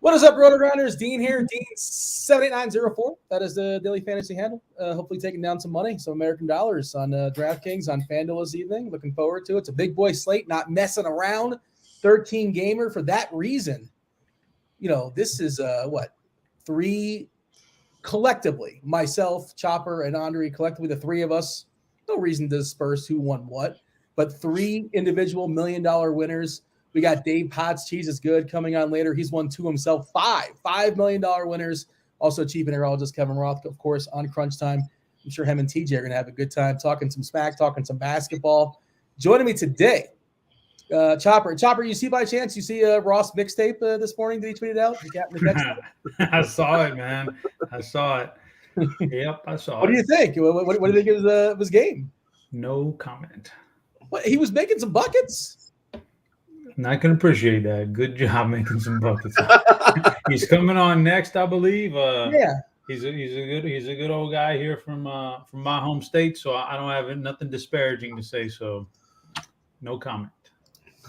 What is up, RotoGrinders? Dean here, Dean78904. That is the daily fantasy handle. Hopefully taking down some money, some American dollars on Draftkings on Fanduel this evening. Looking forward to it. It's a big boy slate, not messing around. 13 gamer for that reason. You know, this is three collectively, myself, Chopper, and Andre, collectively the three of us. No reason to disperse who won what, but three individual $1 million winners. We got Dave Potts, Cheeseisgood coming on later. He's won two himself. $5 million winners. Also, chief meteorologist Kevin Roth, of course, on Crunch Time. I'm sure him and TJ are going to have a good time talking some smack, talking some basketball. Joining me today, Chopper. Chopper, you see by chance, you see Ross mixtape this morning that he tweeted out? I saw it, man. I saw it. Yep, I saw it. What do you think? What do you think of his game? No comment. What, he was making some buckets? And I can appreciate that. Good job making some buckets. He's coming on next, I believe. Yeah. He's a good old guy here from my home state, so I don't have nothing disparaging to say. So, no comment.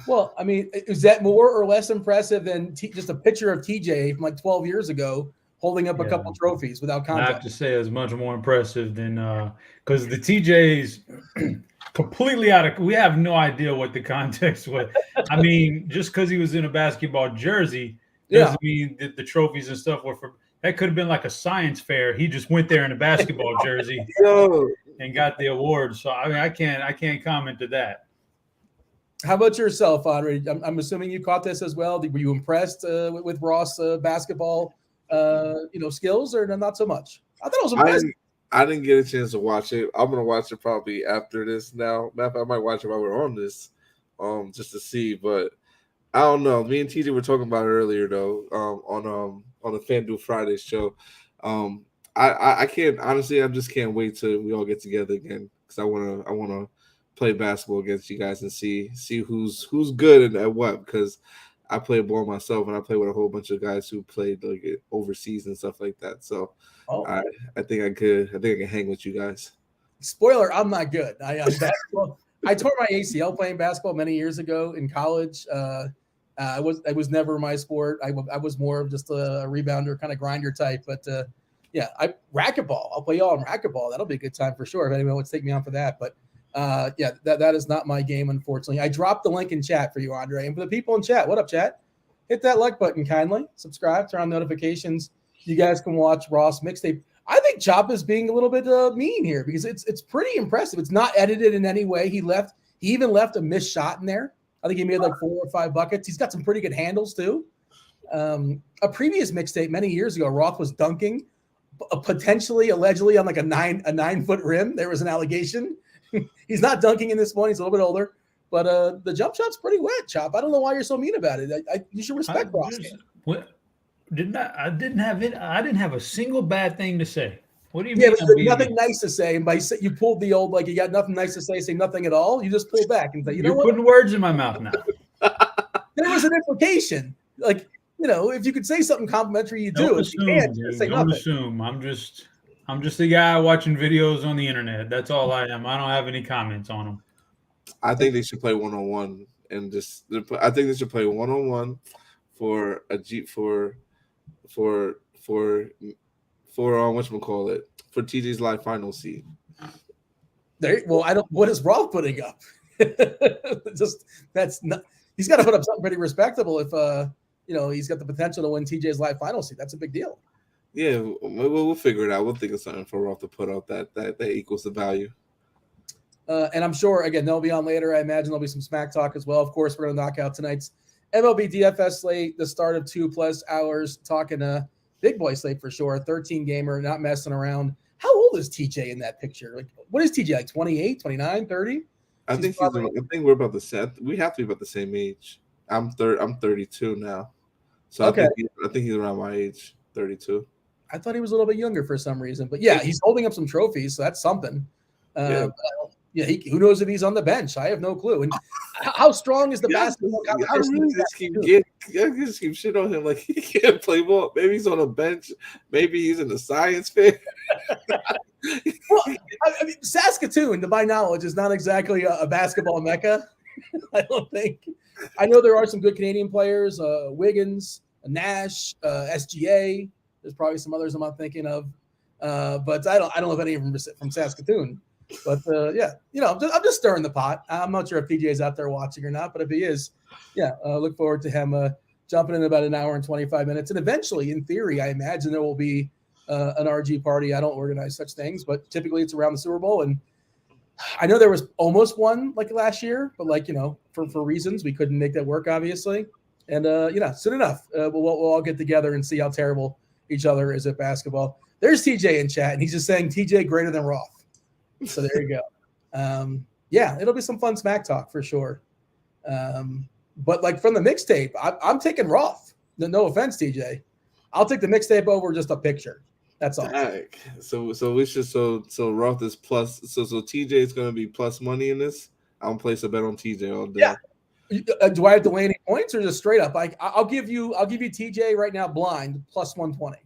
Well, I mean, is that more or less impressive than just a picture of TJ from like 12 years ago holding up a couple trophies without context? I have to say it's much more impressive than because the TJ's completely out of – we have no idea what the context was. I mean, just because he was in a basketball jersey doesn't mean that the trophies and stuff were for – that could have been like a science fair. He just went there in a basketball jersey and got the award. So, I mean, I can't comment to that. How about yourself, Andre? I'm assuming you caught this as well. Were you impressed with Ross' basketball skills, or not so much? I thought it was impressive. I didn't get a chance to watch it. I'm gonna watch it probably after this. Now, I might watch it while we're on this, just to see. But I don't know. Me and TJ were talking about it earlier though, on the Fanduel Friday show. I can't honestly. I just can't wait till we all get together again because I wanna play basketball against you guys and see who's good and at what, because I play ball myself and I play with a whole bunch of guys who played like overseas and stuff like that. So I think I can hang with you guys. Spoiler, I'm not good. I tore my ACL playing basketball many years ago in college. It was never my sport. I was more of just a rebounder, kind of grinder type. But racquetball. I'll play y'all in racquetball. That'll be a good time for sure if anyone wants to take me on for that. But that is not my game, unfortunately. I dropped the link in chat for you, Andre. And for the people in chat, what up, chat? Hit that like button kindly. Subscribe, turn on notifications. You guys can watch Ross mixtape. I think Chop is being a little bit mean here because it's pretty impressive. It's not edited in any way. He even left a missed shot in there. I think he made like 4 or 5 buckets. He's got some pretty good handles too. A previous mixtape many years ago, Roth was dunking, potentially, allegedly on like a 9-foot rim. There was an allegation. He's not dunking in this one. He's a little bit older, but the jump shot's pretty wet, Chop. I don't know why you're so mean about it. You should respect Ross. I didn't have a single bad thing to say. What do you mean? Yeah, there's nothing nice to say. And by you pulled the old, like you got nothing nice to say nothing at all. You just pull back and say, you're putting words in my mouth now. There was an implication. Like, if you could say something complimentary, you do. Don't assume. I'm just a guy watching videos on the internet. That's all I am. I don't have any comments on them. I think they should play 1-on-1 and I think they should play 1-on-1 for TJ's live final seed. What is Roth putting up? He's got to put up something pretty respectable if he's got the potential to win TJ's live final seed. That's a big deal. Yeah, we'll figure it out. We'll think of something for Roth to put out that equals the value. And I'm sure, again, they'll be on later. I imagine there'll be some smack talk as well. Of course, we're going to knock out tonight's Mlb Dfs slate, the start of 2+ hours, talking a big boy slate for sure. 13 gamer, not messing around. How old is TJ in that picture? Like, what is TJ, like 28, 29, 30? I think we're about the same. We have to be about the same age. I'm 32 now. So okay. I think he's around my age, 32. I thought he was a little bit younger for some reason, but yeah, he's holding up some trophies, so that's something. Who knows if he's on the bench? I have no clue. And how strong is the basketball competition? I just keep shit on him like he can't play ball. Maybe he's on a bench. Maybe he's in the science fair. Well, I mean, Saskatoon, to my knowledge, is not exactly a basketball mecca. I don't think. I know there are some good Canadian players. Wiggins, Nash, SGA. There's probably some others I'm not thinking of, but I don't know if any of them are from Saskatoon. But yeah, I'm just stirring the pot. I'm not sure if TJ's out there watching or not, but if he is, look forward to him jumping in about an hour and 25 minutes. And eventually, in theory, I imagine there will be an RG party. I don't organize such things, but typically it's around the Super Bowl. And I know there was almost one like last year, but for reasons we couldn't make that work, obviously. And soon enough, we'll all get together and see how terrible each other is at basketball. There's TJ in chat, and he's just saying TJ greater than Roth. So there you go. It'll be some fun smack talk for sure. But from the mixtape, I'm taking Roth. No offense, TJ. I'll take the mixtape over just a picture. That's all. Heck. So we should so Roth is plus. So TJ is going to be plus money in this. I'll place a bet on TJ all day. Yeah. Do I have to lay any points or just straight up? I'll give you TJ right now blind plus 120.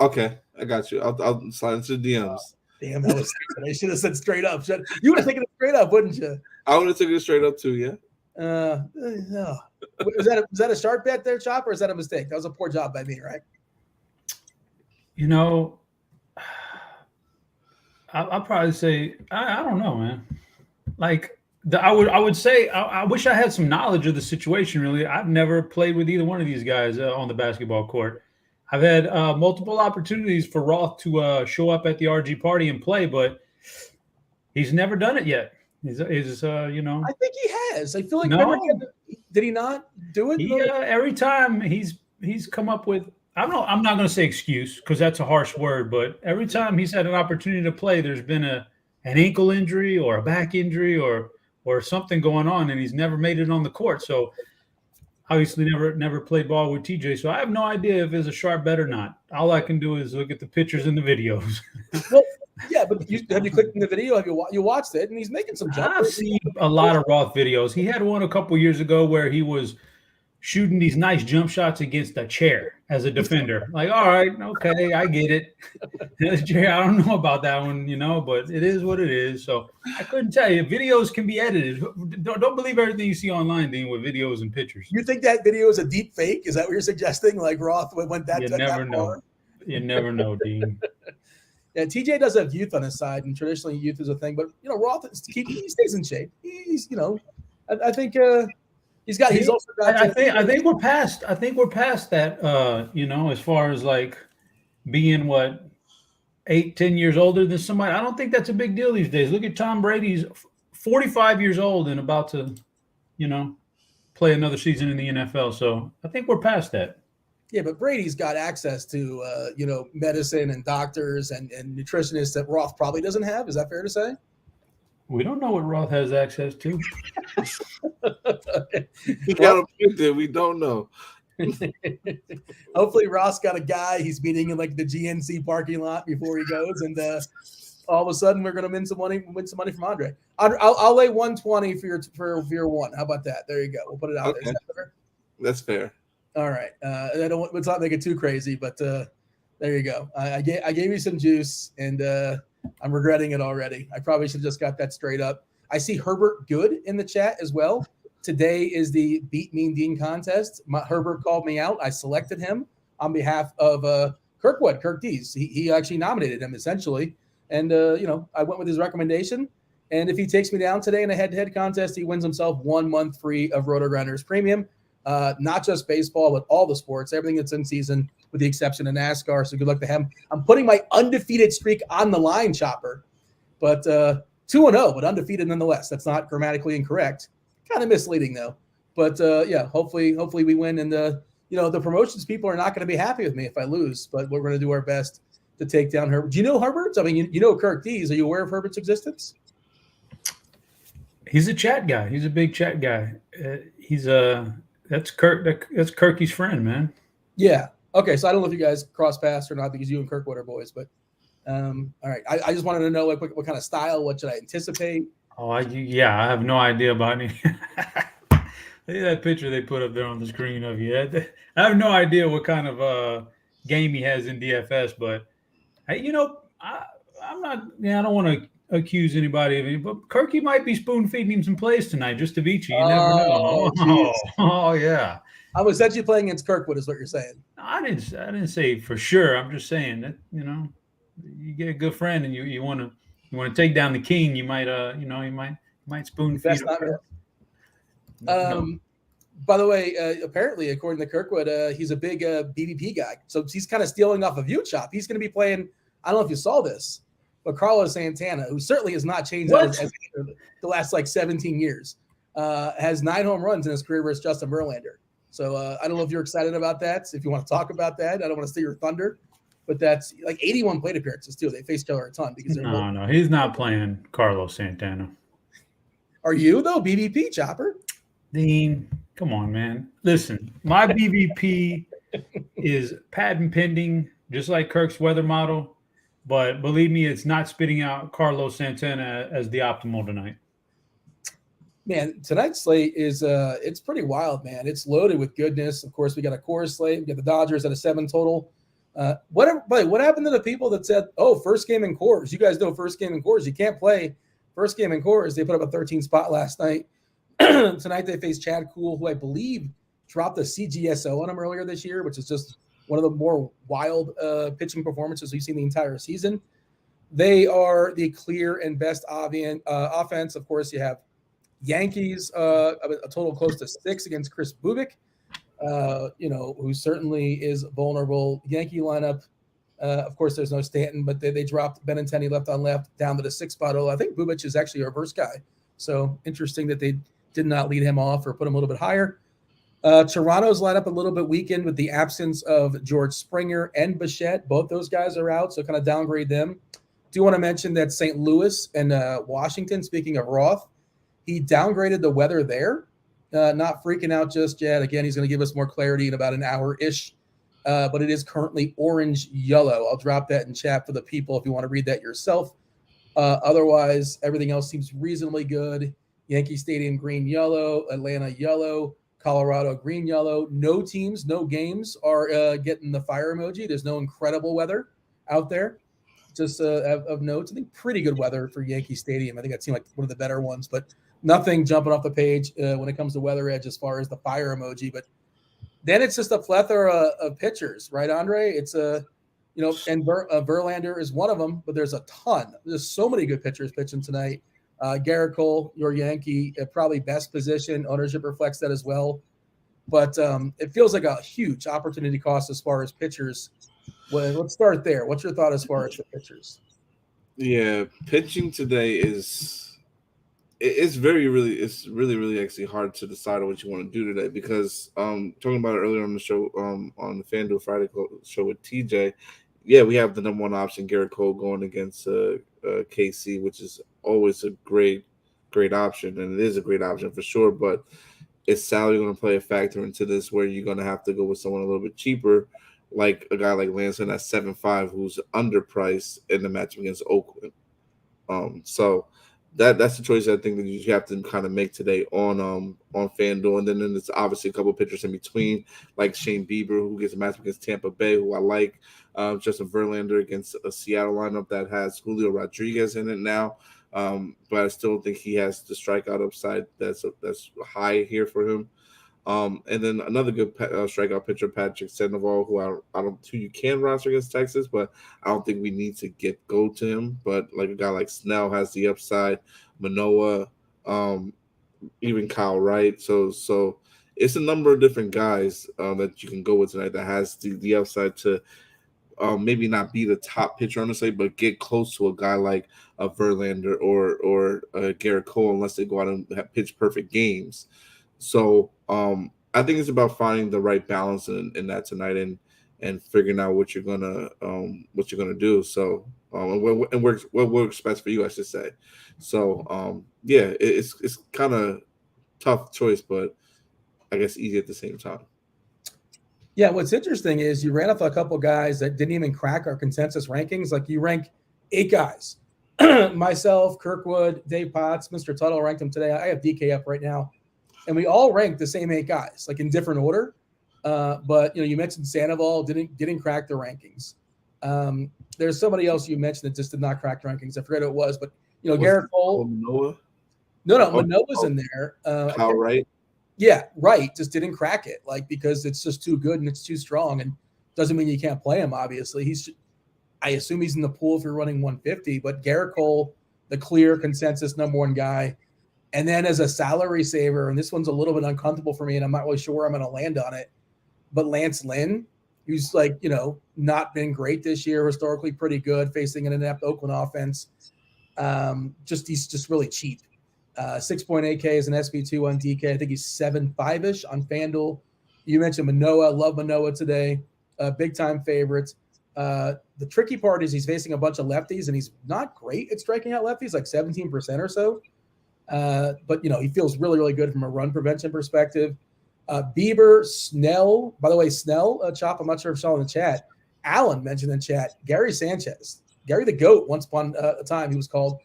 Okay, I got you. I'll slide into the DMs. Damn, that was stupid. I should have said straight up. You would have taken it straight up, wouldn't you? I would have taken it straight up too. Yeah. No. Was that a sharp bet there, Chop, or is that a mistake? That was a poor job by me, right? I'll probably say I don't know, man. I would say I wish I had some knowledge of the situation. Really, I've never played with either one of these guys on the basketball court. I've had multiple opportunities for Roth to show up at the RG party and play, but he's never done it yet. I think he has. I feel like did he not do it? Every time he's come up with. I'm not going to say excuse because that's a harsh word, but every time he's had an opportunity to play, there's been an ankle injury or a back injury or something going on, and he's never made it on the court. So obviously never played ball with TJ. So I have no idea if it's a sharp bet or not. All I can do is look at the pictures and the videos. Well, yeah, but have you clicked in the video? Have you watched it? And he's making some jumpers. I've seen a lot of Roth videos. He had one a couple years ago where he was shooting these nice jump shots against a chair as a defender. All right, okay, I get it. I don't know about that one, but it is what it is. So I couldn't tell you. Videos can be edited. Don't believe everything you see online, Dean, with videos and pictures. You think that video is a deep fake? Is that what you're suggesting? Like Roth went that? You never know. You never know, Dean. Yeah, TJ does have youth on his side, and traditionally youth is a thing. But Roth he stays in shape. He's I think. He's also got. I think we're past that. As far as being 8-10 years older than somebody. I don't think that's a big deal these days. Look at Tom Brady's 45 years old and about to, play another season in the NFL. So I think we're past that. Yeah, but Brady's got access to medicine and doctors and nutritionists that Roth probably doesn't have. Is that fair to say? We don't know what Roth has access to. You got a point there. We don't know. Hopefully, Ross got a guy he's meeting in the GNC parking lot before he goes, and all of a sudden we're going to win some money from Andre. I'll lay 120 for your one. How about that? There you go. We'll put it out there. Is that fair? That's fair. All right. Let's not make it too crazy, but there you go. I gave you some juice, and I'm regretting it already. I probably should have just got that straight up. I see Herbert Good in the chat as well. Today is the Beat Mean Dean contest. Herbert called me out. I selected him on behalf of Kirk D's. He actually nominated him essentially. And, I went with his recommendation. And if he takes me down today in a head-to-head contest, he wins himself 1 month free of RotoGrinders Premium. Not just baseball, but all the sports, everything that's in season with the exception of NASCAR. So good luck to him. I'm putting my undefeated streak on the line, Chopper. But 2-0, but undefeated nonetheless. That's not grammatically incorrect. Kind of misleading though. But hopefully we win. And the promotions people are not going to be happy with me if I lose. But we're going to do our best to take down Herbert. Do you know Herbert? I mean, you know Kirk D's. Are you aware of Herbert's existence? He's a chat guy. He's a big chat guy. That's Kirk. That's Kirky's friend, man. Yeah. Okay. So I don't know if you guys cross paths or not because you and Kirkwood are boys, but all right. I just wanted to know what kind of style, what should I anticipate? Oh, I have no idea about any. Look at that picture they put up there on the screen of you. I have no idea what kind of game he has in DFS, but I'm not. Yeah, I don't want to accuse anybody of it, but Kirky might be spoon feeding him some plays tonight just to beat you. You never know. Oh, yeah. I'm essentially playing against Kirkwood, is what you're saying. I didn't say for sure. I'm just saying that you get a good friend and you want to take down the king. You might you might spoon feed That's him. not real. No. By the way, apparently, according to Kirkwood, he's a big BBP guy. So he's kind of stealing off of you, Chop. He's going to be playing, I don't know if you saw this, but Carlos Santana, who certainly has not changed as the last 17 years, has 9 home runs in his career versus Justin Verlander. So I don't know if you're excited about that. If you want to talk about that, I don't want to steal your thunder. But that's 81 plate appearances, too. They face each other a ton. Because No, he's not playing Carlos Santana. Are you, though, BBP, Chopper? Dean, come on, man. Listen, my BVP is patent pending, just like Kirk's weather model. But believe me, it's not spitting out Carlos Santana as the optimal tonight. Man, tonight's slate is it's pretty wild, man. It's loaded with goodness. Of course, we got a Coors slate. We got the Dodgers at a 7 total. What happened to the people that said, "Oh, first game in Coors"? You guys know first game in Coors. You can't play first game in Coors. They put up a 13 spot last night. Tonight they face Chad Kuhl, who I believe dropped a CGSO on him earlier this year, which is just one of the more wild pitching performances we've seen the entire season. They are the clear and best offense. Of course, you have Yankees, a total close to 6 against Chris Bubik, who certainly is vulnerable. Yankee lineup, of course, there's no Stanton, but they dropped Benintendi left on left down to the 6 spot. I think Bubik is actually a reverse guy. So interesting that they did not lead him off or put him a little bit higher. Toronto's lineup a little bit weakened with the absence of George Springer and Bichette. Both those guys are out, so kind of downgrade them. Do want to mention that St. Louis and Washington, speaking of Roth, he downgraded the weather there. Not freaking out just yet. Again, he's going to give us more clarity in about an hour-ish, but it is currently orange-yellow. I'll drop that in chat for the people if you want to read that yourself. Otherwise, everything else seems reasonably good. Yankee Stadium green-yellow, Atlanta yellow, Colorado green-yellow. No teams, no games are getting the fire emoji. There's no incredible weather out there. Just of notes, I think pretty good weather for Yankee Stadium. I think that seemed like one of the better ones, but nothing jumping off the page when it comes to weather edge as far as the fire emoji. But then it's just a plethora of pitchers, right, Andre? It's and Verlander is one of them, but there's a ton. There's so many good pitchers pitching tonight. Garrett Cole, your Yankee, probably best position. Ownership reflects that as well. But it feels like a huge opportunity cost as far as pitchers. Well, let's start there. What's your thought as far as the pitchers? Yeah, pitching today it's really actually hard to decide on what you want to do today because talking about it earlier on the show on the Fanduel Friday show with TJ, yeah, we have the number one option, Garrett Cole, going against KC, which is always a great option, and it is a great option for sure. But is salary going to play a factor into this, where you're going to have to go with someone a little bit cheaper, like a guy like Lanson at 7.5, who's underpriced in the matchup against Oakland? So that's the choice I think that you have to kind of make today on FanDuel. And then there's obviously a couple of pitchers in between, like Shane Bieber, who gets a matchup against Tampa Bay, who I like. Justin Verlander against a Seattle lineup that has Julio Rodriguez in it now. But I still think he has the strikeout upside that's high here for him. And then another good strikeout pitcher, Patrick Sandoval, who you can roster against Texas, but I don't think we need to go to him. But like a guy like Snell has the upside, Manoah, even Kyle Wright. So it's a number of different guys that you can go with tonight that has the upside to maybe not be the top pitcher on the slate, but get close to a guy like a Verlander or Garrett Cole, unless they go out and pitch perfect games. So I think it's about finding the right balance in that tonight and figuring out what you're gonna do. So and what works best for you, I should say. So yeah, it's kind of tough choice, but I guess easy at the same time. Yeah, what's interesting is you ran off a couple guys that didn't even crack our consensus rankings. Like you rank 8 guys. Myself, Kirkwood, Dave Potts, Mr. Tuttle ranked them today. I have DK up right now. And we all ranked the same 8 guys, like in different order. But you mentioned Sandoval didn't crack the rankings. There's somebody else you mentioned that just did not crack the rankings. I forget who it was, but Garrett Cole. Manoah? No, Manoah's in there. Kyle Wright. Yeah, right. Just didn't crack it, like, because it's just too good and it's too strong, and doesn't mean you can't play him. Obviously, I assume he's in the pool if you're running 150. But Garrett Cole, the clear consensus number one guy, and then as a salary saver, and this one's a little bit uncomfortable for me, and I'm not really sure where I'm going to land on it. But Lance Lynn, who's like, not been great this year, historically pretty good, facing an inept Oakland offense. He's just really cheap. 6.8K is an SP2 on DK. I think he's 7.5-ish on FanDuel. You mentioned Manoah. Love Manoah today. Big time favorites. The tricky part is he's facing a bunch of lefties, and he's not great at striking out lefties, like 17% or so. But he feels really, really good from a run prevention perspective. Bieber, Snell. By the way, Snell, Chop, I'm not sure if you saw in the chat. Alan mentioned in chat, Gary Sanchez. Gary the GOAT, once upon a time, he was called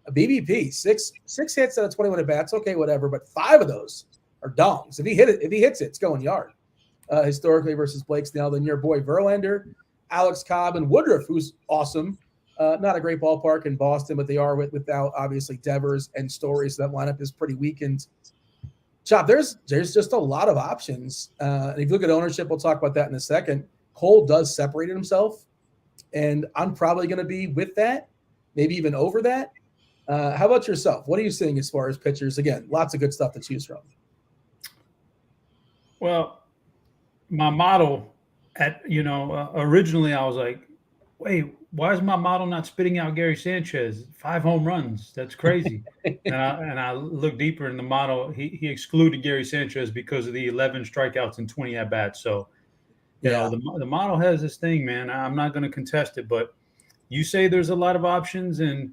a BBP. Six hits out of 21 at bats. Okay, whatever. But 5 of those are dongs. If he hits it, it's going yard. Historically versus Blake Snell. Then your boy Verlander, Alex Cobb, and Woodruff, who's awesome. Not a great ballpark in Boston, but they are without obviously Devers and Story, so that lineup is pretty weakened. Chop, there's just a lot of options. And if you look at ownership, we'll talk about that in a second. Cole does separate himself, and I'm probably going to be with that, maybe even over that. How about yourself? What are you seeing as far as pitchers? Again, lots of good stuff to choose from. Well, my model originally I was like, wait, why is my model not spitting out Gary Sanchez? 5 home runs. That's crazy. and I looked deeper in the model. He excluded Gary Sanchez because of the 11 strikeouts and 20 at-bats. So, the model has this thing, man. I'm not going to contest it, but you say there's a lot of options, and,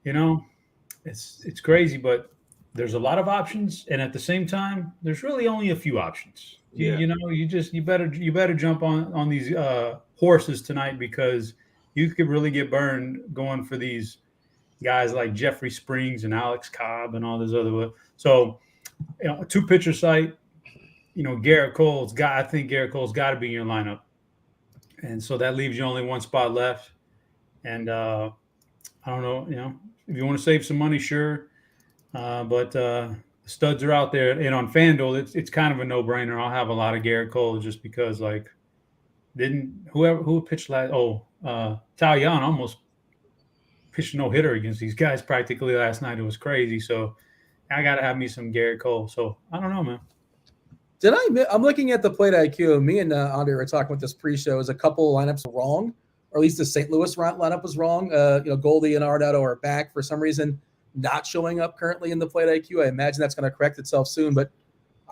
it's crazy, but there's a lot of options. And at the same time, there's really only a few options. Yeah. You better jump on these horses tonight, because you could really get burned going for these guys like Jeffrey Springs and Alex Cobb and all this other. So, 2-pitcher site, I think Garrett Cole's got to be in your lineup. And so that leaves you only one spot left. And I don't know, if you want to save some money, sure. But the studs are out there. And on FanDuel, it's kind of a no-brainer. I'll have a lot of Garrett Cole just because, like, who pitched last? Taillon almost pitched a no-hitter against these guys practically last night. It was crazy. So I got to have me some Garrett Cole. So I don't know, man. I'm looking at the plate IQ. Me and Andre were talking about this pre-show. Is a couple of lineups wrong, or at least the St. Louis lineup was wrong. Goldie and Arenado are back for some reason, not showing up currently in the plate IQ. I imagine that's going to correct itself soon. But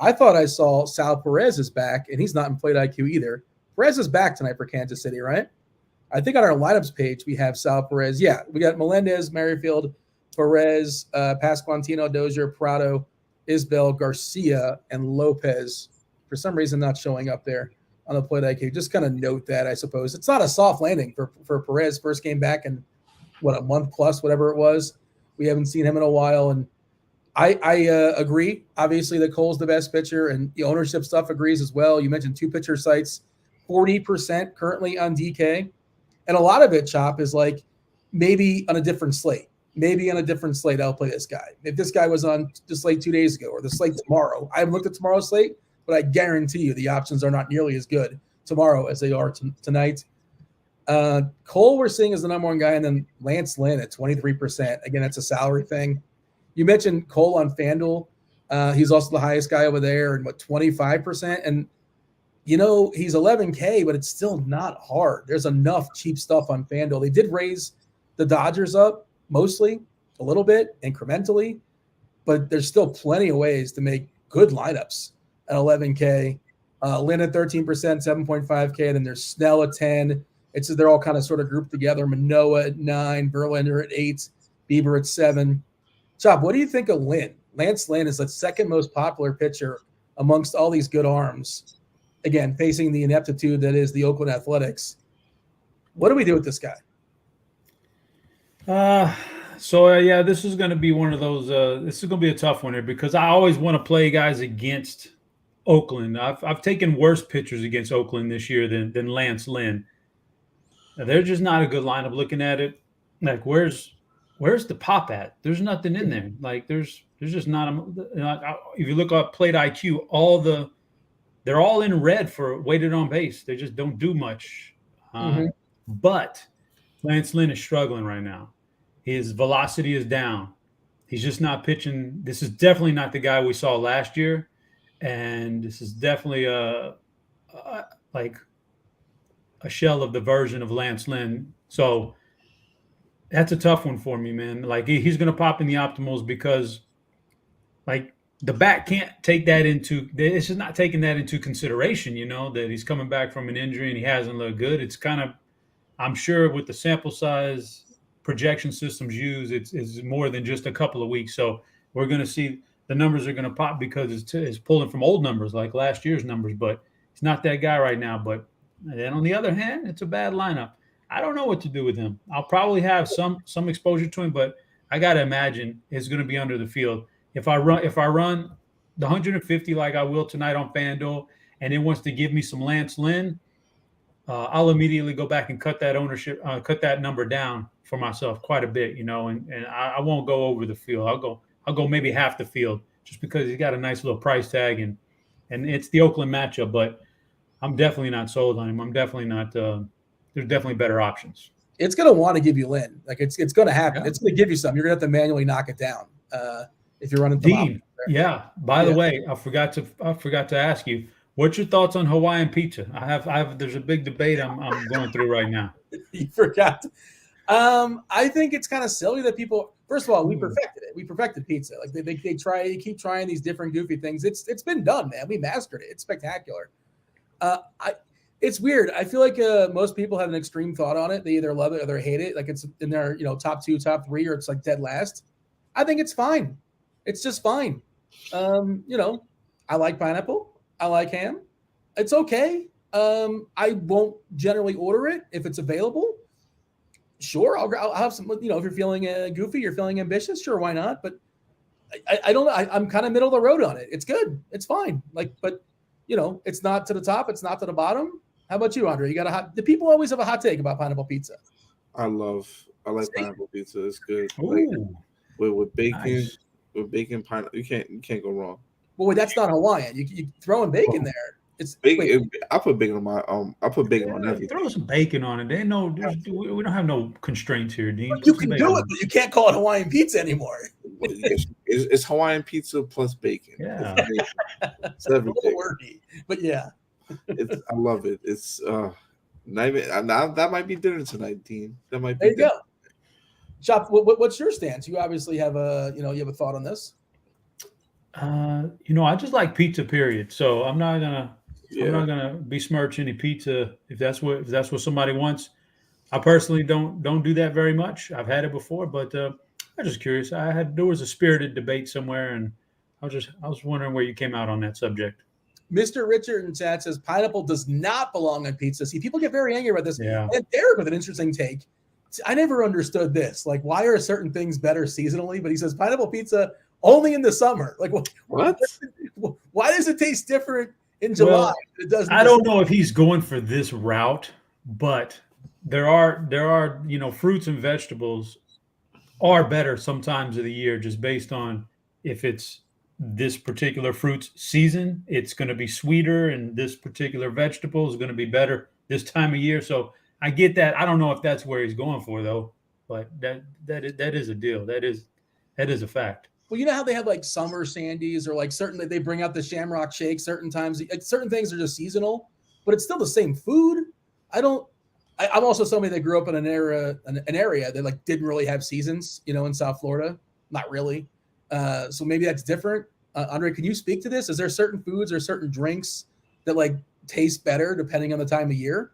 I thought I saw Sal Perez is back, and he's not in plate IQ either. Perez is back tonight for Kansas City, right? I think on our lineups page we have Sal Perez. Yeah, we got Melendez, Merrifield, Perez, Pasquantino, Dozier, Prado, Isbell, Garcia, and Lopez. For some reason, not showing up there on the plate IQ. Just kind of note that, I suppose. It's not a soft landing for Perez. First game back in, a month plus, whatever it was. We haven't seen him in a while. And I agree, obviously, that Cole's the best pitcher, and the ownership stuff agrees as well. You mentioned 2-pitcher sites, 40% currently on DK. And a lot of it, Chop, is like maybe on a different slate. Maybe on a different slate, I'll play this guy. If this guy was on the slate 2 days ago or the slate tomorrow, I haven't looked at tomorrow's slate, but I guarantee you the options are not nearly as good tomorrow as they are tonight. Cole we're seeing as the number one guy, and then Lance Lynn at 23%. Again, that's a salary thing. You mentioned Cole on FanDuel. He's also the highest guy over there, and 25%. And, he's 11K, but it's still not hard. There's enough cheap stuff on FanDuel. They did raise the Dodgers up mostly, a little bit, incrementally, but there's still plenty of ways to make good lineups at 11K. Lynn at 13%, 7.5K. Then there's Snell at 10. They're all kind of sort of grouped together. Manoah at 9, Verlander at 8, Bieber at 7. Chop, what do you think of Lynn? Lance Lynn is the second most popular pitcher amongst all these good arms. Again, facing the ineptitude that is the Oakland Athletics. What do we do with this guy? This is going to be one of those. This is going to be a tough one here, because I always want to play guys against Oakland. I've taken worse pitchers against Oakland this year than Lance Lynn. Now, they're just not a good lineup. Looking at it, like where's the pop at? There's nothing in there. Like there's There's just not if you look up plate IQ, they're all in red for weighted on base. They just don't do much. But Lance Lynn is struggling right now. His velocity is down. He's just not pitching. This is definitely not the guy we saw last year, and this is definitely like a shell of the version of Lance Lynn. So that's a tough one for me, man. Like he's going to pop in the optimals because, like, the bat can't take that into. It's just not taking that into consideration. You know that he's coming back from an injury and he hasn't looked good. It's kind of, I'm sure, with the sample size projection systems used, it's more than just a couple of weeks. So we're going to see the numbers are going to pop because it's pulling from old numbers like last year's numbers. But he's not that guy right now. But then on the other hand, it's a bad lineup. I don't know what to do with him. I'll probably have some exposure to him, but I got to imagine it's going to be under the field. If I run the 150 like I will tonight on FanDuel, and it wants to give me some Lance Lynn, I'll immediately go back and cut that number down for myself quite a bit, you know, and I won't go over the field. I'll go maybe half the field just because he's got a nice little price tag and it's the Oakland matchup, but I'm definitely not sold on him. I'm definitely not. There's definitely better options. It's going to want to give you Lynn. Like it's going to happen. Yeah. It's going to give you something. You're going to have to manually knock it down if you're running. Dean, yeah. By the way, I forgot to ask you. What's your thoughts on Hawaiian pizza? I have. There's a big debate I'm going through right now. You forgot. I think it's kind of silly that people. First of all, we perfected it. We perfected pizza. Like they keep trying these different goofy things. It's been done, man. We mastered it. It's spectacular. It's weird. I feel like most people have an extreme thought on it. They either love it or they hate it. Like it's in their top 2, top 3, or it's like dead last. I think it's fine. It's just fine. I like pineapple. I like ham. It's okay. I won't generally order it if it's available. Sure, I'll have some. If you're feeling goofy, you're feeling ambitious. Sure, why not? But I don't know. I'm kind of middle of the road on it. It's good. It's fine. But it's not to the top. It's not to the bottom. How about you, Andre? The people always have a hot take about pineapple pizza. I like pineapple pizza. It's good. Ooh, With bacon, nice. With bacon, pineapple, you can't go wrong. Well, wait, that's not Hawaiian. You throwing bacon there. It's bacon. I put bacon on my I put bacon on everything. Throw some bacon on it. We don't have no constraints here, Dean. You can do it, but you can't call it Hawaiian pizza anymore. It's Hawaiian pizza plus bacon. Yeah, it's everything. Wordy, but yeah, I love it. It's that might be dinner tonight, Dean. That might be. There you go. Chop. What's your stance? You obviously have a thought on this. I just like pizza, period. So I'm not gonna besmirch any pizza if that's what somebody wants. I personally don't do that very much. I've had it before, but I'm just curious. There was a spirited debate somewhere, and I was wondering where you came out on that subject. Mr. Richard in chat says pineapple does not belong on pizza. See, people get very angry about this. Yeah. And Derek with an interesting take. I never understood this. Like, why are certain things better seasonally? But he says pineapple pizza only in the summer. Like, what? Why does it taste different in July? Well, it doesn't. I don't know if he's going for this route, but there are fruits and vegetables are better sometimes of the year just based on if it's this particular fruit's season, it's going to be sweeter, and this particular vegetable is going to be better this time of year. So I get that. I don't know if that's where he's going for though, but that is a deal. That is a fact. Well, you know how they have like summer sandies or like certain they bring out the Shamrock Shake certain times. Like, certain things are just seasonal, but it's still the same food. I'm also somebody that grew up in an area that like didn't really have seasons, in South Florida. Not really. So maybe that's different. Andre, can you speak to this? Is there certain foods or certain drinks that like taste better depending on the time of year?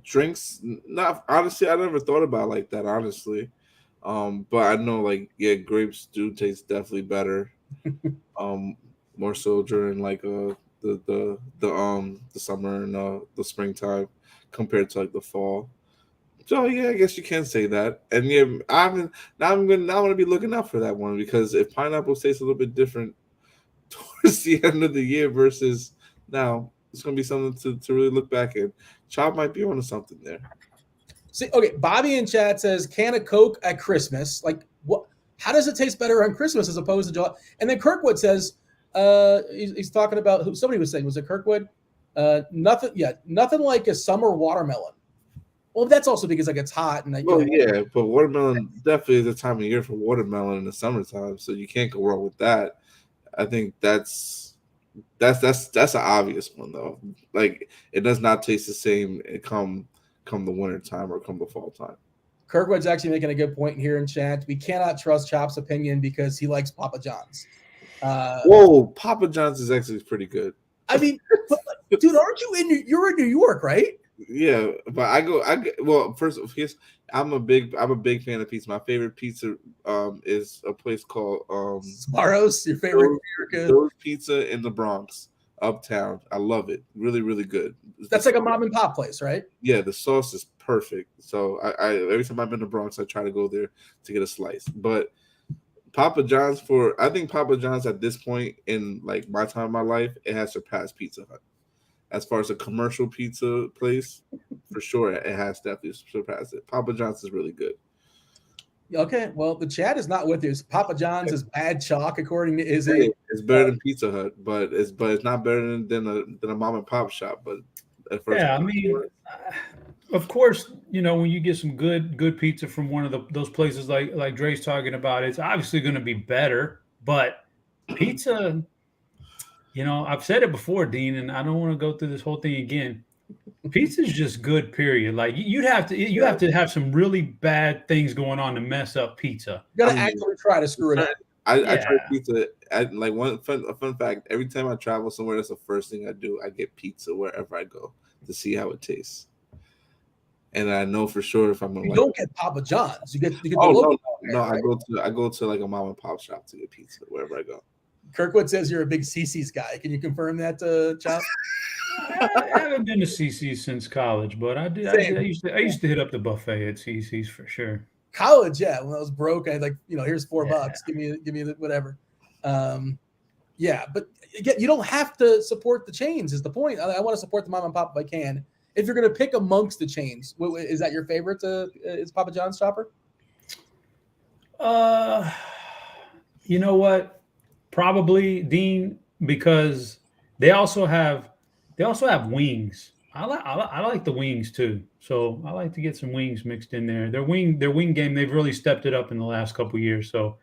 Drinks, not honestly, I never thought about it like that, honestly. But I know grapes do taste definitely better. More so during like the summer and the springtime compared to like the fall. So yeah, I guess you can say that. And yeah, I'm gonna be looking out for that one, because if pineapple tastes a little bit different towards the end of the year versus now, it's gonna be something to really look back at. Chop might be onto something there. See, okay, Bobby in chat says can of Coke at Christmas. Like what? How does it taste better on Christmas as opposed to July? And then Kirkwood says, he's talking about who somebody was saying, was it Kirkwood? Nothing like a summer watermelon. Well, that's also because like it's hot and but watermelon definitely is a time of year for watermelon in the summertime, so you can't go wrong with that. I think that's an obvious one though. Like it does not taste the same come the winter time or come the fall time. Kirkwood's actually making a good point here in chat. We cannot trust Chop's opinion because he likes Papa John's. Papa John's is actually pretty good. I mean, dude, aren't you you're in New York, right? Yeah, but I'm a big fan of pizza. My favorite pizza is a place called Sbarro's, your favorite Joe's Pizza in the Bronx, uptown. I love it. Really, really good. That's like a mom and pop place, right? Yeah, the sauce is perfect. So I every time I'm in the Bronx, I try to go there to get a slice. But Papa John's I think Papa John's at this point in like my time in my life, it has surpassed Pizza Hut. As far as a commercial pizza place, for sure, it has definitely surpassed it. Papa John's is really good. Okay, well, the chat is not with you. Papa John's is bad chalk, according to Izzy. It's better than Pizza Hut, but it's not better than a mom and pop shop. But I mean, of course, when you get some good pizza from one of those places like Dre's talking about, it's obviously going to be better. But pizza. I've said it before, Dean, and I don't want to go through this whole thing again. Pizza's just good, period. Like you have to have some really bad things going on to mess up pizza. You gotta actually try to screw it up. I try pizza. A fun fact. Every time I travel somewhere, that's the first thing I do. I get pizza wherever I go to see how it tastes. And I know for sure if I'm gonna don't get Papa John's. You get no. Right? I go to like a mom and pop shop to get pizza wherever I go. Kirkwood says you're a big CC's guy. Can you confirm that, Chop? I haven't been to CC's since college, but I did. I used to hit up the buffet at CC's for sure. College, yeah. When I was broke, I had here's $4. Give me whatever. But again, you don't have to support the chains. Is the point? I want to support the mom and pop if I can. If you're going to pick amongst the chains, is that your favorite? Is Papa John's, Chopper? You know what? Probably, Dean, because they also have wings. I like the wings too, so I like to get some wings mixed in there. Their wing game, they've really stepped it up in the last couple of years. So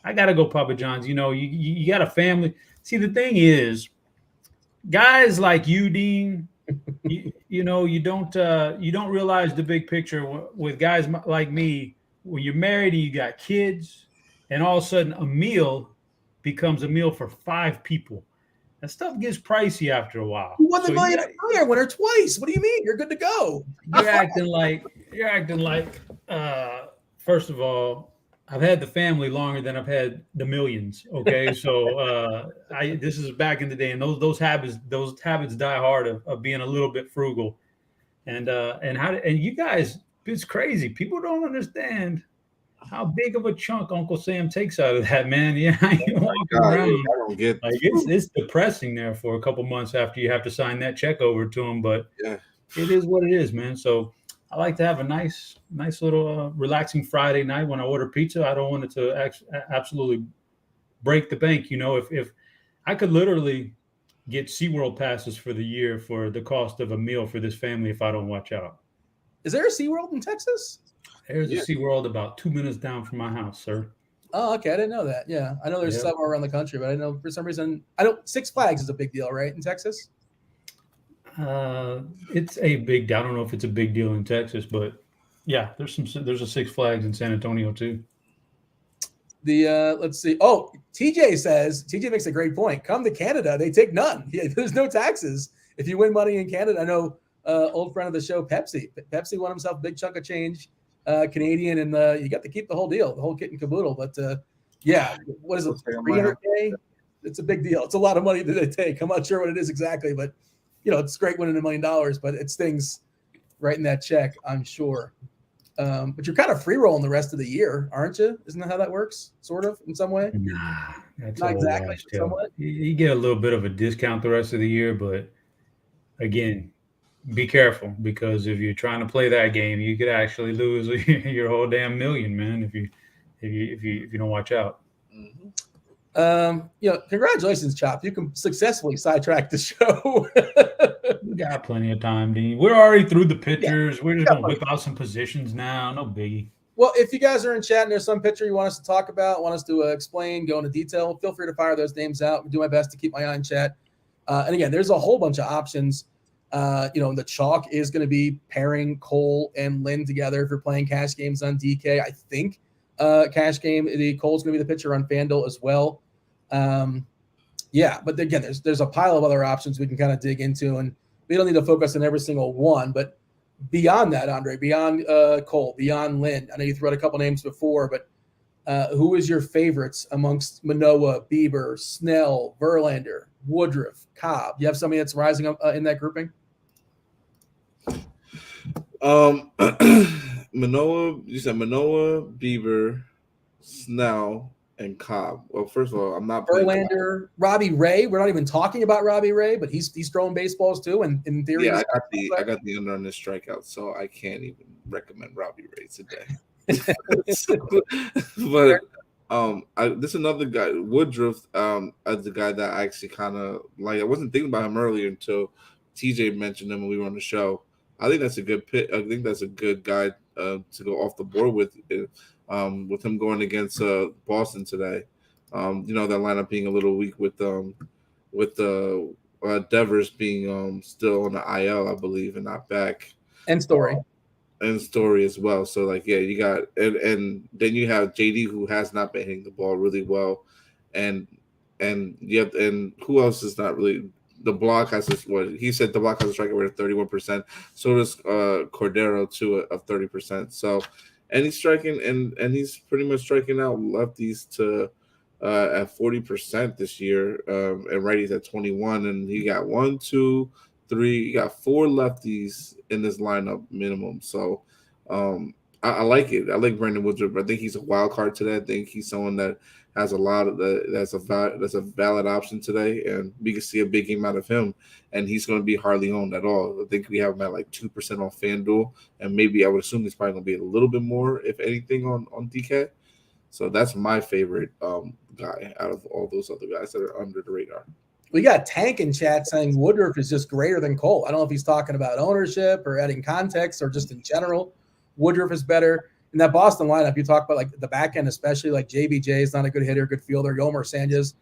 I gotta go Papa John's. You got a family. See, the thing is, guys like you, Dean, you don't realize the big picture with guys like me. When you're married and you got kids, and all of a sudden a meal becomes a meal for 5 people. That stuff gets pricey after a while. You won the millionaire winner twice. What do you mean? You're good to go. You're acting like. First of all, I've had the family longer than I've had the millions. Okay, so this is back in the day, and those habits die hard of being a little bit frugal, and you guys, it's crazy. People don't understand how big of a chunk Uncle Sam takes out of that, man. Yeah, you walking around. I don't get it's depressing there for a couple months after you have to sign that check over to him, but it is what it is, man. So I like to have a nice little relaxing Friday night when I order pizza. I don't want it to absolutely break the bank. If I could literally get SeaWorld passes for the year for the cost of a meal for this family if I don't watch out. Is there a SeaWorld in Texas? There's a SeaWorld about 2 minutes down from my house, sir. Oh, okay. I didn't know that. Yeah. I know there's some around the country, but I know for some reason, Six Flags is a big deal, right? In Texas? It's a big deal. I don't know if it's a big deal in Texas, but yeah, there's a Six Flags in San Antonio too. Let's see. Oh, TJ makes a great point. Come to Canada, they take none. Yeah, there's no taxes if you win money in Canada. I know old friend of the show, Pepsi won himself a big chunk of change. Canadian, and you got to keep the whole deal, the whole kit and caboodle. But what is it? $300K? It's a big deal. It's a lot of money that they take. I'm not sure what it is exactly, but it's great winning $1 million. But it stings writing that check, I'm sure. But you're kind of free rolling the rest of the year, aren't you? Isn't that how that works? Sort of, in some way. Nah, that's not exactly. Somewhat. You get a little bit of a discount the rest of the year, but again, be careful, because if you're trying to play that game, you could actually lose your whole damn million, man. if you don't watch out. Mm-hmm. Congratulations, Chop. You can successfully sidetrack the show. We got plenty of time, Dean. We're already through the pitchers. We're just Yeah. gonna whip out some positions now. No biggie. Well, if you guys are in chat and there's some pitcher you want us to talk about, want us to explain, go into detail, feel free to fire those names out. I'll do my best to keep my eye on chat. And again, there's a whole bunch of options. The chalk is going to be pairing Cole and Lynn together if you're playing cash games on DK. I think cash game, Cole's going to be the pitcher on Fanduel as well. But again, there's a pile of other options we can kind of dig into, and we don't need to focus on every single one, but beyond that, Andre, beyond Cole, beyond Lynn, I know you threw out a couple names before, but who is your favorites amongst Manoah, Bieber, Snell, Verlander, Woodruff, Cobb? You have somebody that's rising up in that grouping? Manoah, you said Manoah, Bieber, Snell, and Cobb. Well, first of all, I'm not playing Verlander, Robbie Ray. We're not even talking about Robbie Ray, but he's throwing baseballs too. And in theory, I got the under on this strikeout, so I can't even recommend Robbie Ray today. But this is another guy, Woodruff, as the guy that I actually kind of like. I wasn't thinking about him earlier until TJ mentioned him when we were on the show. I think that's a good pick. I think that's a good guy to go off the board with him going against Boston today. That lineup being a little weak with Devers being still on the IL, I believe, and not back. And Story. And Story as well. So you got and then you have JD, who has not been hitting the ball really well, and who else is not really. The block has this. What he said, the block has a strikeout rate of 31%. So does Cordero too of 30%. So, and he's striking and he's pretty much striking out lefties to at 40% this year, and righties at 21. And he got 1, 2, 3. He got 4 lefties in this lineup minimum. So, I like it. I like Brandon Woodruff. I think he's a wild card today. I think he's someone that has a lot of that's a valid option today, and we can see a big game out of him. And he's going to be hardly owned at all. I think we have him at like 2% on FanDuel, and maybe I would assume he's probably going to be a little bit more, if anything, on DK. So that's my favorite guy out of all those other guys that are under the radar. We got Tank in chat saying Woodruff is just greater than Cole. I don't know if he's talking about ownership or adding context or just in general. Woodruff is better. In that Boston lineup, you talk about like the back end, especially like JBJ is not a good hitter, good fielder. Yomer Sanchez,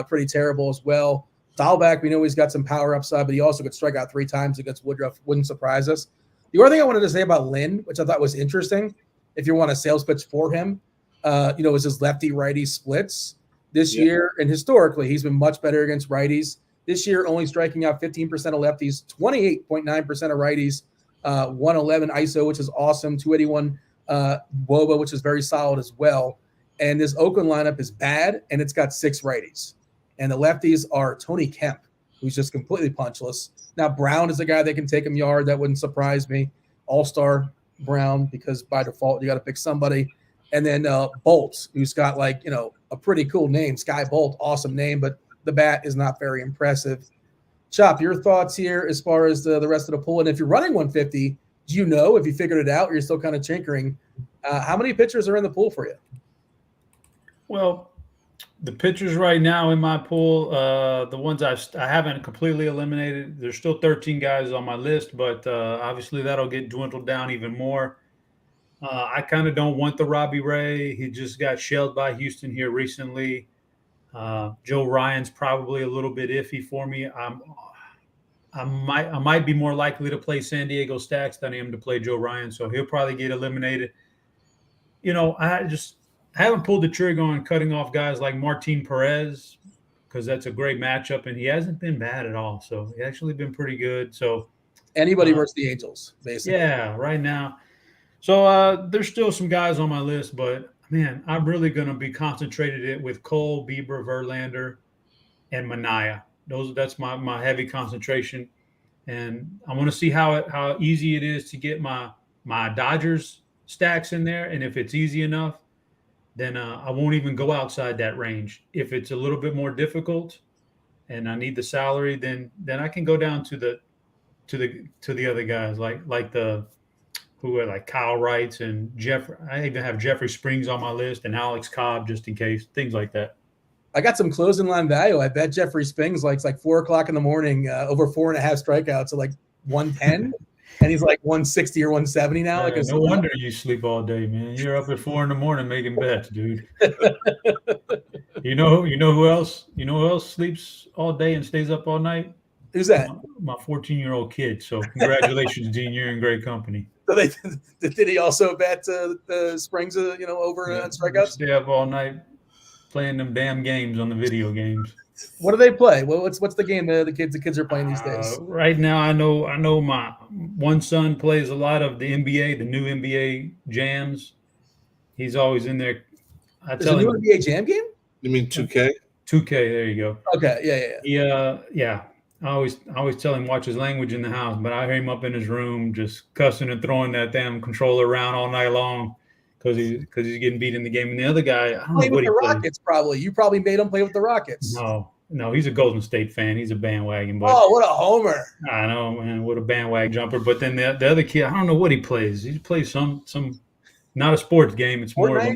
pretty terrible as well. Dahlback, we know he's got some power upside, but he also could strike out 3 times against Woodruff. Wouldn't surprise us. The other thing I wanted to say about Lynn, which I thought was interesting, if you want a sales pitch for him, is his lefty-righty splits this year. And historically, he's been much better against righties. This year, only striking out 15% of lefties, 28.9% of righties, 111 ISO, which is awesome, 281 WOBA, which is very solid as well. And this Oakland lineup is bad, and it's got 6 righties. And the lefties are Tony Kemp, who's just completely punchless. Now, Brown is a guy that can take him yard. That wouldn't surprise me. All-star Brown, because by default, you got to pick somebody. And then Bolt, who's got a pretty cool name. Sky Bolt, awesome name, but the bat is not very impressive. Chop, your thoughts here as far as the rest of the pool. And if you're running 150, do you know, if you figured it out or you're still kind of tinkering, how many pitchers are in the pool for you? Well, the pitchers right now in my pool, the ones I haven't completely eliminated, there's still 13 guys on my list, but obviously that'll get dwindled down even more. I kind of don't want the Robbie Ray. He just got shelled by Houston here recently. Joe Ryan's probably a little bit iffy for me. I might be more likely to play San Diego Stacks than I am to play Joe Ryan, so he'll probably get eliminated. I haven't pulled the trigger on cutting off guys like Martin Perez because that's a great matchup, and he hasn't been bad at all. So he's actually been pretty good. So anybody versus the Angels, basically. Yeah, right now. So there's still some guys on my list, but man, I'm really going to be concentrated it with Cole, Bieber, Verlander, and Manaea. That's my heavy concentration, and I want to see how easy it is to get my Dodgers stacks in there. And if it's easy enough, then I won't even go outside that range. If it's a little bit more difficult, and I need the salary, then I can go down to the other guys like the who are like Kyle Wrights and Jeff. I even have Jeffrey Springs on my list and Alex Cobb just in case, things like that. I got some closing line value. I bet Jeffrey Springs it's like 4:00 in the morning, over 4.5 strikeouts at like 110, and he's like 160 or 170 now. Like, no wonder you sleep all day, man. You're up at 4 a.m. making bets, dude. You know who else? You know who else sleeps all day and stays up all night? Who's that? My 14-year-old kid. So congratulations, Dean. You're in great company. So did he also bet the Springs, over on strikeouts? Stay up all night playing them damn games on the video games. What do they play? What's the game the kids are playing these days? Right now, I know my one son plays a lot of the NBA, the new NBA jams. He's always in there. There's a new NBA jam game? You mean 2K? 2K. There you go. Okay. Yeah. Yeah. I always tell him watch his language in the house, but I hear him up in his room just cussing and throwing that damn controller around all night long because he's getting beat in the game. And the other guy, I don't know what he plays. Rockets, probably. You probably made him play with the Rockets. No, he's a Golden State fan. He's a bandwagon. But what a homer! I know, man. What a bandwagon jumper. But then the other kid, I don't know what he plays. He plays some not a sports game. It's more of a,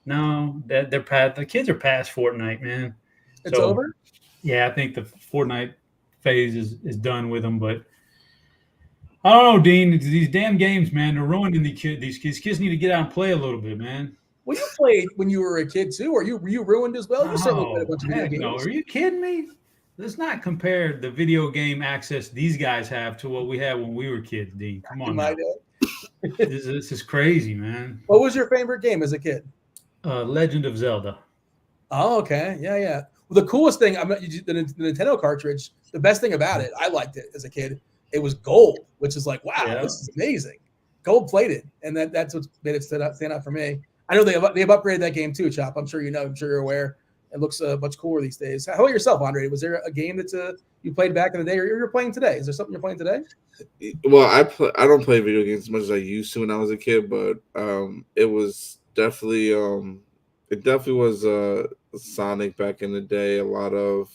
no. The kids are past Fortnite, man. It's over. Yeah, I think the Fortnite phase is done with them. But I don't know, Dean. These damn games, man, they're ruining these kids. These kids need to get out and play a little bit, man. Well, you played when you were a kid too, or you ruined as well. You certainly played a bunch of video games. No, are you kidding me? Let's not compare the video game access these guys have to what we had when we were kids, Dean. Come on, this is crazy, man. What was your favorite game as a kid? Legend of Zelda. Oh, okay, yeah. Well, the coolest thing, the Nintendo cartridge. The best thing about it, I liked it as a kid. It was gold, which is like, wow, This is amazing. Gold plated, and that's what's made it stand out for me. I know they've upgraded that game too, Chop. I'm sure you know. I'm sure you're aware. It looks much cooler these days. How about yourself, Andre? Was there a game that you played back in the day, or you're playing today? Is there something you're playing today? Well, I don't play video games as much as I used to when I was a kid, but it was definitely was Sonic back in the day. A lot of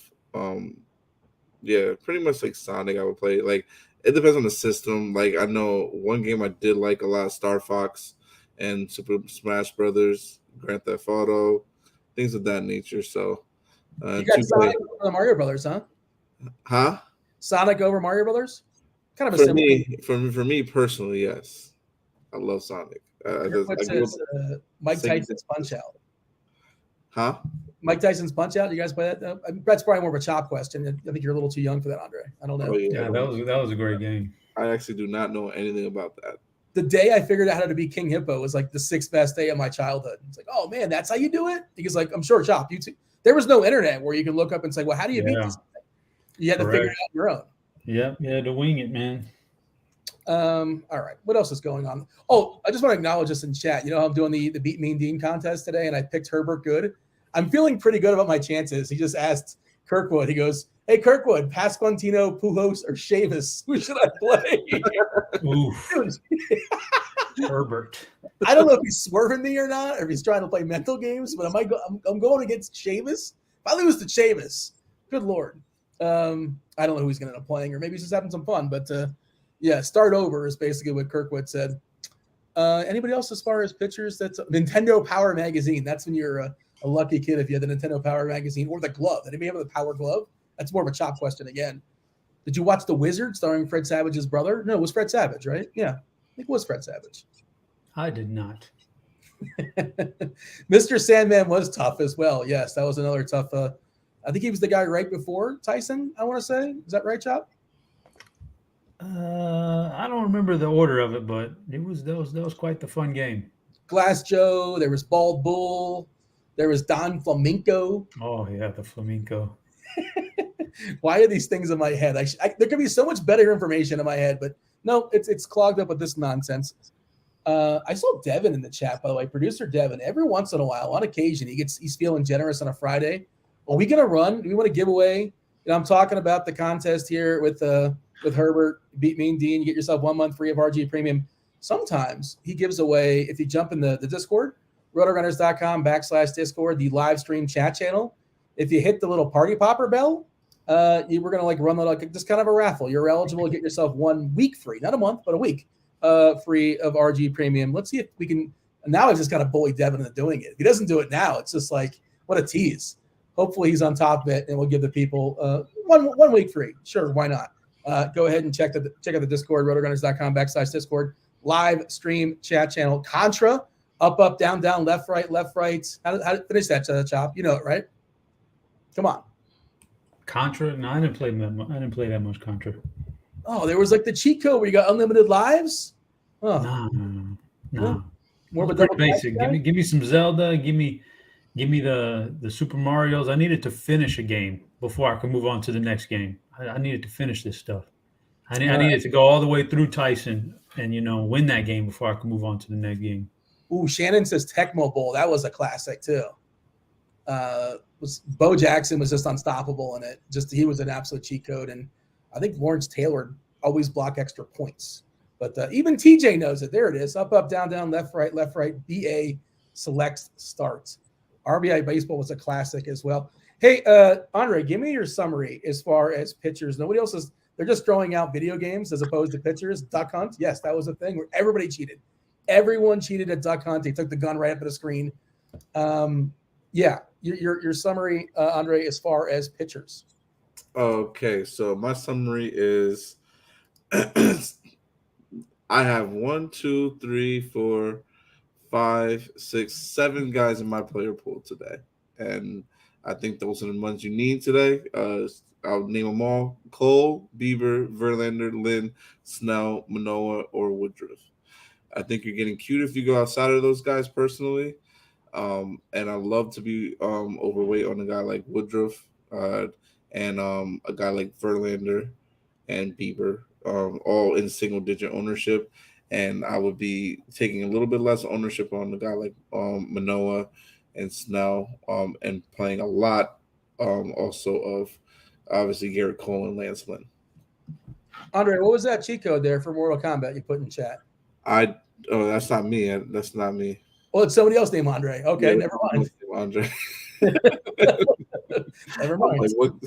pretty much like Sonic. I would play. Like, it depends on the system. Like, I know one game I did like a lot, Star Fox and Super Smash Brothers, Grand Theft Auto, things of that nature. So you got Sonic over the Mario Brothers, huh? Huh? Sonic over Mario Brothers? Kind of for me personally, yes. I love Sonic. Mike Tyson's Punch Out. Huh? Mike Tyson's Punch Out. You guys play that? That's probably more of a Chop question. I think you're a little too young for that, Andre. I don't know. Oh, yeah, that was a great game. I actually do not know anything about that. The day I figured out how to be King Hippo was like the 6th best day of my childhood. It's like, oh man, that's how you do it? Because like, I'm sure, Chop, you too. There was no internet where you can look up and say, well, how do you beat this? You had to figure it out on your own. Yeah, to wing it, man. All right. What else is going on? Oh, I just want to acknowledge this in chat. You know, I'm doing the Beat Mean Dean contest today, and I picked Herbert Good. I'm feeling pretty good about my chances. He just asked Kirkwood. He goes, hey, Kirkwood, Pasquantino, Pujols, or Chavis? Who should I play? Oof. Herbert. I don't know if he's swerving me or not, or if he's trying to play mental games, but I'm going against Chavis. If I lose to Chavis, good Lord. I don't know who he's going to end up playing, or maybe he's just having some fun. But, start over is basically what Kirkwood said. Anybody else as far as pictures? That's Nintendo Power Magazine. That's when you're a lucky kid if you had the Nintendo Power Magazine or the glove. Anybody have the Power Glove? That's more of a Chop question again. Did you watch The Wizard starring Fred Savage's brother? No, it was Fred Savage, right? Yeah, I think it was Fred Savage. I did not. Mr. Sandman was tough as well. Yes, that was another tough. I think he was the guy right before Tyson, I want to say. Is that right, Chop? I don't remember the order of it, but that was quite the fun game. Glass Joe, there was Bald Bull, there was Don Flamenco. Oh yeah, the Flamenco. Why are these things in my head? There could be so much better information in my head, but no, it's clogged up with this nonsense. I saw Devin in the chat, by the way, producer Devin. Every once in a while, on occasion, he's feeling generous on a Friday. Are we gonna run? Do we want to give away? I'm talking about the contest here with Herbert, Beat Mean Dean. You get yourself 1 month free of RG Premium. Sometimes he gives away, if you jump in the Discord, RotoGrinders.com/Discord, the live stream chat channel. If you hit the little party popper bell, we're going to run just kind of a raffle. You're eligible to get yourself 1 week free, not a month, but a week free of RG Premium. Let's see if we can. Now I just got to bully Devin into doing it. If he doesn't do it now, it's just like, what a tease. Hopefully he's on top of it, and we'll give the people 1 week free. Sure, why not? Go ahead and check out the Discord, rotogrinders.com/Discord. Live stream chat channel. Contra, up, down, left, right. How to finish that, Chop? You know it, right? Come on. Contra? No, I didn't play that much Contra. Oh, there was like the cheat code where you got unlimited lives? Oh. No. More of a pretty double basic. Give me some Zelda. Give me the Super Marios. I needed to finish a game before I could move on to the next game. I needed to finish this stuff. I needed to go all the way through Tyson and win that game before I could move on to the next game. Ooh, Shannon says Tecmo Bowl. That was a classic too. Bo Jackson was just unstoppable in it. He was an absolute cheat code, and I think Lawrence Taylor always block extra points. But even TJ knows it. There it is. Up, down, left, right. BA select start. RBI baseball was a classic as well. Hey, Andre, give me your summary as far as pitchers. Nobody else is. They're just throwing out video games as opposed to pitchers. Duck Hunt. Yes, that was a thing where everybody cheated. Everyone cheated at Duck Hunt. They took the gun right up at the screen. Yeah, your summary, Andre, as far as pitchers. Okay, so my summary is I have 1, 2, 3, 4, 5, 6, 7 guys in my player pool today. And I think those are the ones you need today. I'll name them all: Cole, Bieber, Verlander, Lynn, Snell, Manoah, or Woodruff. I think you're getting cute if you go outside of those guys personally. And I love to be overweight on a guy like Woodruff and a guy like Verlander and Bieber, all in single-digit ownership. And I would be taking a little bit less ownership on a guy like Manoah and Snell, and playing a lot also of obviously Garrett Cole and Lance Lynn. Andre, what was that cheat code there for Mortal Kombat you put in chat? That's not me. That's not me. Well, it's somebody else named Andre. Okay, never mind. Andre. Never mind.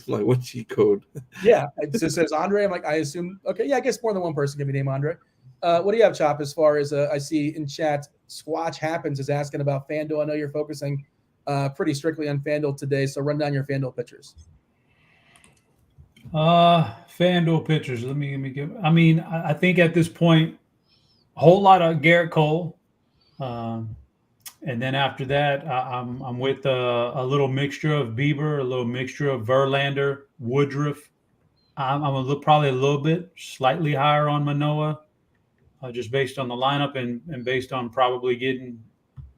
What cheat code? Yeah, it just says Andre. I'm like, I assume. Okay, yeah, I guess more than one person can be named Andre. What do you have, Chop? As far as I see in chat, Squatch Happens is asking about FanDuel. I know you're focusing pretty strictly on FanDuel today, so run down your FanDuel pitchers. FanDuel pitchers. Let me give. I mean, I think at this point, a whole lot of Garrett Cole, and then after that, I'm with a little mixture of Bieber, a little mixture of Verlander, Woodruff. I'm probably a little bit slightly higher on Manoah, just based on the lineup and based on probably getting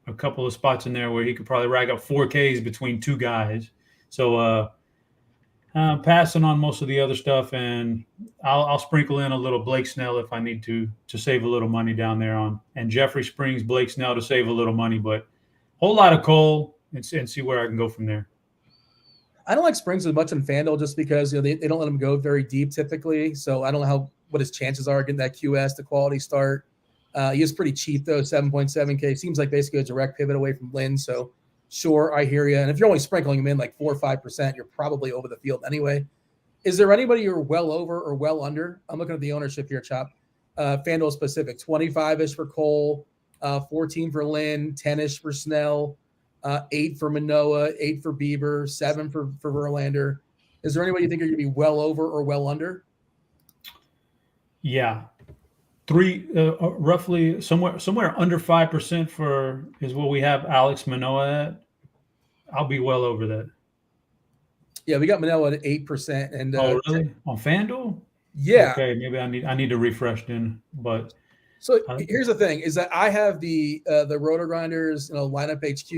a couple of spots in there where he could probably rack up 4 Ks between 2 guys. So passing on most of the other stuff, and I'll sprinkle in a little Blake Snell if I need to save a little money down there and Jeffrey Springs, Blake Snell to save a little money, but a whole lot of Cole and see where I can go from there. I don't like Springs as much in FanDuel just because they don't let him go very deep typically. So I don't know what his chances are getting that QS, the quality start. He is pretty cheap though, 7.7K. Seems like basically a direct pivot away from Lynn. So sure, I hear you. And if you're only sprinkling him in like 4 or 5%, you're probably over the field anyway. Is there anybody you're well over or well under? I'm looking at the ownership here, Chop. FanDuel specific, 25-ish for Cole, 14 for Lynn, 10-ish for Snell, 8 for Manoah, 8 for Bieber, 7 for Verlander. Is there anybody you think are going to be well over or well under? Yeah. 3 roughly somewhere under 5% is what we have Alex Manoah at. I'll be well over that. Yeah, we got Manoah at 8%. And really? On FanDuel? Yeah. Okay, maybe I need to refresh then. But so here's the thing: is that I have the RotoGrinders lineup HQ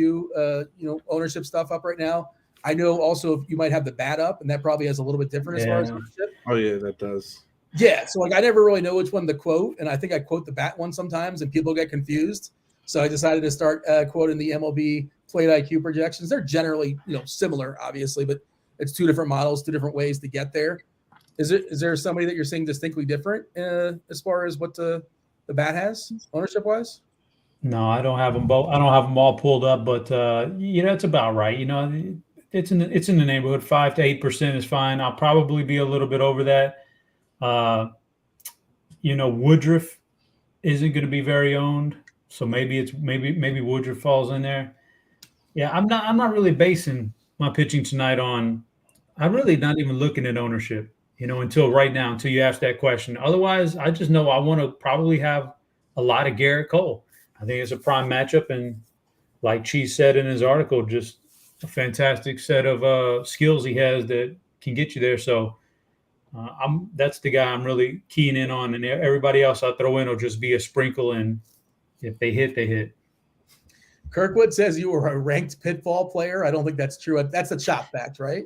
ownership stuff up right now. I know also you might have the bat up, and that probably has a little bit different as far as ownership. Oh yeah, that does. Yeah, so I never really know which one to quote, and I think I quote the bat one sometimes, and people get confused. So I decided to start quoting the MLB Plate IQ projections. They're generally similar, obviously, but it's 2 different models, 2 different ways to get there. Is there somebody that you're seeing distinctly different as far as what the bat has ownership wise? No, I don't have them both. I don't have them all pulled up, but it's about right. It's in the neighborhood. 5 to 8% is fine. I'll probably be a little bit over that. Woodruff isn't going to be very owned. So maybe Woodruff falls in there. Yeah, I'm not really basing my pitching tonight on. I'm really not even looking at ownership, until right now, until you ask that question. Otherwise, I just know I want to probably have a lot of Garrett Cole. I think it's a prime matchup, and like Cheese said in his article, just a fantastic set of skills he has that can get you there. So that's the guy I'm really keying in on, and everybody else I throw in will just be a sprinkle, and if they hit, they hit. Kirkwood says you were a ranked Pitfall player. I don't think that's true. That's a chop fact, right?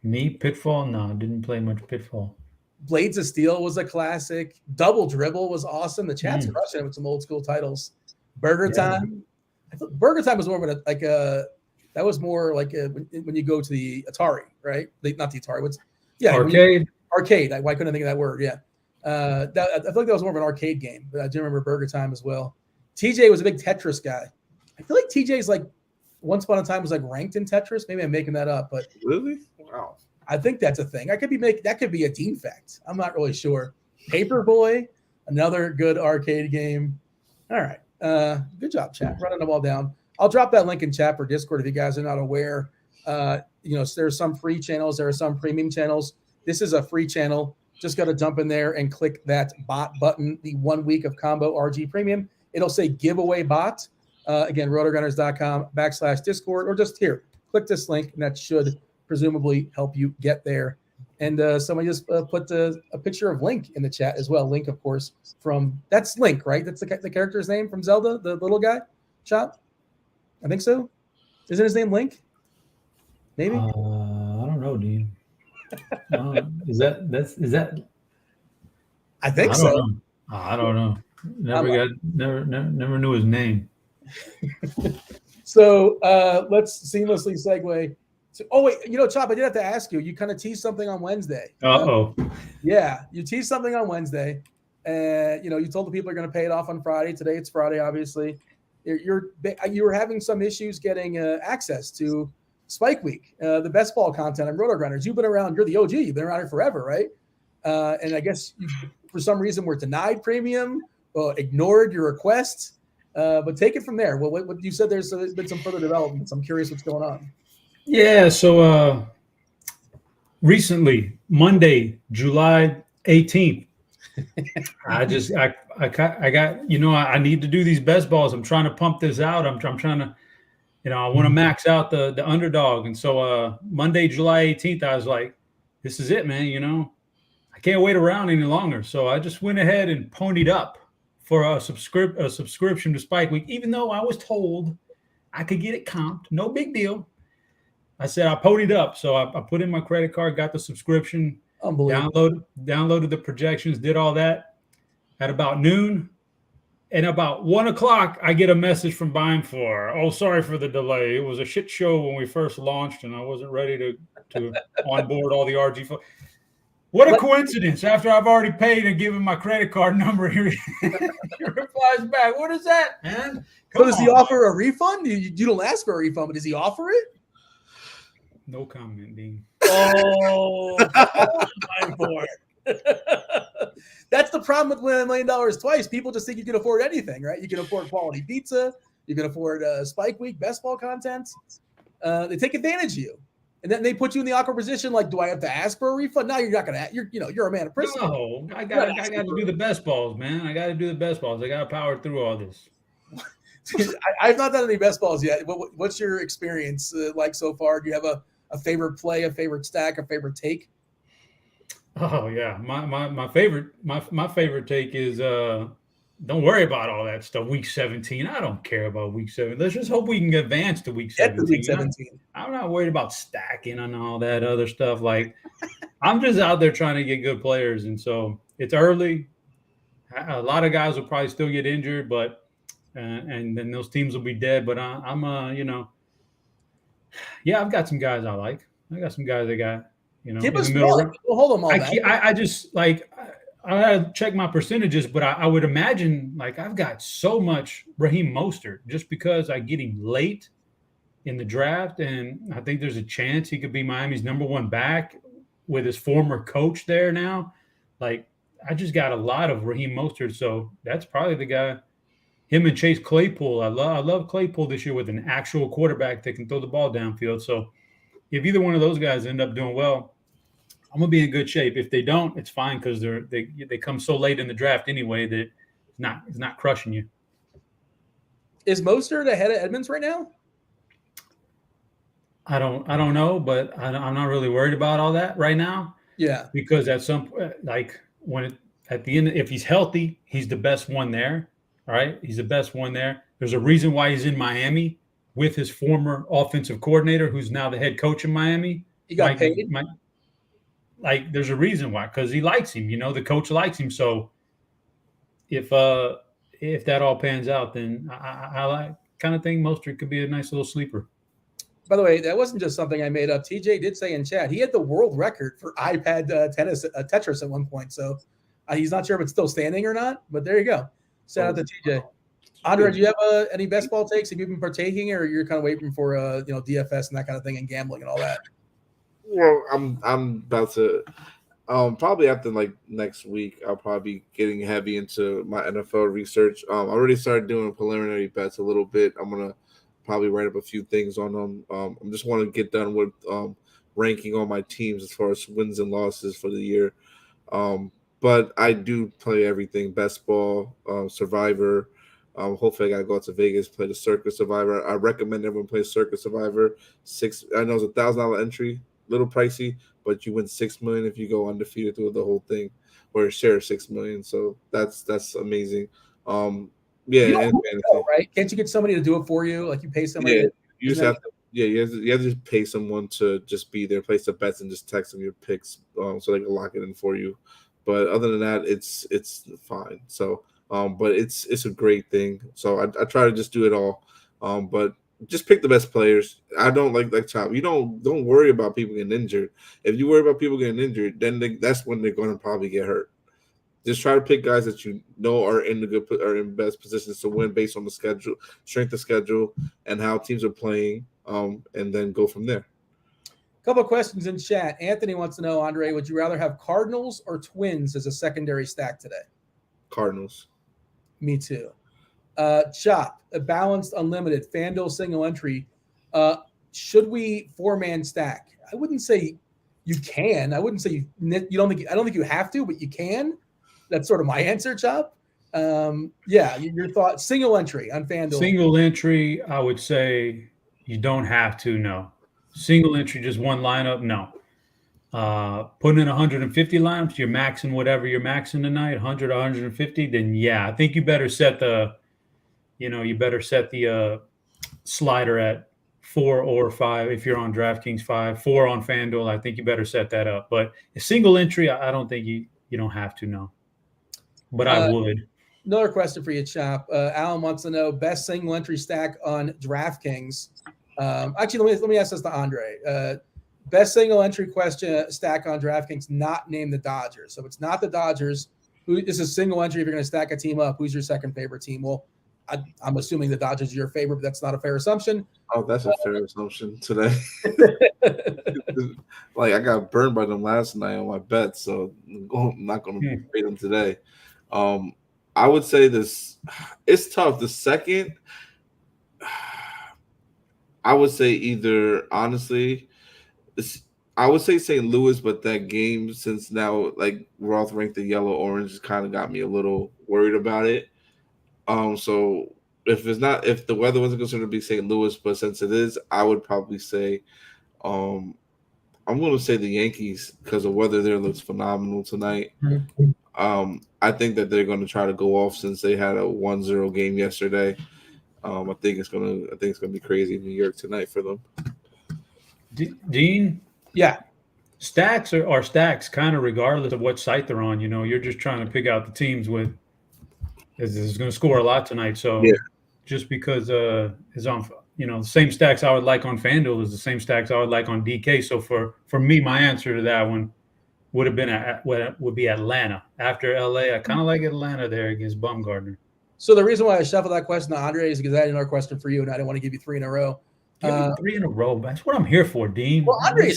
Me, Pitfall? No, didn't play much Pitfall. Blades of Steel was a classic. Double Dribble was awesome. The chat's crushing with some old school titles. Burger Time. I thought Burger Time was more of that was more like when you go to the Atari, right? Not the Atari. Arcade. Arcade. Why couldn't I think of that word? Yeah. I feel like that was more of an arcade game, but I do remember Burger Time as well. TJ was a big Tetris guy. I feel like TJ's once upon a time was ranked in Tetris. Maybe I'm making that up, but really, wow. I think that's a thing. That could be a team fact. I'm not really sure. Paperboy, another good arcade game. All right, good job, chat. Running them all down. I'll drop that link in chat for Discord if you guys are not aware. There's some free channels. There are some premium channels. This is a free channel. Just got to jump in there and click that bot button. The 1 week of combo RG premium. It'll say giveaway bot. Again, RotoGrinders.com/Discord, or just here. Click this link, and that should presumably help you get there. And somebody just put a picture of Link in the chat as well. Link, of course, that's Link, right? That's the character's name from Zelda, the little guy. Chop, I think so. Isn't his name Link? Maybe. I don't know, dude. Is that? I think so. I don't know. Never knew his name. So let's seamlessly segue. Chop, I did have to ask you. You kind of teased something on Wednesday. Yeah, you teased something on Wednesday, and you told the people you're going to pay it off on Friday. Today it's Friday, obviously. You were having some issues getting access to Spike Week, the best ball content on RotoGrinders. You've been around. You're the OG. You've been around here forever, right? And I guess you, for some reason, were denied premium, ignored your requests. But take it from there. Well, what you said, there's been some further developments. I'm curious what's going on. Yeah. So recently, Monday, July 18th, I got, I need to do these best balls. I'm trying to pump this out. I'm trying to, I want to max out the underdog. And so Monday, July 18th, I was like, this is it, man. I can't wait around any longer. So I just went ahead and ponied up for a subscription to Spike Week, even though I was told I could get it comped. No big deal. I said I ponied up. So I put in my credit card, got the subscription, downloaded the projections, did all that. At about noon, and about 1 o'clock, I get a message from Bime4. Oh, sorry for the delay. It was a shit show when we first launched, and I wasn't ready to onboard all the RG. What a coincidence. After I've already paid and given my credit card number, he replies back, what is that, man? So does he offer a refund? You don't ask for a refund, but does he offer it? No comment, Dean. Oh, Bime4. That's the problem with winning $1 million twice. People just think you can afford anything, right? You can afford quality pizza. You can afford Spike Week, best ball content. They take advantage of you. And then they put you in the awkward position, like, do I have to ask for a refund? No, you're not going to. You're a man of principle. No, I got to do the best balls, man. I got to do the best balls. I got to power through all this. I've not done any best balls yet. What's your experience like so far? Do you have a favorite play, a favorite stack, a favorite take? Oh yeah, my favorite take is don't worry about all that stuff. Week 17, I don't care about week 7. Let's just hope we can advance to week 17. Week 17. I'm not worried about stacking and all that other stuff. Like I'm just out there trying to get good players, and so it's early. A lot of guys will probably still get injured, but and then those teams will be dead. But I'm I've got some guys I like. I got some guys that got. Give us one. We'll hold them all. I just like I gotta check my percentages, but I would imagine like I've got so much Raheem Mostert just because I get him late in the draft, and I think there's a chance he could be Miami's #1 back with his former coach there now. Like I just got a lot of Raheem Mostert, so that's probably the guy. Him and Chase Claypool. I love Claypool this year with an actual quarterback that can throw the ball downfield. So if either one of those guys end up doing well, I'm gonna be in good shape. If they don't, it's fine because they come so late in the draft anyway that it's not crushing you. Is Mostert ahead of Edmonds right now? I don't know, but I'm not really worried about all that right now. Yeah, because at some point, at the end, if he's healthy, he's the best one there. All right, he's the best one there. There's a reason why he's in Miami with his former offensive coordinator, who's now the head coach in Miami. he got paid. There's a reason why, because he likes him. The coach likes him. So if that all pans out, then I kind of think Mostert could be a nice little sleeper. By the way, that wasn't just something I made up. TJ did say in chat he had the world record for iPad Tetris at one point. So he's not sure if it's still standing or not, but there you go. Shout out to TJ. Andre, do you have any best ball takes? Have you been partaking, or you're kind of waiting for DFS and that kind of thing and gambling and all that? Well, I'm about to probably after like next week, I'll probably be getting heavy into my NFL research. I already started doing preliminary bets a little bit. I'm gonna probably write up a few things on them. I just want to get done with ranking all my teams as far as wins and losses for the year. But I do play everything: best ball, Survivor. Hopefully, I gotta go out to Vegas, play the Circus Survivor. I recommend everyone play Circus Survivor. I know it's $1,000 entry, little pricey, but you win $6 million if you go undefeated through the whole thing, or share $6 million. So that's amazing. Yeah, and know, right? Can't you get somebody to do it for you? Like you pay somebody. Yeah, you just have to. Yeah, you have to just pay someone to just be there, place the bets, and just text them your picks, so they can lock it in for you. But other than that, it's fine. So, but it's a great thing. So I try to just do it all. But just pick the best players. I don't like Chop. You don't worry about people getting injured. If you worry about people getting injured, then that's when they're going to probably get hurt. Just try to pick guys that you know are in best positions to win based on the schedule, strength of schedule, and how teams are playing, and then go from there. A couple of questions in chat. Anthony wants to know, Andre, would you rather have Cardinals or Twins as a secondary stack today? Cardinals. Me too. Chop, a balanced unlimited Fanduel single entry. Should we 4-man stack? I wouldn't say you can. I wouldn't say I don't think you have to, but you can. That's sort of my answer, Chop. Yeah, your thought. Single entry on Fanduel. Single entry, I would say you don't have to. No. Single entry, just one lineup. No. Putting in 150 lineups, you're maxing whatever you're maxing tonight, 100, 150. Then yeah, I think you better set the slider at 4 or 5 if you're on DraftKings 5, 4 on FanDuel. I think you better set that up. But a single entry, I don't think you don't have to. No. But I would. Another question for you, Chop. Alan wants to know best single entry stack on DraftKings. Actually, let me ask this to Andre. Best single entry stack on DraftKings, not name the Dodgers. So it's not the Dodgers. Who is a single entry if you're going to stack a team up? Who's your second favorite team? Well, I'm assuming the Dodgers are your favorite, but that's not a fair assumption. Oh, that's a fair assumption today. Like I got burned by them last night on my bet, so I'm not going to beat them today. I would say this. It's tough. The second, I would say either honestly, I would say St. Louis, but that game since now like Roth ranked the yellow orange kind of got me a little worried about it. So if the weather wasn't considered to be St. Louis, but since it is, I would probably say, I'm going to say the Yankees because the weather there looks phenomenal tonight. Mm-hmm. I think that they're going to try to go off since they had a 1-0 game yesterday. I think it's going to be crazy in New York tonight for them. Dean, yeah, stacks are stacks, kind of regardless of what site they're on. You're just trying to pick out the teams is going to score a lot tonight. So yeah. Just because it's on, the same stacks I would like on FanDuel is the same stacks I would like on DK. So for me, my answer to that one would have been would be Atlanta. After LA, I kind of like Atlanta there against Bumgarner. So the reason why I shuffled that question to Andre is because I had another question for you, and I didn't want to give you 3 in a row. Give me 3 in a row. That's what I'm here for, Dean. Well, Andre,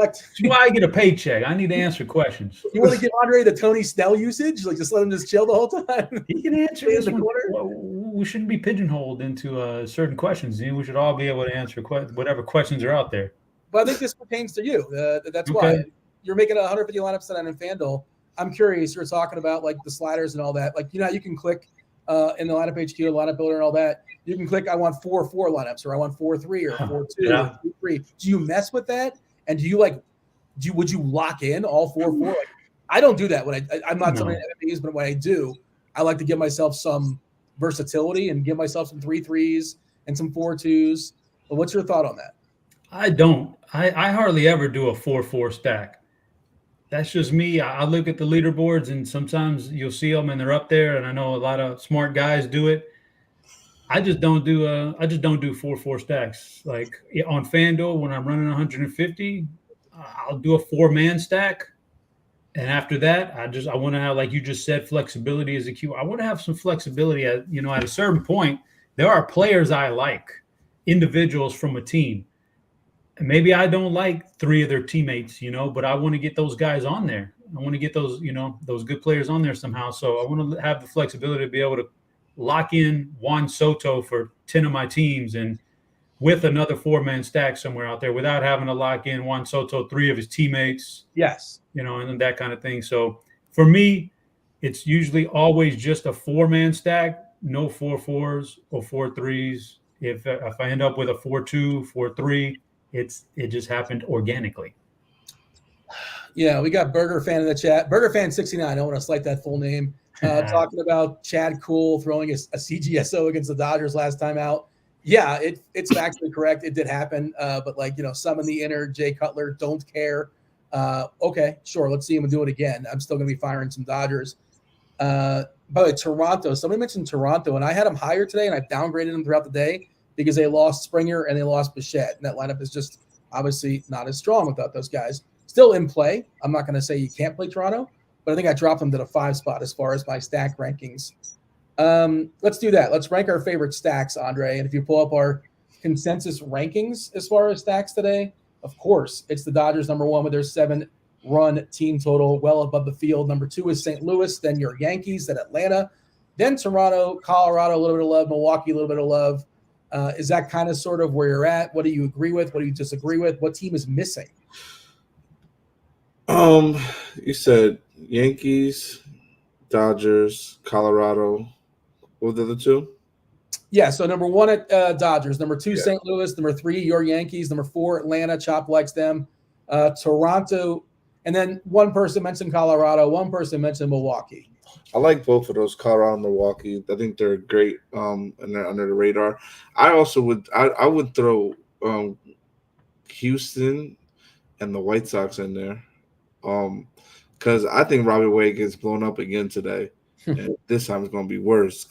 collect. That's why I get a paycheck. I need to answer questions. You want to give Andre the Tony Snell usage? Like, just let him just chill the whole time? He can answer Stay in this the one. corner? Well, we shouldn't be pigeonholed into certain questions. We should all be able to answer whatever questions are out there. But I think this pertains to you. That's Okay. why. You're making 150 lineups tonight in Fanduel. I'm curious. You're talking about, like, the sliders and all that. Like, you know how you can click in the lineup HQ, lineup builder and all that. You can click, I want 4-4 lineups, or I want 4-3 or 4-2 Yeah. or 2-3. Do you mess with that? And do you would you lock in all 4-4? Like, I don't do that when I'm not somebody that MVPs, but when I do, I like to give myself some versatility and give myself some 3-3s and some 4-2s. But what's your thought on that? I don't. I hardly ever do a 4-4 stack. That's just me. I look at the leaderboards, and sometimes you'll see them and they're up there, and I know a lot of smart guys do it. I just don't do 4-4 stacks. Like on FanDuel, when I'm running 150, I'll do a 4-man stack. And after that, I want to have, like you just said, flexibility as a cue. I want to have some flexibility at a certain point. There are players I like, individuals from a team. And maybe I don't like 3 of their teammates, but I want to get those guys on there. I want to get those, those good players on there somehow. So I want to have the flexibility to be able to lock in Juan Soto for 10 of my teams and with another 4-man stack somewhere out there without having to lock in Juan Soto, 3 of his teammates. Yes. And that kind of thing. So for me, it's usually always just a 4-man stack, no 4-4s or 4-3s. If I end up with a 4-2, 4-3, it just happened organically. Yeah, we got Burger Fan in the chat. Burger Fan 69. I don't want to slight that full name. Talking about Chad Kuhl throwing a CGSO against the Dodgers last time out. Yeah, it's factually correct. It did happen. But some in the inner, Jay Cutler, don't care. Okay, sure. Let's see him do it again. I'm still going to be firing some Dodgers. By the way, Toronto. Somebody mentioned Toronto, and I had them higher today, and I downgraded them throughout the day because they lost Springer and they lost Bichette. And that lineup is just obviously not as strong without those guys. Still in play. I'm not going to say you can't play Toronto, but I think I dropped them to the 5 spot as far as my stack rankings. Let's do that. Let's rank our favorite stacks, Andre. And if you pull up our consensus rankings as far as stacks today, of course, it's the Dodgers number 1 with their 7-run team total, well above the field. Number 2 is St. Louis, then your Yankees, then Atlanta, then Toronto, Colorado, a little bit of love, Milwaukee, a little bit of love. Is that kind of sort of where you're at? What do you agree with? What do you disagree with? What team is missing? You said Yankees, Dodgers, Colorado. What were the other 2? Yeah, so number 1 at Dodgers, number 2 St. Louis, number 3 your Yankees, number 4 Atlanta. Chop likes them. Toronto, and then one person mentioned Colorado, one person mentioned Milwaukee. I like both of those, Colorado and Milwaukee. I think they're great, and they're under the radar. I also would throw Houston and the White Sox in there, because I think Robbie Wade gets blown up again today, and this time it's going to be worse.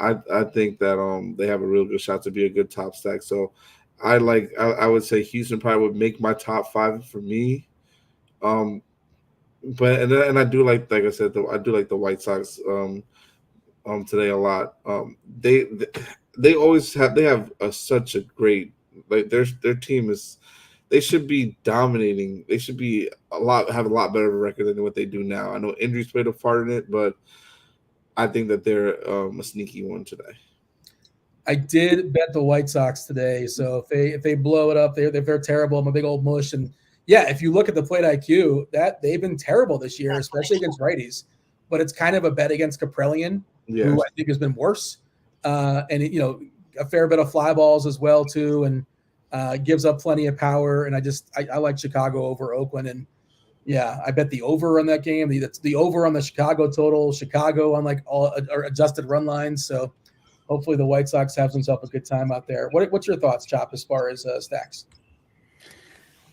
I think that they have a real good shot to be a good top stack. So I would say Houston probably would make my top 5 for me. But I do like I said, I do like the White Sox today a lot. They always have such a great, like, their team is, they should be dominating. They should be have a lot better of a record than what they do now. I know injuries played a part in it, but I think that they're a sneaky one today. I did bet the White Sox today, so if they blow it up, they're terrible. I'm a big old mush, and yeah, if you look at the plate IQ, that they've been terrible this year, especially against righties. But it's kind of a bet against Kaprelian, who I think has been worse, and a fair bit of fly balls as well too, and gives up plenty of power. And I like Chicago over Oakland, and yeah, I bet the over on that game. The over on the Chicago total. Chicago on like all adjusted run lines. So hopefully the White Sox have themselves a good time out there. What's your thoughts, Chop, as far as stacks?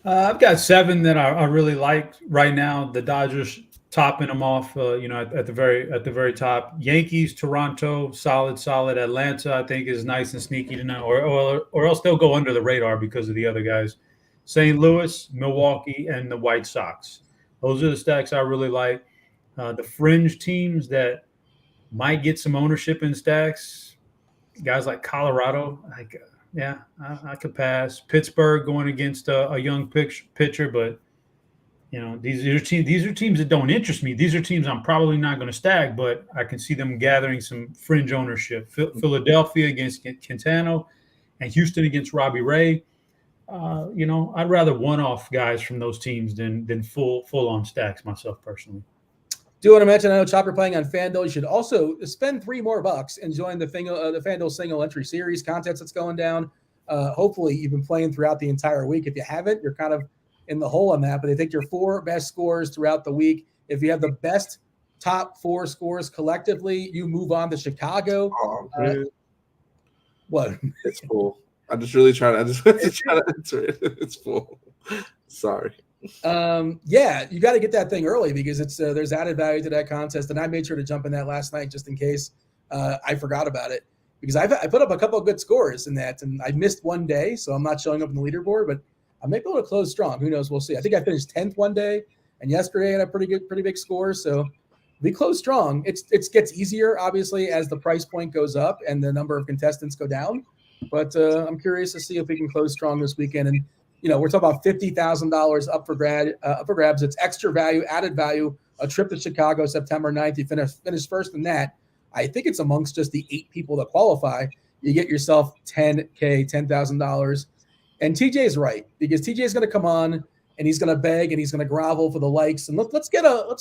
I've got 7 that I really like right now. The Dodgers topping them off, at the very top. Yankees, Toronto, solid. Atlanta, I think, is nice and sneaky tonight, or else they'll go under the radar because of the other guys. St. Louis, Milwaukee, and the White Sox. Those are the stacks I really like. The fringe teams that might get some ownership in stacks, guys like Colorado. I could pass. Pittsburgh going against a young pitcher, but these are teams that don't interest me. These are teams I'm probably not going to stack, but I can see them gathering some fringe ownership. Philadelphia against Quintana and Houston against Robbie Ray. I'd rather one-off guys from those teams than full-on stacks myself personally. Do want to mention, I know Chopper playing on Fanduel. You should also spend $3 more and join the Fanduel single entry series contest that's going down. Hopefully, you've been playing throughout the entire week. If you haven't, you're kind of in the hole on that. But they take your 4 best scores throughout the week. If you have the best top 4 scores collectively, you move on to Chicago. Oh, what? It's cool. I'm just really trying to answer it. It's full. Sorry. Yeah, you got to get that thing early because it's there's added value to that contest, and I made sure to jump in that last night just in case I forgot about it because I put up a couple of good scores in that, and I missed one day, so I'm not showing up in the leaderboard, but I may be able to close strong. Who knows? We'll see. I think I finished 10th one day, and yesterday I had a pretty big score, so we close strong. It gets easier obviously as the price point goes up and the number of contestants go down, but I'm curious to see if we can close strong this weekend. And we're talking about $50,000 up for grabs. It's extra value, added value, a trip to Chicago September 9th. You finish first in that. I think it's amongst just the 8 people that qualify. You get yourself $10,000. And TJ's right because TJ is going to come on and he's going to beg and he's going to grovel for the likes. And let's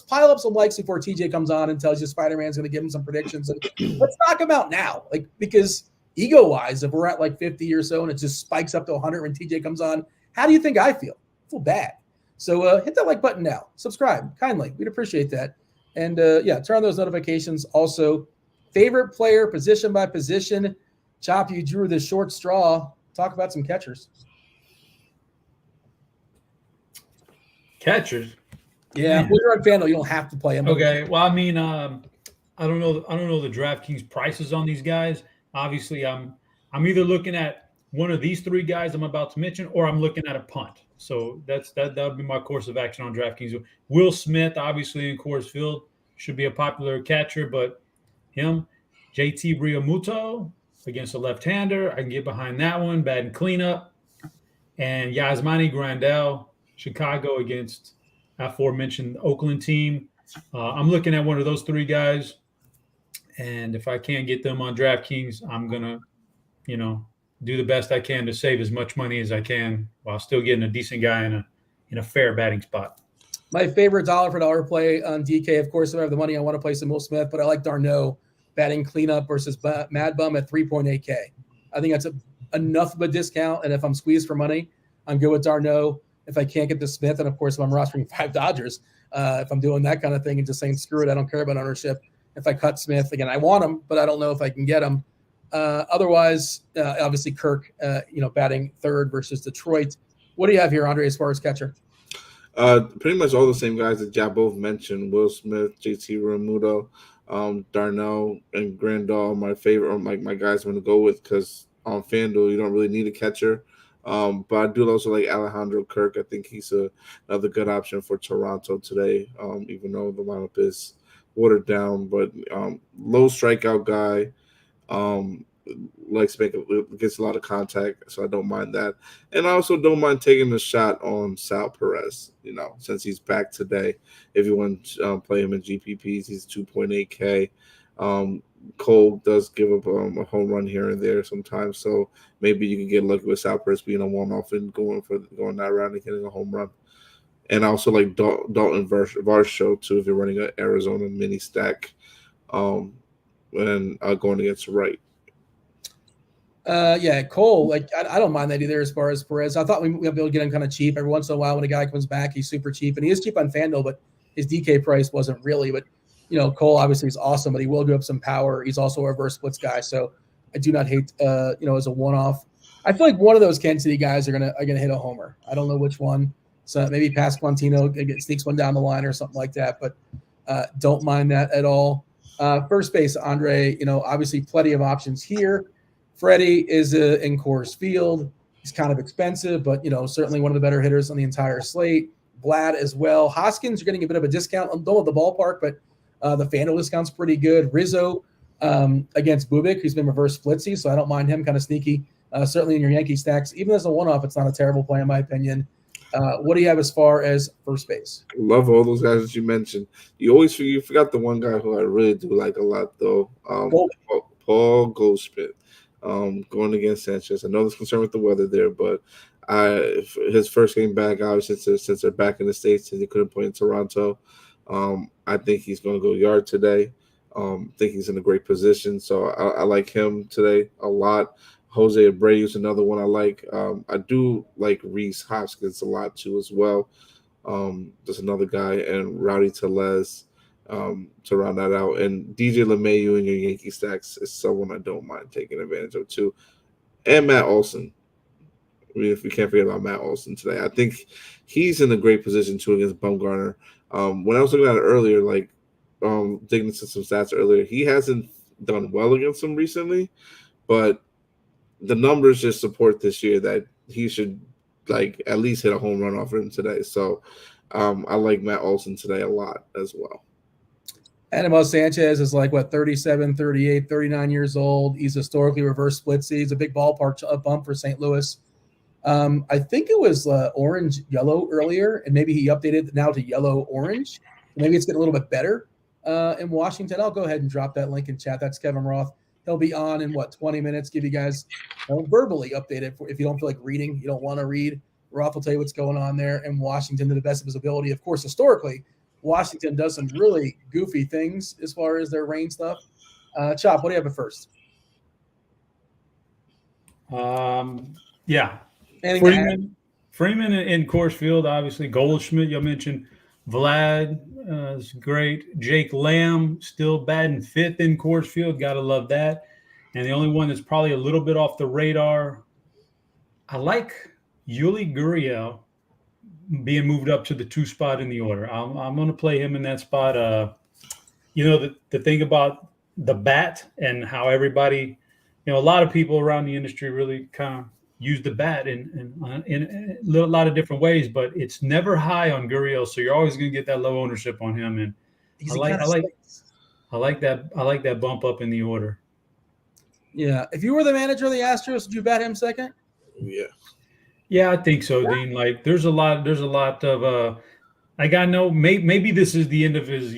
pile up some likes before TJ comes on and tells you Spider-Man's going to give him some predictions. And let's knock him out now, because ego-wise, if we're at like 50 or so and it just spikes up to 100 when TJ comes on, how do you think I feel? I feel bad. So hit that like button now. Subscribe kindly. We'd appreciate that. And turn on those notifications. Also, favorite player, position by position. Chop, you drew the short straw. Talk about some catchers. Catchers? Yeah, when you're on Fanduel, you don't have to play them. Okay. Well, I mean, I don't know the DraftKings prices on these guys. Obviously, I'm either looking at one of these 3 guys I'm about to mention, or I'm looking at a punt. So that would be my course of action on DraftKings. Will Smith, obviously in Coors Field, should be a popular catcher, but him, JT Realmuto against a left-hander, I can get behind that one, batting cleanup, and Yasmani Grandal, Chicago against aforementioned Oakland team. I'm looking at one of those 3 guys, and if I can't get them on DraftKings, I'm gonna, do the best I can to save as much money as I can while still getting a decent guy in a fair batting spot. My favorite dollar for dollar play on DK, of course, if I have the money, I want to play some Will Smith, but I like d'Arnaud batting cleanup versus Mad Bum at 3.8K. I think that's enough of a discount, and if I'm squeezed for money, I'm good with d'Arnaud. If I can't get the Smith, and of course, if I'm rostering 5 Dodgers, if I'm doing that kind of thing and just saying, screw it, I don't care about ownership. If I cut Smith, again, I want him, but I don't know if I can get him. Otherwise, obviously Kirk, batting 3rd versus Detroit. What do you have here, Andre, as far as catcher? Pretty much all the same guys that y'all both mentioned: Will Smith, JT Realmuto, d'Arnaud, and Grandal. My favorite, or my guys I'm going to go with, because on FanDuel you don't really need a catcher. But I do also like Alejandro Kirk. I think he's another good option for Toronto today, even though the lineup is watered down. But low strikeout guy. Likes gets a lot of contact, so I don't mind that. And I also don't mind taking a shot on Sal Perez, since he's back today. If you want to play him in GPPs, he's 2.8K. Cole does give up a home run here and there sometimes, so maybe you can get lucky with Sal Perez being a one-off and going that round and getting a home run. And I also like Dalton Varsho too, if you're running an Arizona mini stack. And going against Wright. Cole, I don't mind that either as far as Perez. I thought we'd be able to get him kind of cheap. Every once in a while when a guy comes back, he's super cheap. And he is cheap on FanDuel, but his DK price wasn't really. But, Cole obviously is awesome, but he will give up some power. He's also a reverse splits guy. So I do not hate, as a one-off. I feel like one of those Kansas City guys are gonna hit a homer. I don't know which one. So maybe Pasquantino sneaks one down the line or something like that. But don't mind that at all. First base, Andre, obviously plenty of options here. Freddie is in Coors Field. He's kind of expensive, but, certainly one of the better hitters on the entire slate. Vlad as well. Hoskins, you're getting a bit of a discount. Don't love the ballpark, but the FanDuel discount's pretty good. Rizzo against Bubik, who's been reverse splitsy, so I don't mind him, kind of sneaky certainly in your Yankee stacks. Even as a one-off, it's not a terrible play in my opinion. What do you have as far as first base? Love all those guys that you mentioned. You forgot the one guy who I really do like a lot though. Paul Goldschmidt. Going against Sanchez. I know there's concern with the weather there, but his first game back, obviously, since they're back in the States and he couldn't play in Toronto, I think he's going to go yard today. I think he's in a great position, so I like him today a lot. Jose Abreu is another one I like. I do like Rhys Hoskins a lot too as well. There's another guy, and Rowdy Tellez to round that out. And DJ LeMahieu in your Yankee stacks is someone I don't mind taking advantage of too. And Matt Olson. I mean, if we can't forget about Matt Olson today, I think he's in a great position too against Bumgarner. When I was looking at it earlier, like digging into some stats earlier, he hasn't done well against him recently, but the numbers just support this year that he should like at least hit a home run off of him today. So I like Matt Olson today a lot as well. Anibal Sanchez is like, 37, 38, 39 years old. He's historically reverse splitsy. He's a big ballpark bump for St. Louis. I think it was orange-yellow earlier, and maybe he updated now to yellow-orange. Maybe it's getting a little bit better in Washington. I'll go ahead and drop that link in chat. That's Kevin Roth. He'll be on in, 20 minutes, give you guys verbally updated. If you don't feel like reading, you don't want to read, Roth will tell you what's going on there in Washington to the best of his ability. Of course, historically, Washington does some really goofy things as far as their rain stuff. Chop, what do you have at first? Yeah. Freeman in Coors Field, obviously. Goldschmidt, you mentioned. Vlad is great. Jake Lamb still batting fifth in Coors Field. Got to love that. And the only one that's probably a little bit off the radar, I like Yuli Gurriel being moved up to the 2 spot in the order. I'm going to play him in that spot. The thing about the bat and how everybody, a lot of people around the industry really kind of use the bat in a lot of different ways, but it's never high on Gurriel, so you're always going to get that low ownership on him. And I like that bump up in the order. Yeah, if you were the manager of the Astros, would you bat him second? Yeah, I think so, Dean. Like, there's a lot of I know maybe this is the end of his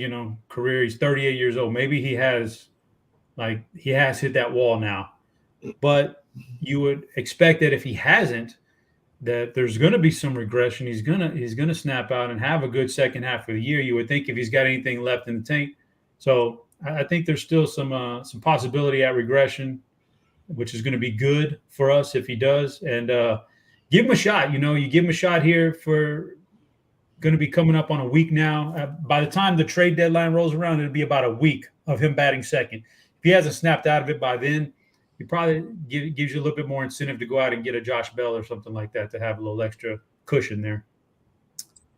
career. He's 38 years old. Maybe he has hit that wall now, but you would expect that if he hasn't, that there's going to be some regression. He's gonna snap out and have a good second half of the year. You would think if he's got anything left in the tank. So I think there's still some possibility at regression, which is going to be good for us if he does. And give him a shot. You give him a shot here for going to be coming up on a week now. By the time the trade deadline rolls around, it'll be about a week of him batting second. If he hasn't snapped out of it by then, he probably gives you a little bit more incentive to go out and get a Josh Bell or something like that to have a little extra cushion there.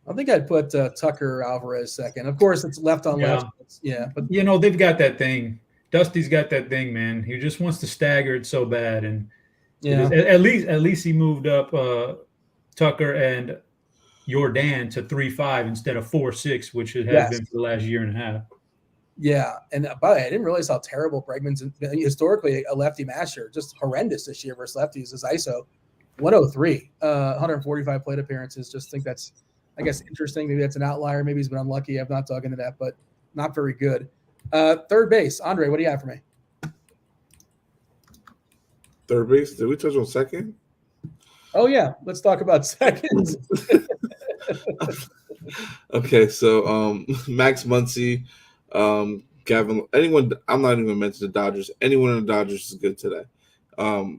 I think I'd put Tucker Alvarez second. Of course, it's left on left. Yeah, but they've got that thing. Dusty's got that thing, man. He just wants to stagger it so bad, and at least he moved up Tucker and Jordan to 3-5 instead of 4-6, which it has been for the last year and a half. Yeah, and by the way, I didn't realize how terrible Bregman's historically a lefty masher, just horrendous this year versus lefties. His ISO 103, 145 plate appearances. Just think that's, I guess, interesting. Maybe that's an outlier. Maybe he's been unlucky. I've not dug into that, but not very good. Third base, Andre, what do you have for me? Third base? Did we touch on second? Oh yeah, let's talk about seconds. Okay, so Max Muncy, Gavin, anyone. I'm not even gonna mention the Dodgers. Anyone in the Dodgers is good today.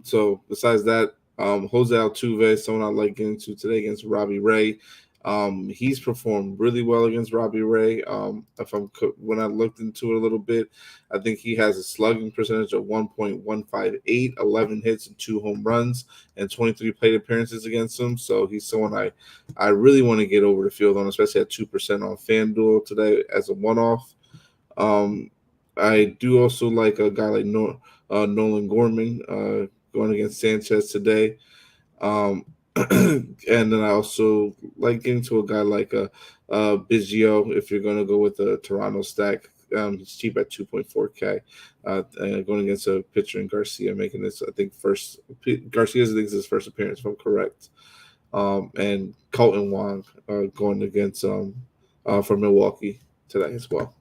So besides that, Jose Altuve, someone I like getting to today against Robbie Ray. He's performed really well against Robbie Ray. When I looked into it a little bit, I think he has a slugging percentage of 1.158, 11 hits and 2 home runs, and 23 plate appearances against him. So he's someone I really want to get over the field on, especially at 2% on FanDuel today as a one-off. I do also like a guy like Nolan Gorman going against Sanchez today. And then I also like getting to a guy like Biggio if you're going to go with a Toronto stack. He's cheap at 2.4K. Going against a pitcher in Garcia, making this, I think, Garcia's his first appearance, if I'm correct. And Colton Wong going against for Milwaukee today as well.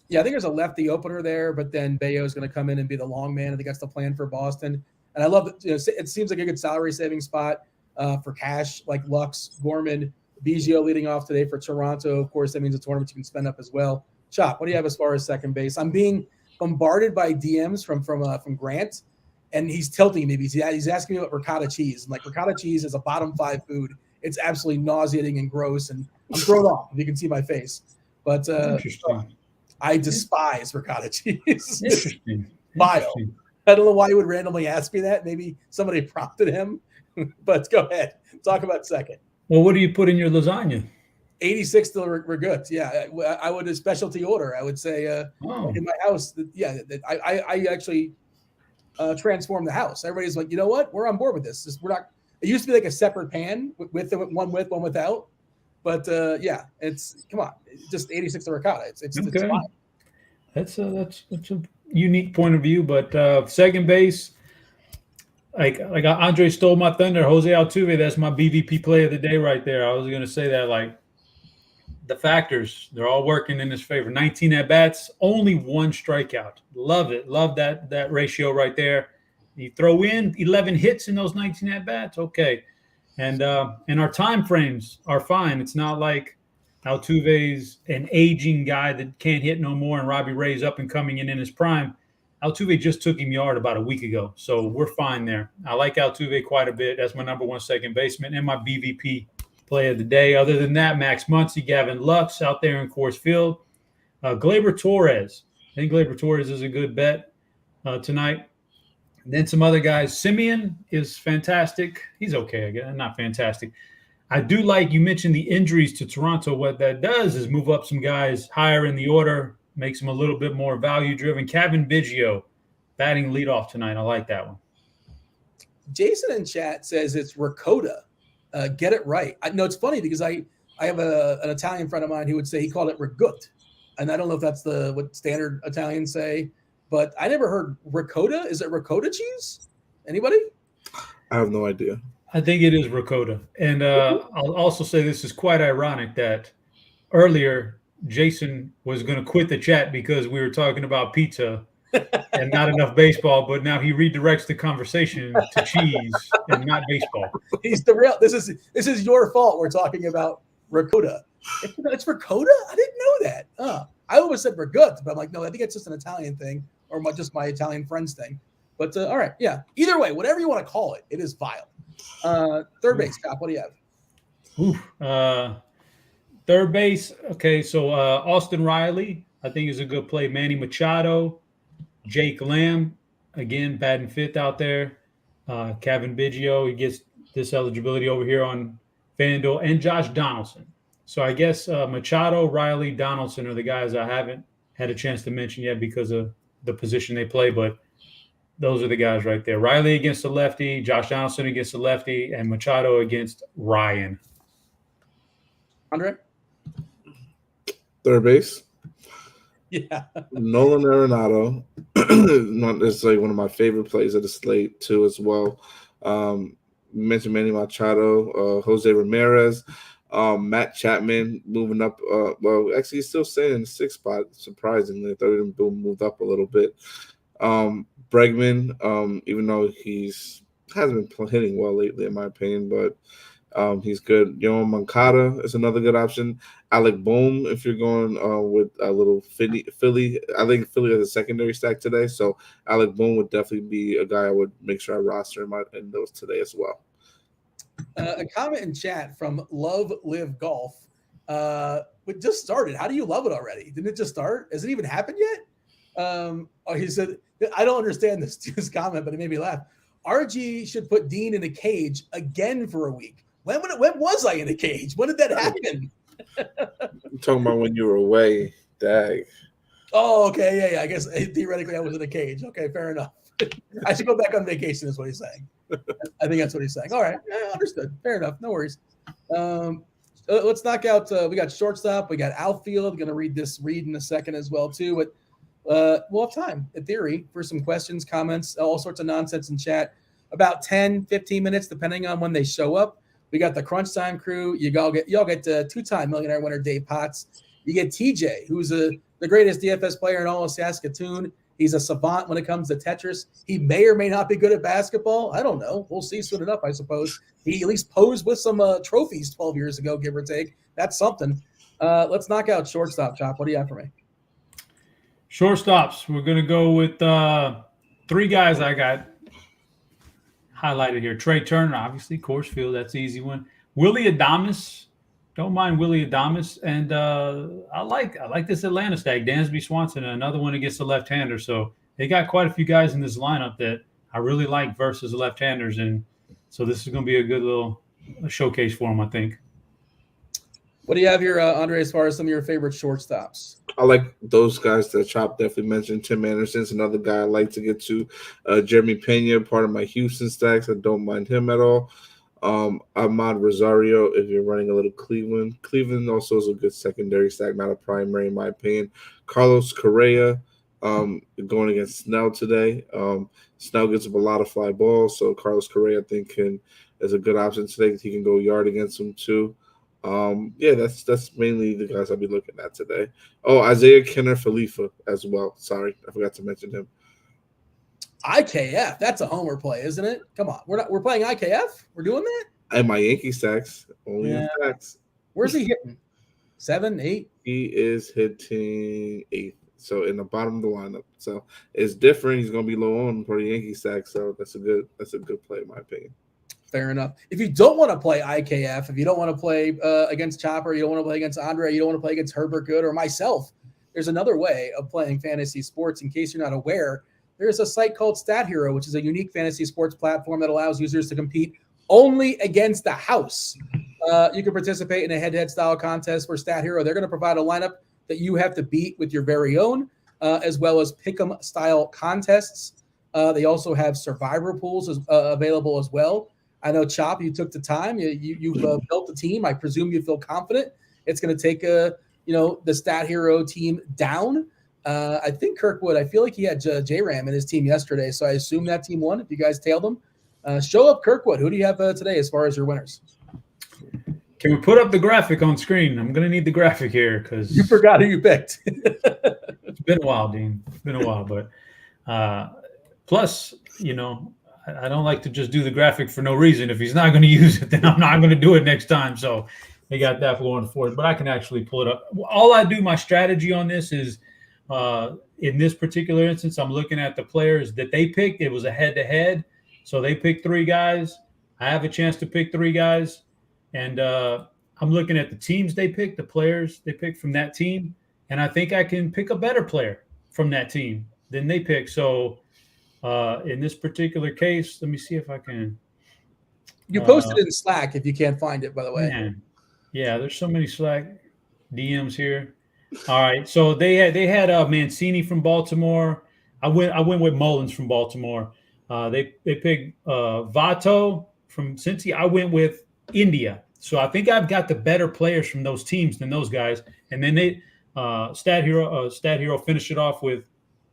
Yeah, I think there's a lefty opener there, but then Bayo is going to come in and be the long man. I think that's the plan for Boston. And I love it. It seems like a good salary saving spot for cash, like Lux, Gorman, Biggio leading off today for Toronto. Of course, that means a tournament you can spend up as well. Chop, what do you have as far as second base? I'm being bombarded by DMs from Grant, and he's tilting me because he's asking me about ricotta cheese. And like, ricotta cheese is a bottom 5 food. It's absolutely nauseating and gross, and I'm thrown off if you can see my face. But I despise ricotta cheese. Interesting. Vile. I don't know why he would randomly ask me that. Maybe somebody prompted him. But go ahead. Talk about second. Well, what do you put in your lasagna? 86 still we're good. Yeah, I would a specialty order. I would say in my house. I actually transformed the house. Everybody's like, you know what? We're on board with this. We're not. It used to be like a separate pan with one without. But yeah, it's come on. It's just 86 to ricotta. It's fine. That's a unique point of view. But second base, like Andre stole my thunder. Jose Altuve, that's my BVP play of the day right there. I was going to say that, like, the factors, they're all working in his favor. 19 at bats, only 1 strikeout. Love it. Love that ratio right there. You throw in 11 hits in those 19 at bats, okay. And our time frames are fine. It's not like Altuve's an aging guy that can't hit no more, and Robbie Ray's up and coming in his prime. Altuve just took him yard about a week ago, so we're fine there. I like Altuve quite a bit. That's my number 1 second baseman and my BVP play of the day. Other than that, Max Muncy, Gavin Lux out there in Coors Field. Gleyber Torres. I think Gleyber Torres is a good bet tonight. And then some other guys. Simeon is fantastic. He's okay, again, not fantastic. I do like, you mentioned the injuries to Toronto. What that does is move up some guys higher in the order, makes them a little bit more value-driven. Kevin Biggio batting leadoff tonight. I like that one. Jason in chat says it's ricotta. Get it right. No, it's funny because I have an Italian friend of mine who would say he called it rigut. And I don't know if that's what standard Italians say, but I never heard ricotta. Is it ricotta cheese? Anybody? I have no idea. I think it is ricotta. And I'll also say this is quite ironic that earlier Jason was going to quit the chat because we were talking about pizza and not enough baseball, but now he redirects the conversation to cheese and not baseball. He's the real. This is your fault. We're talking about ricotta. It's ricotta? I didn't know that. I always said rigut, but I'm like, no, I think it's just an Italian thing or just my Italian friends thing. But all right, yeah. Either way, whatever you want to call it, it is vile. Third base, Cop, what do you have? Third base. Okay, so Austin Riley, I think is a good play. Manny Machado, Jake Lamb, again, batting 5th out there. Kevin Biggio, he gets this eligibility over here on FanDuel, and Josh Donaldson. So I guess Machado, Riley, Donaldson are the guys I haven't had a chance to mention yet because of the position they play, but those are the guys right there. Riley against the lefty, Josh Donaldson against the lefty, and Machado against Ryan. Andre? Third base. Yeah. Nolan Arenado. Not necessarily one of my favorite plays of the slate, too, as well. Mentioned Manny Machado, Jose Ramirez, Matt Chapman moving up. Well, actually, he's still staying in the 6th spot, surprisingly. I thought he moved up a little bit. Bregman, even though hasn't been hitting well lately, in my opinion, but he's good. Yohan Moncada is another good option. Alec Bohm, if you're going with a little Philly. I think Philly has a secondary stack today, so Alec Bohm would definitely be a guy I would make sure I roster in those today as well. A comment in chat from Love Live Golf. It just started. How do you love it already? Didn't it just start? Has it even happened yet? He said, I don't understand this comment, but it made me laugh. RG should put Dean in a cage again for a week. When was I in a cage? When did that happen? I'm talking about when you were away, Dag. Oh, okay. Yeah. I guess theoretically I was in a cage. Okay, fair enough. I should go back on vacation is what he's saying. I think that's what he's saying. All right. Yeah, understood. Fair enough. No worries. Let's knock out we got shortstop. We got outfield. Going to read in a second as well, too. But we'll have time, in theory, for some questions, comments, all sorts of nonsense in chat. About 10, 15 minutes, depending on when they show up. We got the Crunch Time crew. Y'all get two-time millionaire winner Dave Potts. You get TJ, who's the greatest DFS player in all of Saskatoon. He's a savant when it comes to Tetris. He may or may not be good at basketball. I don't know. We'll see soon enough, I suppose. He at least posed with some trophies 12 years ago, give or take. That's something. Let's knock out Shortstop, Chop. What do you have for me? Shortstops. We're going to go with 3 guys I got highlighted here. Trey Turner, obviously. Coors Field, that's the easy one. Willie Adames. Don't mind Willie Adames. And I like this Atlanta stack. Dansby Swanson, another one against the left-hander. So they got quite a few guys in this lineup that I really like versus left-handers. And so this is going to be a good little showcase for them, I think. What do you have here, Andre, as far as some of your favorite shortstops? I like those guys that Chop definitely mentioned. Tim Anderson's another guy I like to get to. Jeremy Pena, part of my Houston stacks. I don't mind him at all. Ahmad Rosario, if you're running a little Cleveland. Cleveland also is a good secondary stack, not a primary in my opinion. Carlos Correa, going against Snell today. Snell gets up a lot of fly balls, so Carlos Correa I think is a good option today. He can go yard against him too. That's mainly the guys I'll be looking at today. Oh, Isaiah Kenner Falifa as well. Sorry, I forgot to mention him. IKF, that's a homer play, isn't it? Come on, we're playing IKF. We're doing that. And my Yankee stacks only in stacks. Where's he hitting? 7, 8. He is hitting 8th, so in the bottom of the lineup. So it's different. He's going to be low on for the Yankee stack. So that's a good play in my opinion. Fair enough. If you don't want to play IKF, if you don't want to play against Chopper, you don't want to play against Andre, you don't want to play against Herbert Good or myself, there's another way of playing fantasy sports. In case you're not aware, there's a site called Stat Hero, which is a unique fantasy sports platform that allows users to compete only against the house. You can participate in a head-to-head style contest for Stat Hero. They're going to provide a lineup that you have to beat with your very own, as well as pick'em style contests. They also have survivor pools available as well. I know, Chop, you took the time. You've built the team. I presume you feel confident. It's going to take the Stat Hero team down. I think Kirkwood, I feel like he had J-Ram in his team yesterday, so I assume that team won if you guys tailed them. Show up, Kirkwood. Who do you have today as far as your winners? Can we put up the graphic on screen? I'm going to need the graphic here because you forgot who you picked. It's been a while, Dean. It's been a while, but plus, I don't like to just do the graphic for no reason. If he's not going to use it, then I'm not going to do it next time. So they got that going for it, but I can actually pull it up. All I do, my strategy on this is in this particular instance, I'm looking at the players that they picked. It was a head-to-head. So they picked 3 guys. I have a chance to pick 3 guys. And I'm looking at the teams they picked, the players they picked from that team. And I think I can pick a better player from that team than they picked. So in this particular case, let me see if I can. You posted it in Slack if you can't find it, by the way. Man. Yeah, there's so many Slack DMs here. All right, so they had Mancini from Baltimore. I went with Mullins from Baltimore. They picked Vato from Cincy. I went with India. So I think I've got the better players from those teams than those guys. And then they Stat Hero finished it off with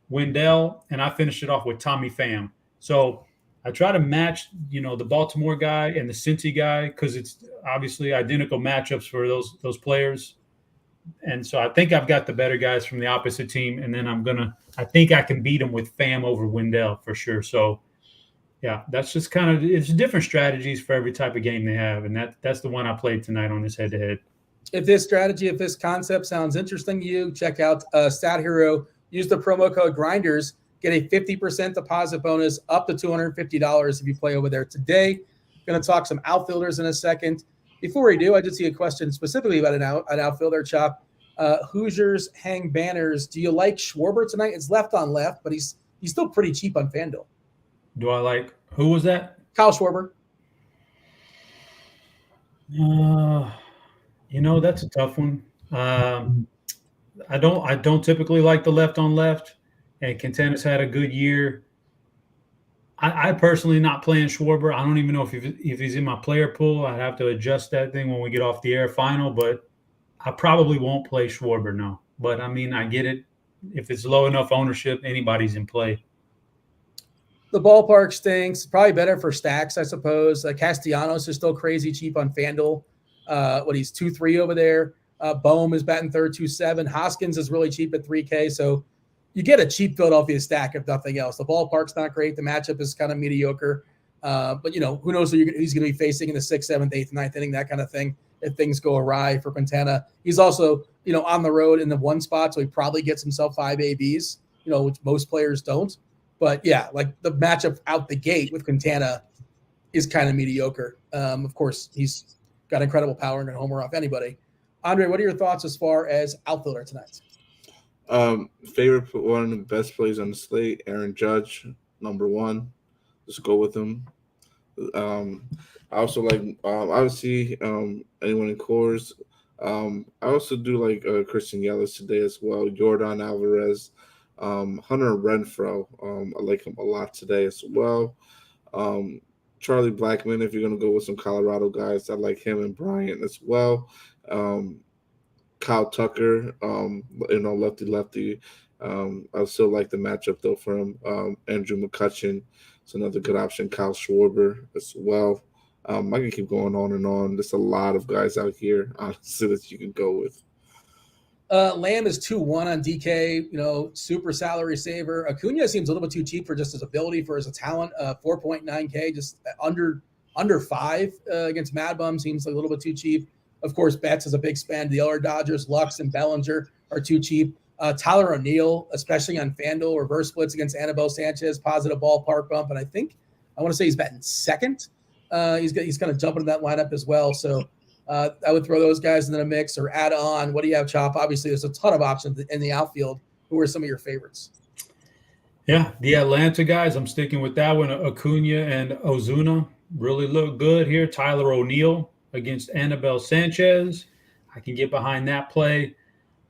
Wendell, and I finished it off with Tommy Pham. So I try to match, the Baltimore guy and the Cincy guy because it's obviously identical matchups for those players. And so I think I've got the better guys from the opposite team, and then I think I can beat them with Pham over Wendell for sure. So, yeah, that's just it's different strategies for every type of game they have, and that's the one I played tonight on this head-to-head. If this concept sounds interesting to you, check out Stat Hero. Use the promo code GRINDERS. Get a 50% deposit bonus up to $250 if you play over there today. Going to talk some outfielders in a second. Before we do, I did see a question specifically about an outfielder, Chop. Hoosiers hang banners. Do you like Schwarber tonight? It's left on left, but he's still pretty cheap on FanDuel. Do I like – who was that? Kyle Schwarber. That's a tough one. I don't typically like the left on left, and Quintana's had a good year. I personally not playing Schwarber. I don't even know if he's in my player pool. I'd have to adjust that thing when we get off the air final, but I probably won't play Schwarber, no. But, I mean, I get it. if it's low enough ownership, anybody's in play. The ballpark stinks. Probably better for stacks, I suppose. Castellanos is still crazy cheap on FanDuel. He's 2.3 over there. Bohm is batting third, 2.7. Hoskins is really cheap at 3K. So you get a cheap Philadelphia stack if nothing else. The ballpark's not great. The matchup is kind of mediocre. But who knows who he's going to be facing in the 6th, 7th, 8th, 9th inning, that kind of thing. If things go awry for Quintana, he's also on the road in the 1 spot, so he probably gets himself 5 ABs. Which most players don't. But yeah, like the matchup out the gate with Quintana is kind of mediocre. Of course, he's got incredible power and can homer off anybody. Andre, what are your thoughts as far as outfielder tonight? Favorite, one of the best plays on the slate, Aaron Judge, number 1. Just go with him. I also like, obviously, anyone in Coors. I also do like Christian Yelich today as well. Jordan Alvarez, Hunter Renfroe. I like him a lot today as well. Charlie Blackmon, if you're going to go with some Colorado guys, I like him and Bryant as well. Kyle Tucker, lefty. I still like the matchup, though, for him. Andrew McCutchen is another good option. Kyle Schwarber as well. I can keep going on and on. There's a lot of guys out here, honestly, that you can go with. Lamb is 2-1 on DK, super salary saver. Acuna seems a little bit too cheap for just his ability, for his talent. 4.9K, just under 5 against Mad Bum seems like a little bit too cheap. Of course, Betts is a big spend. The LR Dodgers, Lux and Bellinger are too cheap. Tyler O'Neill, especially on FanDuel, reverse splits against Anibal Sanchez, positive ballpark bump. And I want to say he's batting second. He's kind of jumping in that lineup as well. So I would throw those guys in the mix or add on. What do you have, Chop? Obviously, there's a ton of options in the outfield. Who are some of your favorites? Yeah, the Atlanta guys, I'm sticking with that one. Acuna and Ozuna really look good here. Tyler O'Neill against Anibal Sanchez. I can get behind that play.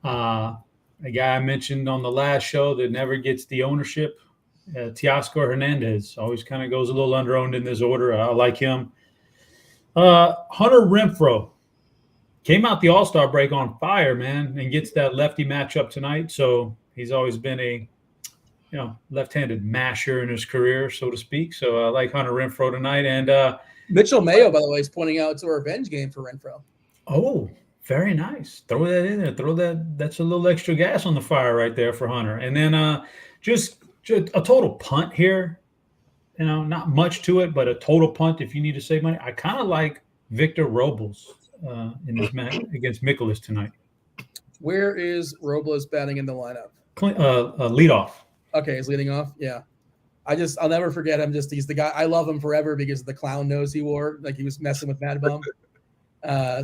A guy I mentioned on the last show that never gets the ownership, Teoscar Hernandez, always kind of goes a little under-owned in this order. I like him. Hunter Renfroe came out the All-Star break on fire, man, and gets that lefty matchup tonight. So he's always been a left-handed masher in his career, so to speak. So I like Hunter Renfroe tonight. And Mitchell Mayo, by the way, is pointing out it's a revenge game for Renfroe. Oh, very nice. Throw that in there. That's a little extra gas on the fire right there for Hunter. And then just a total punt here. Not much to it, but a total punt if you need to save money. I kind of like Victor Robles in this match against Mikolas tonight. Where is Robles batting in the lineup? Leadoff. Okay, he's leading off. Yeah. I'll never forget him. He's the guy. I love him forever because of the clown nose he wore. Like he was messing with Mad Bum.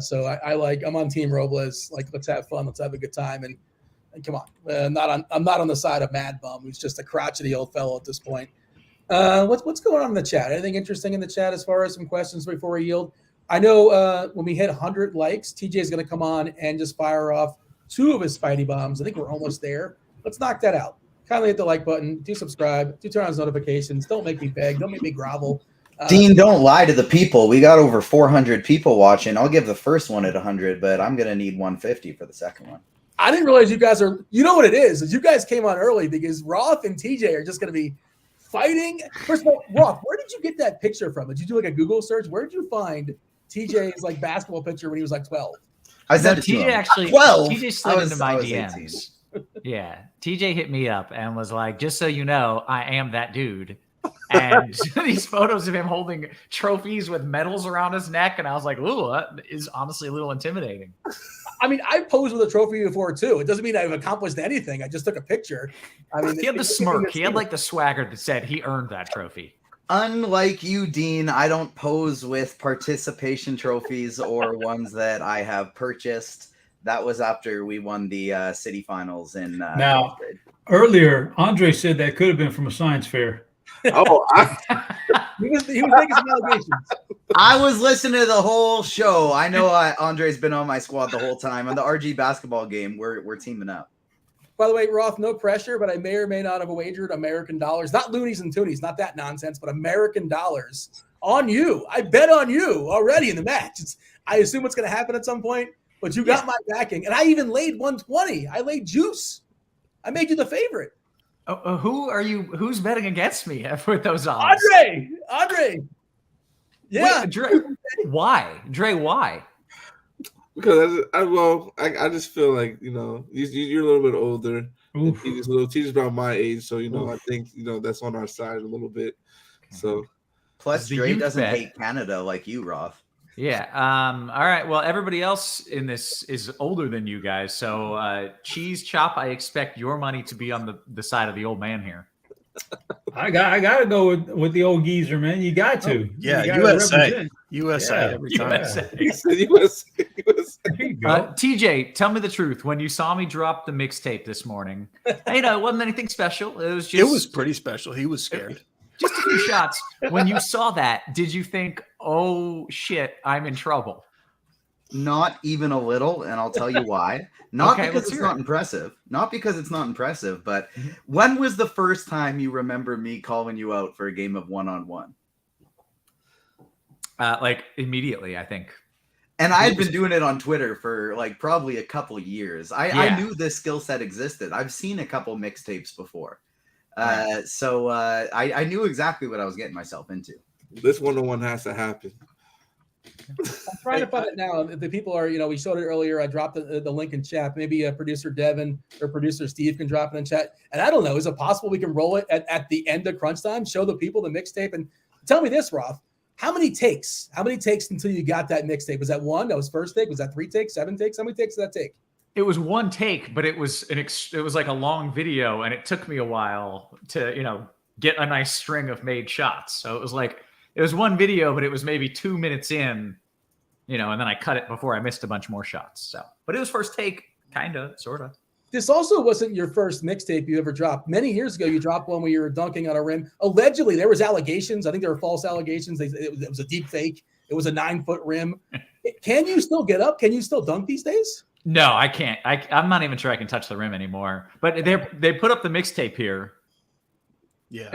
So I'm on Team Robles. Like, let's have fun. Let's have a good time. And come on. I'm not on the side of Mad Bum, who's just a crotchety old fellow at this point. What's going on in the chat? Anything interesting in the chat as far as some questions before we yield? I know when we hit 100 likes, TJ is going to come on and just fire off 2 of his Spidey bombs. I think we're almost there. Let's knock that out. Kindly hit the like button. Do subscribe. Do turn on his notifications. Don't make me beg. Don't make me grovel. Dean, don't lie to the people. We got over 400 people watching. I'll give the first one at 100, but I'm going to need 150 for the second one. I didn't realize you guys are – you know what it is you guys came on early because Roth and TJ are just going to be fighting. First of all, Roth, where did you get that picture from? Did you do like a Google search? Where did you find TJ's like basketball picture when he was like 12? I said TJ actually – 12? TJ slid into my DMs. 18. Yeah. TJ hit me up and was like, just so you know, I am that dude. And these photos of him holding trophies with medals around his neck. And I was like, ooh, that is honestly a little intimidating. I mean, I've posed with a trophy before too. It doesn't mean I've accomplished anything. I just took a picture. I mean, he had the smirk. He had like the swagger that said he earned that trophy. Unlike you, Dean, I don't pose with participation trophies or ones that I have purchased. That was after we won the city finals in now. Earlier, Andre said that could have been from a science fair. Oh, he was making some allegations. I was listening to the whole show. I know Andre's been on my squad the whole time. On the RG basketball game, we're teaming up. By the way, Roth, no pressure, but I may or may not have wagered American dollars, not loonies and toonies, not that nonsense, but American dollars on you. I bet on you already in the match. I assume it's going to happen at some point, but you got my backing. And I even laid 120. I laid juice. I made you the favorite. Who are you? Who's betting against me with those odds? Andre. Yeah. Wait, Dre, why? Dre, why? Because I just feel like you're a little bit older. TJ's about my age, so I think that's on our side a little bit. So plus Dre doesn't hate Canada like you, Roth. Yeah. All right. Well, everybody else in this is older than you guys. So, Cheese Chop, I expect your money to be on the side of the old man here. I got to go with the old geezer, man. You got to. Yeah, USA every time. USA. TJ, tell me the truth. When you saw me drop the mixtape this morning, it wasn't anything special. It was pretty special. He was scared. Just a few shots. When you saw that, did you think, oh, shit, I'm in trouble? Not even a little, and I'll tell you why. Not because it's not impressive. Not because it's not impressive, but when was the first time you remember me calling you out for a game of one-on-one? Like immediately, I think. And I had been doing it on Twitter for like probably a couple years. I knew this skill set existed. I've seen a couple mixtapes before. So I knew exactly what I was getting myself into. This one-on-one has to happen. I'm trying to find it now. The people are, we showed it earlier. I dropped the link in chat. Maybe producer Devin or producer Steve can drop it in chat. And I don't know, is it possible we can roll it at the end of crunch time, show the people the mixtape? And tell me this, Roth, how many takes until you got that mixtape? Was that one? That was first take? Was that 3 takes, 7 takes? How many takes did that take? It was 1 take, but it was like a long video, and it took me a while to, get a nice string of made shots. So it was 1 video, but it was maybe 2 minutes in, and then I cut it before I missed a bunch more shots. So, but it was first take, kind of, sort of. This also wasn't your first mixtape you ever dropped. Many years ago, you dropped one where you were dunking on a rim. Allegedly, there was allegations. I think there were false allegations. It was a deep fake. It was a 9-foot rim. Can you still get up? Can you still dunk these days? No, I can't. I'm not even sure I can touch the rim anymore. But they put up the mixtape here. Yeah,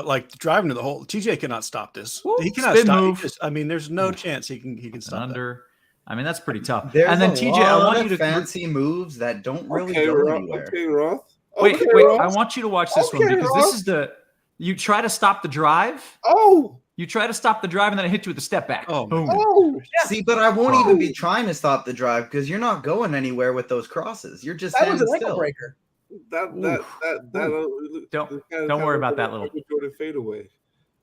like driving to the hole. TJ cannot stop this. Woo, he cannot spin stop. move. There's no chance he can stop under. I mean, that's pretty tough. There's and then TJ, I want you to fancy moves that don't really go anywhere. Okay, Roth. Wait. Roth. I want you to watch this one because this is you try to stop the drive. Oh. You try to stop the drive, and then I hit you with a step back. Oh, boom. Yeah. See, but I won't even be trying to stop the drive because you're not going anywhere with those crosses. You're just That was an standing ankle still. breaker. Don't worry about that little Jordan fadeaway.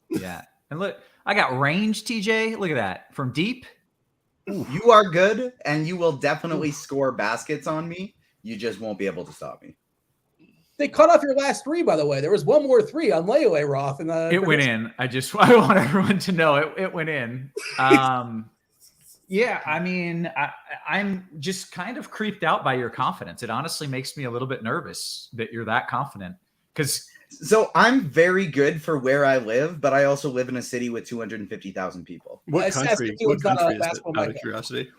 Yeah, and look, I got range, TJ. Look at that from deep. You are good, and you will definitely score baskets on me. You just won't be able to stop me. They cut off your last 3, by the way. There was one more 3 on layaway, Roth. And it went in. I want everyone to know it went in. Yeah, I mean, I'm just kind of creeped out by your confidence. It honestly makes me a little bit nervous that you're that confident. So I'm very good for where I live, but I also live in a city with 250,000 people. What country? What country is it? Out of curiosity.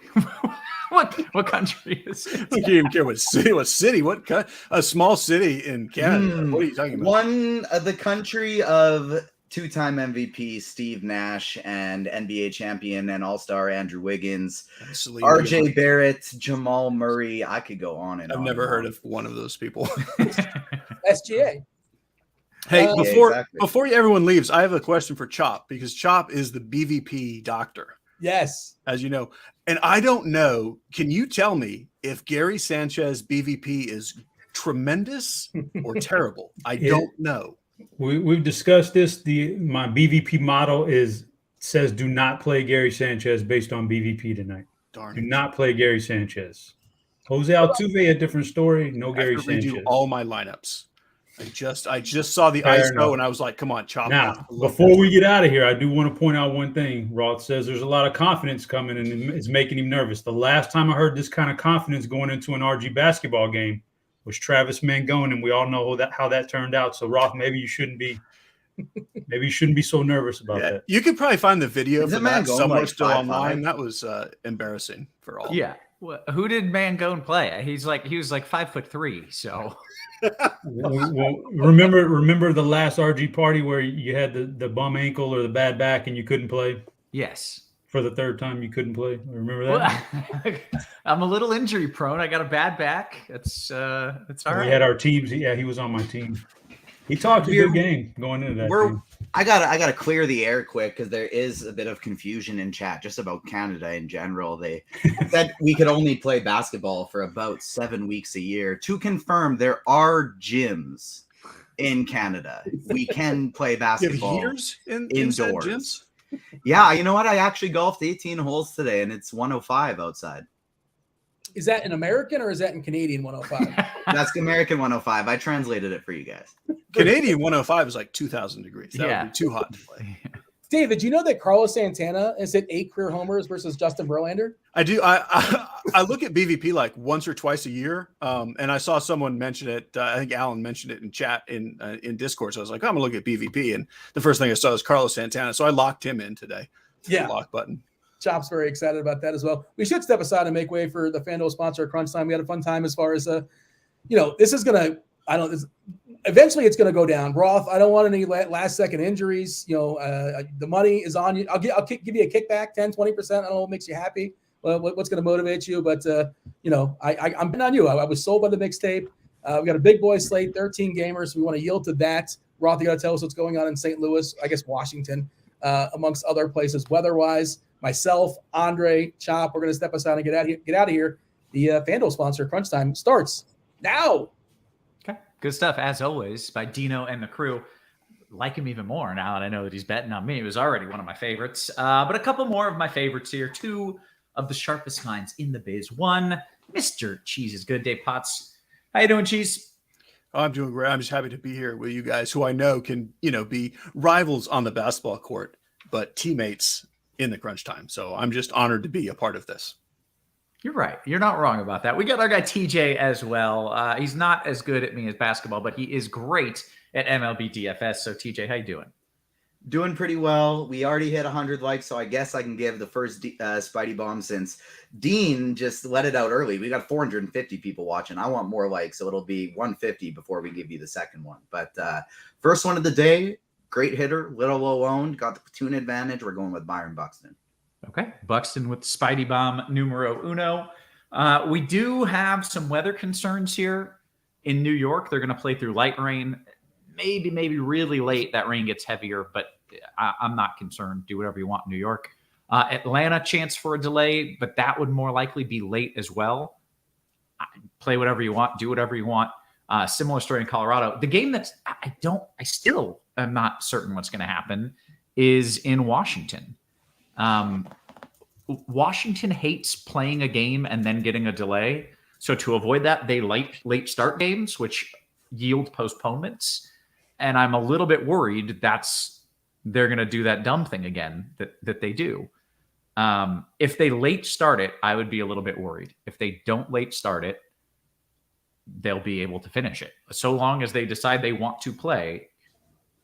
What country is it? I don't even care what city. A small city in Canada. What are you talking about? The country of 2-time MVP Steve Nash and NBA champion and all-star Andrew Wiggins, RJ Barrett, Jamal Murray. I could go on and on. I've never heard of one of those people. SGA. Hey, before everyone leaves, I have a question for Chop because Chop is the BVP doctor. Yes. As you know. And I don't know. Can you tell me if Gary Sanchez BVP is tremendous or terrible? I don't know. We've discussed this. My BVP model says do not play Gary Sanchez based on BVP tonight. Darn. Do not play Gary Sanchez. Jose Altuve, a different story. No Gary Sanchez. Redo all my lineups. I just saw the ISO and I was like, come on, Chop. Now, before we get out of here, I do want to point out one thing. Roth says there's a lot of confidence coming and it's making him nervous. The last time I heard this kind of confidence going into an RG basketball game was Travis Mangone, and we all know how that turned out. So, Roth, maybe you shouldn't be so nervous about that. You could probably find the video for that somewhere still 5'5"? online. That was embarrassing for all. Yeah. Who did Mangone play? He was like 5'3", so. Well, remember the last RG party where you had the bum ankle or the bad back and you couldn't play? Yes. for the third time you couldn't play. Remember that? Well, I'm a little injury prone. I got a bad back. It's all right. We had our teams. Yeah, he was on my team. He talked a good game going into that game. I gotta clear the air quick because there is a bit of confusion in chat just about Canada in general. They said we could only play basketball for about 7 weeks a year. To confirm, there are gyms in Canada. We can play basketball heaters indoors. Gyms? Yeah, you know what? I actually golfed 18 holes today, and it's 105 outside. Is that in American or is that in Canadian 105? That's American 105. I translated it for you guys. Canadian 105 is like 2,000 degrees. That would be too hot to play. David, do you know that Carlos Santana has hit 8 career homers versus Justin Verlander? I do. I look at BVP like once or twice a year, and I saw someone mention it. I think Alan mentioned it in chat in Discord. So I was like, I'm gonna look at BVP, and the first thing I saw was Carlos Santana. So I locked him in today. Yeah, the lock button. Chop's very excited about that as well. We should step aside and make way for the FanDuel sponsor Crunch Time. We had a fun time as far as this is gonna. Eventually it's gonna go down. Roth, I don't want any last second injuries. The money is on you. I'll give you a kickback, 10, 20%. I don't know what makes you happy. What's going to motivate you? But I'm betting on you. I was sold by the mixtape. We got a big boy slate, 13 gamers. We want to yield to that. Roth, you got to tell us what's going on in St. Louis, I guess Washington, amongst other places weather-wise. Myself, Andre, Chop, we're going to step aside and get out of here. The FanDuel sponsor, Crunch Time, starts now. Okay, good stuff as always by Dino and the crew. Like him even more now that I know that he's betting on me. He was already one of my favorites. But a couple more of my favorites here. 2 of the sharpest minds in the biz. 1, Mr. Cheeseisgood, Dave Potts. How you doing, Cheese? Oh, I'm doing great. I'm just happy to be here with you guys who I know can, be rivals on the basketball court, but teammates in the crunch time. So I'm just honored to be a part of this. You're right. You're not wrong about that. We got our guy TJ as well. He's not as good at me as basketball, but he is great at Mlb Dfs. So TJ, how you doing? Doing pretty well. We already hit 100 likes, so I guess I can give the first Spidey bomb since Dean just let it out early. We got 450 people watching. I want more likes, so it'll be 150 before we give you the second one. But first one of the day, great hitter, little low owned, got the platoon advantage. We're going with Byron Buxton. Okay, Buxton with Spidey bomb numero uno. We do have some weather concerns here in New York. They're going to play through light rain. Maybe really late that rain gets heavier, but I'm not concerned. Do whatever you want in New York. Atlanta, chance for a delay, but that would more likely be late as well. Play whatever you want, do whatever you want. Similar story in Colorado. The game that I still am not certain what's going to happen is in Washington. Washington hates playing a game and then getting a delay. So to avoid that, they late start games, which yield postponements. And I'm a little bit worried they're going to do that dumb thing again that they do. If they late start it, I would be a little bit worried. If they don't late start it, they'll be able to finish it. So long as they decide they want to play,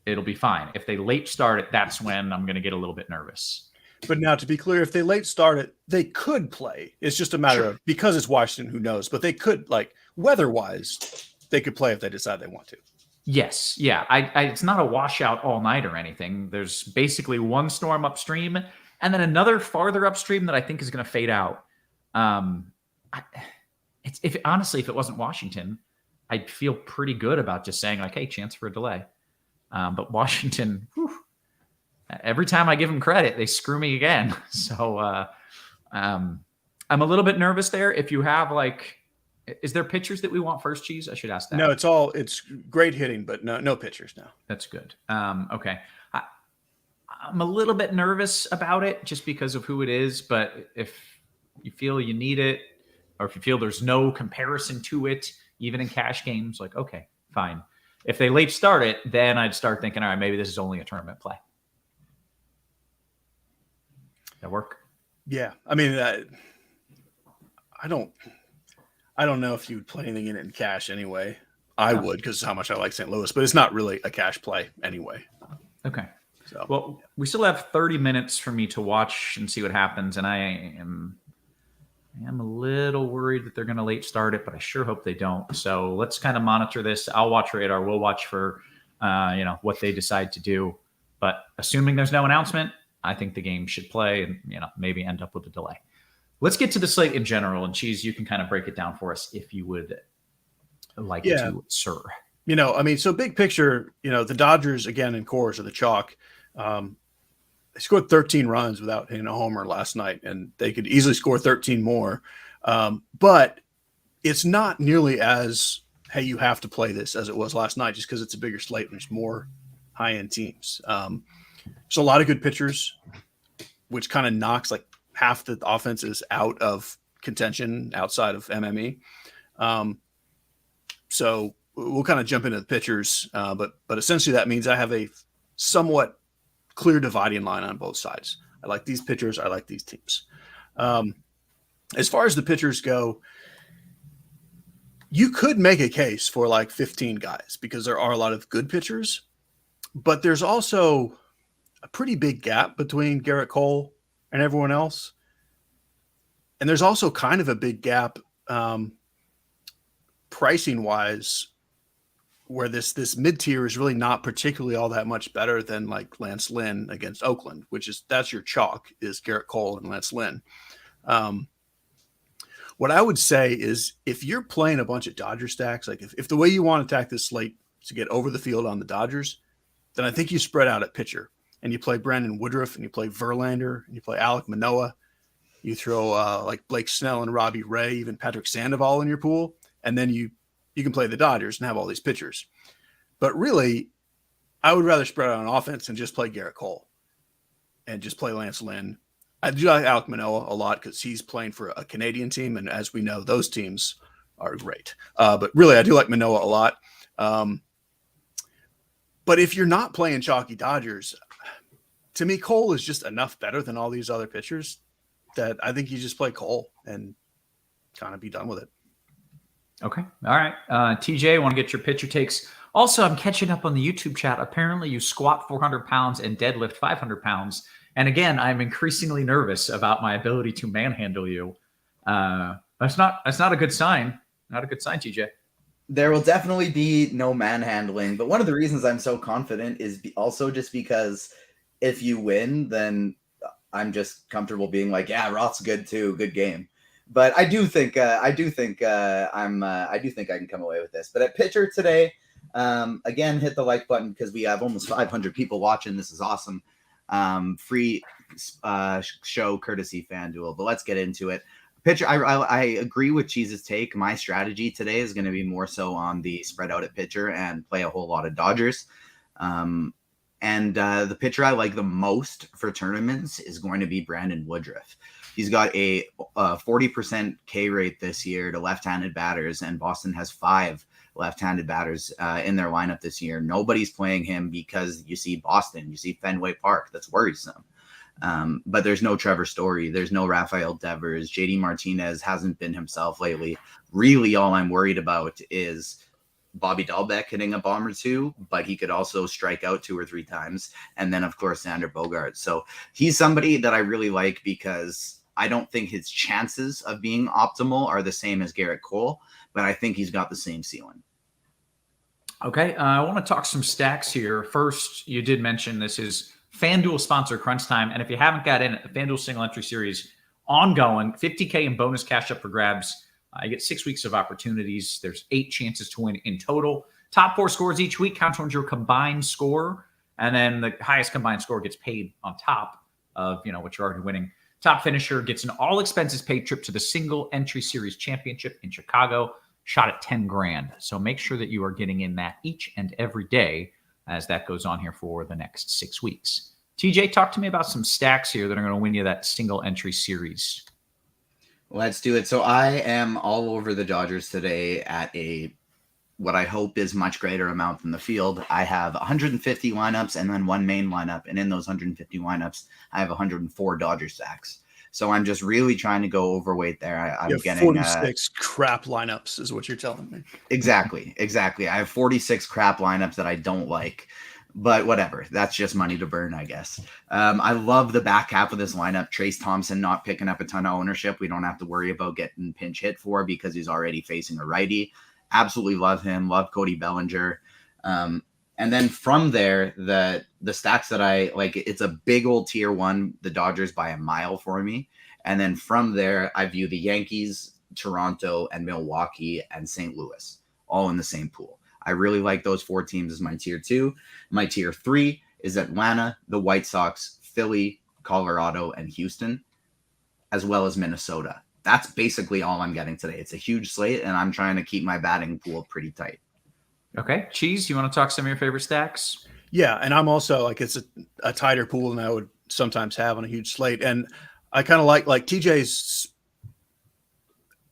it'll be fine. If they late start it, that's when I'm going to get a little bit nervous. But now, to be clear, if they late start it, they could play. It's just a matter of, because it's Washington, who knows? But they could, weather-wise, they could play if they decide they want to. Yes. Yeah. It's not a washout all night or anything. There's basically one storm upstream and then another farther upstream that I think is going to fade out. If it wasn't Washington, I'd feel pretty good about just saying hey, chance for a delay. But Washington, every time I give them credit, they screw me again. So I'm a little bit nervous there. If you have is there pitchers that we want first, Cheese? I should ask that. No, it's great hitting, but no pitchers now. That's good. Okay. I'm a little bit nervous about it just because of who it is, but if you feel you need it, or if you feel there's no comparison to it, even in cash games, okay, fine. If they late start it, then I'd start thinking, all right, maybe this is only a tournament play. That work? Yeah. I mean, I don't know if you would play anything in it in cash anyway. I would, because how much I like St. Louis, but it's not really a cash play anyway. Okay. So, well, we still have 30 minutes for me to watch and see what happens, and I am a little worried that they're going to late start it, but I sure hope they don't. So let's kind of monitor this. I'll watch radar. We'll watch for what they decide to do. But assuming there's no announcement, I think the game should play and, maybe end up with a delay. Let's get to the slate in general. And Cheese, you can kind of break it down for us if you would like to, sir. So big picture, the Dodgers, again, in course of the chalk, they scored 13 runs without hitting a homer last night, and they could easily score 13 more. But it's not nearly as, hey, you have to play this as it was last night, just because it's a bigger slate and there's more high-end teams. There's a lot of good pitchers, which kind of knocks like half the offenses out of contention outside of MME. So we'll kind of jump into the pitchers, but essentially that means I have a somewhat clear dividing line on both sides. I like these pitchers. I like these teams. As far as the pitchers go, you could make a case for like 15 guys because there are a lot of good pitchers, but there's also a pretty big gap between Garrett Cole and everyone else. And there's also kind of a big gap pricing wise, where this mid-tier is really not particularly all that much better than like Lance Lynn against Oakland, that's your chalk, is Garrett Cole and Lance Lynn. What I would say is if you're playing a bunch of Dodger stacks, like if the way you want to attack this slate is to get over the field on the Dodgers, then I think you spread out at pitcher and you play Brandon Woodruff and you play Verlander and you play Alek Manoah. You throw like Blake Snell and Robbie Ray, even Patrick Sandoval in your pool, and then you can play the Dodgers and have all these pitchers. But really, I would rather spread out on offense and just play Garrett Cole and just play Lance Lynn. I do like Alek Manoah a lot because he's playing for a Canadian team, and as we know, those teams are great. But really, I do like Manoah a lot. But if you're not playing chalky Dodgers, to me, Cole is just enough better than all these other pitchers that I think you just play Cole and kind of be done with it. Okay. All right. TJ, I want to get your pitcher takes. Also, I'm catching up on the YouTube chat. Apparently, you squat 400 pounds and deadlift 500 pounds. And again, I'm increasingly nervous about my ability to manhandle you. That's not a good sign. Not a good sign, TJ. There will definitely be no manhandling. But one of the reasons I'm so confident is also just because if you win, then I'm just comfortable being like, yeah, Roth's good too. Good game. But I do think I can come away with this. But at pitcher today, again, hit the like button because we have almost 500 people watching. This is awesome. Free show courtesy FanDuel. But let's get into it. Pitcher, I agree with Cheese's take. My strategy today is going to be more so on the spread out at pitcher and play a whole lot of Dodgers. And the pitcher I like the most for tournaments is going to be Brandon Woodruff. He's got a 40% K rate this year to left-handed batters, and Boston has 5 left-handed batters in their lineup this year. Nobody's playing him because you see Boston, you see Fenway Park. That's worrisome. But there's no Trevor Story. There's no Rafael Devers. JD Martinez hasn't been himself lately. Really, all I'm worried about is Bobby Dahlbeck hitting a bomb or two, but he could also strike out 2 or 3 times. And then, of course, Xander Bogaerts. So he's somebody that I really like because I don't think his chances of being optimal are the same as Garrett Cole, but I think he's got the same ceiling. Okay, I want to talk some stacks here. First, you did mention this is FanDuel sponsor Crunch Time, and if you haven't got in, the FanDuel single entry series ongoing, $50K in bonus cash up for grabs. You get 6 weeks of opportunities. There's 8 chances to win in total. Top 4 scores each week count towards your combined score, and then the highest combined score gets paid on top of what you're already winning. Top finisher gets an all expenses paid trip to the single entry series championship in Chicago, shot at $10,000. So make sure that you are getting in that each and every day as that goes on here for the next 6 weeks. TJ, talk to me about some stacks here that are going to win you that single entry series. Let's do it. So I am all over the Dodgers today at what I hope is much greater amount than the field. I have 150 lineups and then 1 main lineup. And in those 150 lineups, I have 104 Dodger stacks. So I'm just really trying to go overweight there. I'm getting 46 crap lineups is what you're telling me. Exactly. I have 46 crap lineups that I don't like. But whatever. That's just money to burn, I guess. I love the back half of this lineup. Trace Thompson not picking up a ton of ownership. We don't have to worry about getting pinch hit for because he's already facing a righty. Absolutely love him. Love Cody Bellinger. And And then from there, the stacks that I like, it's a big old tier 1, the Dodgers by a mile for me. And then from there, I view the Yankees, Toronto, and Milwaukee, and St. Louis all in the same pool. I really like those 4 teams as my tier 2. My tier 3 is Atlanta, the White Sox, Philly, Colorado, and Houston, as well as Minnesota. That's basically all I'm getting today. It's a huge slate, and I'm trying to keep my batting pool pretty tight. Okay. Cheese, you want to talk some of your favorite stacks? Yeah, and I'm also like, it's a tighter pool than I would sometimes have on a huge slate. And I kind of like TJ's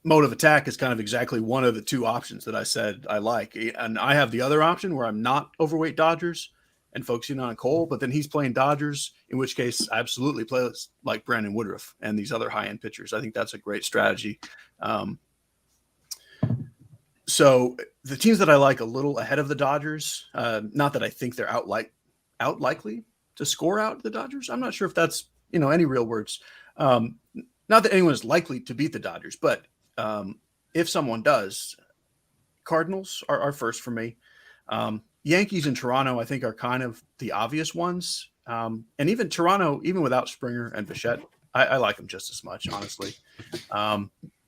mode of attack is kind of exactly one of the 2 options that I said I like. And I have the other option where I'm not overweight Dodgers and focusing on Cole, but then he's playing Dodgers, in which case I absolutely play like Brandon Woodruff and these other high-end pitchers. I think that's a great strategy. So the teams that I like a little ahead of the Dodgers, not that I think they're out likely to score out the Dodgers. I'm not sure if that's, any real words. Not that anyone is likely to beat the Dodgers, but if someone does, Cardinals are first for me. Yankees and Toronto, I think, are kind of the obvious ones. And even Toronto, even without Springer and Bichette, I like them just as much, honestly.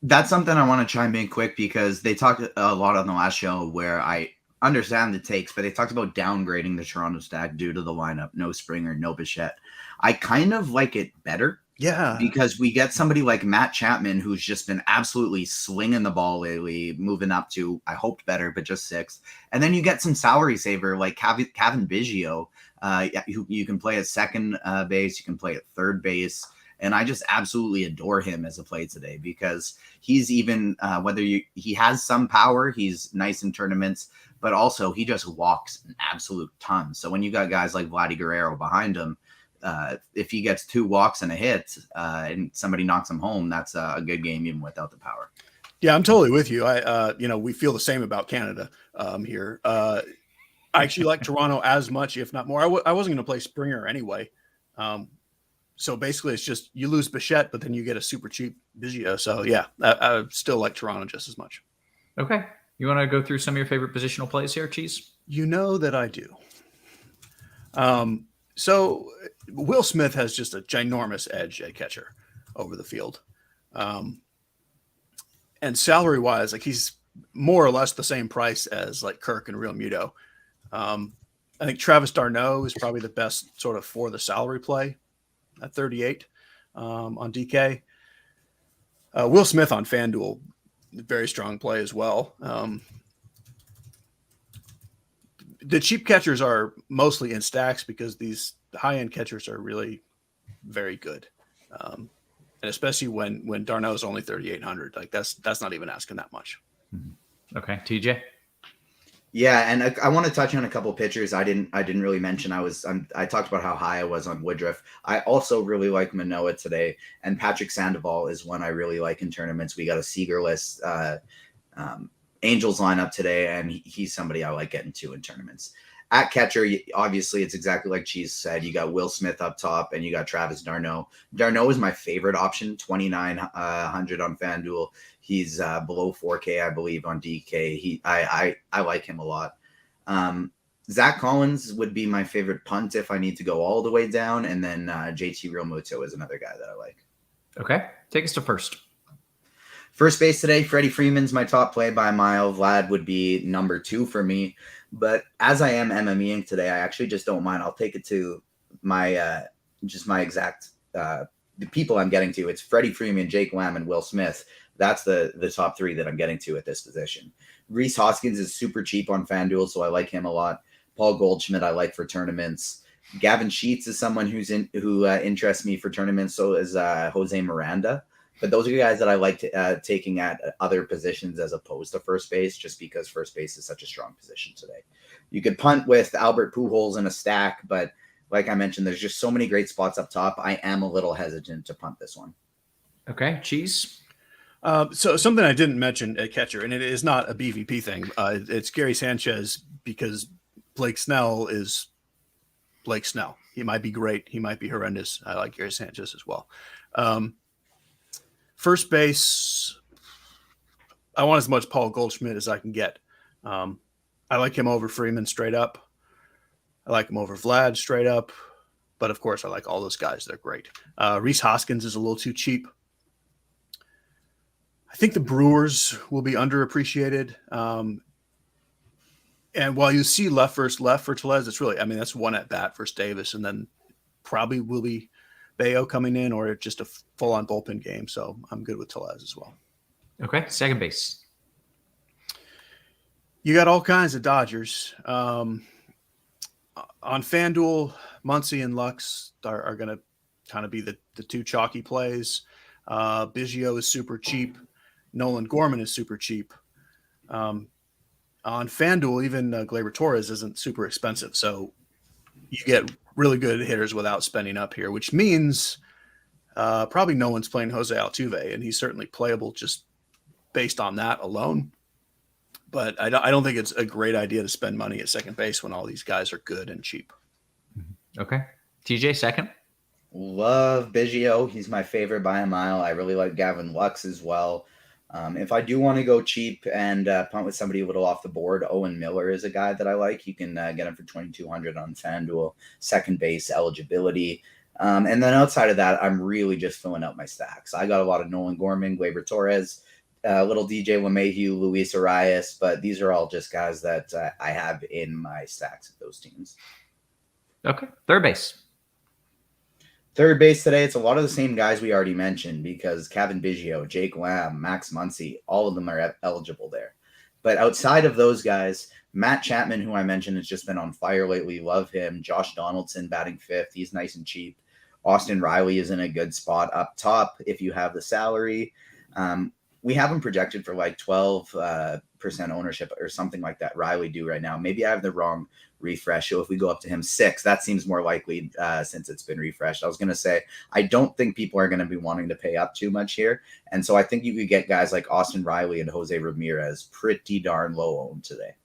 That's something I want to chime in quick because they talked a lot on the last show where I understand the takes, but they talked about downgrading the Toronto stack due to the lineup. No Springer, no Bichette. I kind of like it better. Yeah. Because we get somebody like Matt Chapman, who's just been absolutely slinging the ball lately, moving up to, I hoped better, but just 6th. And then you get some salary saver like Kevin Biggio. You can play at second base. You can play at third base. And I just absolutely adore him as a play today because he's even he has some power. He's nice in tournaments, but also he just walks an absolute ton. So when you got guys like Vladdy Guerrero behind him, if he gets 2 walks and a hit and somebody knocks him home, that's a good game even without the power. Yeah, I'm totally with you. We feel the same about Canada here. I actually like Toronto as much, if not more. I wasn't going to play Springer anyway. So basically it's just you lose Bichette, but then you get a super cheap Biggio. So yeah, I still like Toronto just as much. Okay. You want to go through some of your favorite positional plays here, Cheese? You know that I do. So Will Smith has just a ginormous edge at catcher over the field. And salary-wise, like he's more or less the same price as like Kirk and Real Muto. I think Travis d'Arnaud is probably the best sort of for the salary play at 38 on DK. Will Smith on FanDuel, very strong play as well. The cheap catchers are mostly in stacks because these high-end catchers are really very good. And especially when d'Arnaud is only 3,800, like that's not even asking that much. Okay. TJ? Yeah, and I want to touch on a couple pitchers. I didn't really mention. I talked about how high I was on Woodruff. I also really like Manoah today, and Patrick Sandoval is one I really like in tournaments. We got a Seagerless Angels lineup today, and he's somebody I like getting to in tournaments. At catcher, obviously, it's exactly like Cheese said. You got Will Smith up top, and you got Travis d'Arnaud. d'Arnaud is my favorite option, 2,900 on FanDuel. He's below 4K, I believe, on DK. I like him a lot. Zach Collins would be my favorite punt if I need to go all the way down, and then JT Realmuto is another guy that I like. Okay, take us to first. First base today, Freddie Freeman's my top play by a mile. Vlad would be number 2 for me. But as I am MMEing today, I actually just don't mind. I'll take it to my my exact the people I'm getting to. It's Freddie Freeman, Jake Lamb, and Will Smith. That's the top 3 that I'm getting to at this position. Reese Hoskins is super cheap on FanDuel, so I like him a lot. Paul Goldschmidt I like for tournaments. Gavin Sheets is someone who interests me for tournaments. So is Jose Miranda. But those are guys that I like taking at other positions as opposed to first base, just because first base is such a strong position today. You could punt with Albert Pujols in a stack, but like I mentioned, there's just so many great spots up top. I am a little hesitant to punt this one. Okay, Cheese. So something I didn't mention at catcher, and it is not a BVP thing. It's Gary Sanchez because Blake Snell is Blake Snell. He might be great. He might be horrendous. I like Gary Sanchez as well. First base, I want as much Paul Goldschmidt as I can get. I like him over Freeman straight up. I like him over Vlad straight up. But of course, I like all those guys. They're great. Rhys Hoskins is a little too cheap. I think the Brewers will be underappreciated. And while you see left versus left for Tellez, it's really, I mean, that's one at bat versus Davis, and then probably will be Bayo coming in or just a full-on bullpen game. So I'm good with Tellez as well. Okay, second base. You got all kinds of Dodgers. On FanDuel, Muncy and Lux are going to kind of be the two chalky plays. Biggio is super cheap. Nolan Gorman is super cheap. On FanDuel, even Gleyber Torres isn't super expensive. So you get really good hitters without spending up here, which means probably no one's playing Jose Altuve, and he's certainly playable just based on that alone. But I don't think it's a great idea to spend money at second base when all these guys are good and cheap. Okay. TJ, second. Love Biggio. He's my favorite by a mile. I really like Gavin Lux as well. If I do want to go cheap and punt with somebody a little off the board, Owen Miller is a guy that I like. You can get him for $2,200 on FanDuel, second base eligibility. And then outside of that, I'm really just filling out my stacks. I got a lot of Nolan Gorman, Gleyber Torres, little DJ LeMahieu, Luis Arias, but these are all just guys that I have in my stacks of those teams. Okay. Third base. Third base today, it's a lot of the same guys we already mentioned because Kevin Biggio, Jake Lamb, Max Muncy, all of them are eligible there. But outside of those guys, Matt Chapman, who I mentioned, has just been on fire lately. Love him. Josh Donaldson batting fifth. He's nice and cheap. Austin Riley is in a good spot up top if you have the salary. We have him projected for like 12% ownership or something like that. Riley do right now. Maybe I have the wrong refresh. So if we go up to him 6, that seems more likely since it's been refreshed. I was going to say, I don't think people are going to be wanting to pay up too much here. And so I think you could get guys like Austin Riley and Jose Ramirez pretty darn low owned today.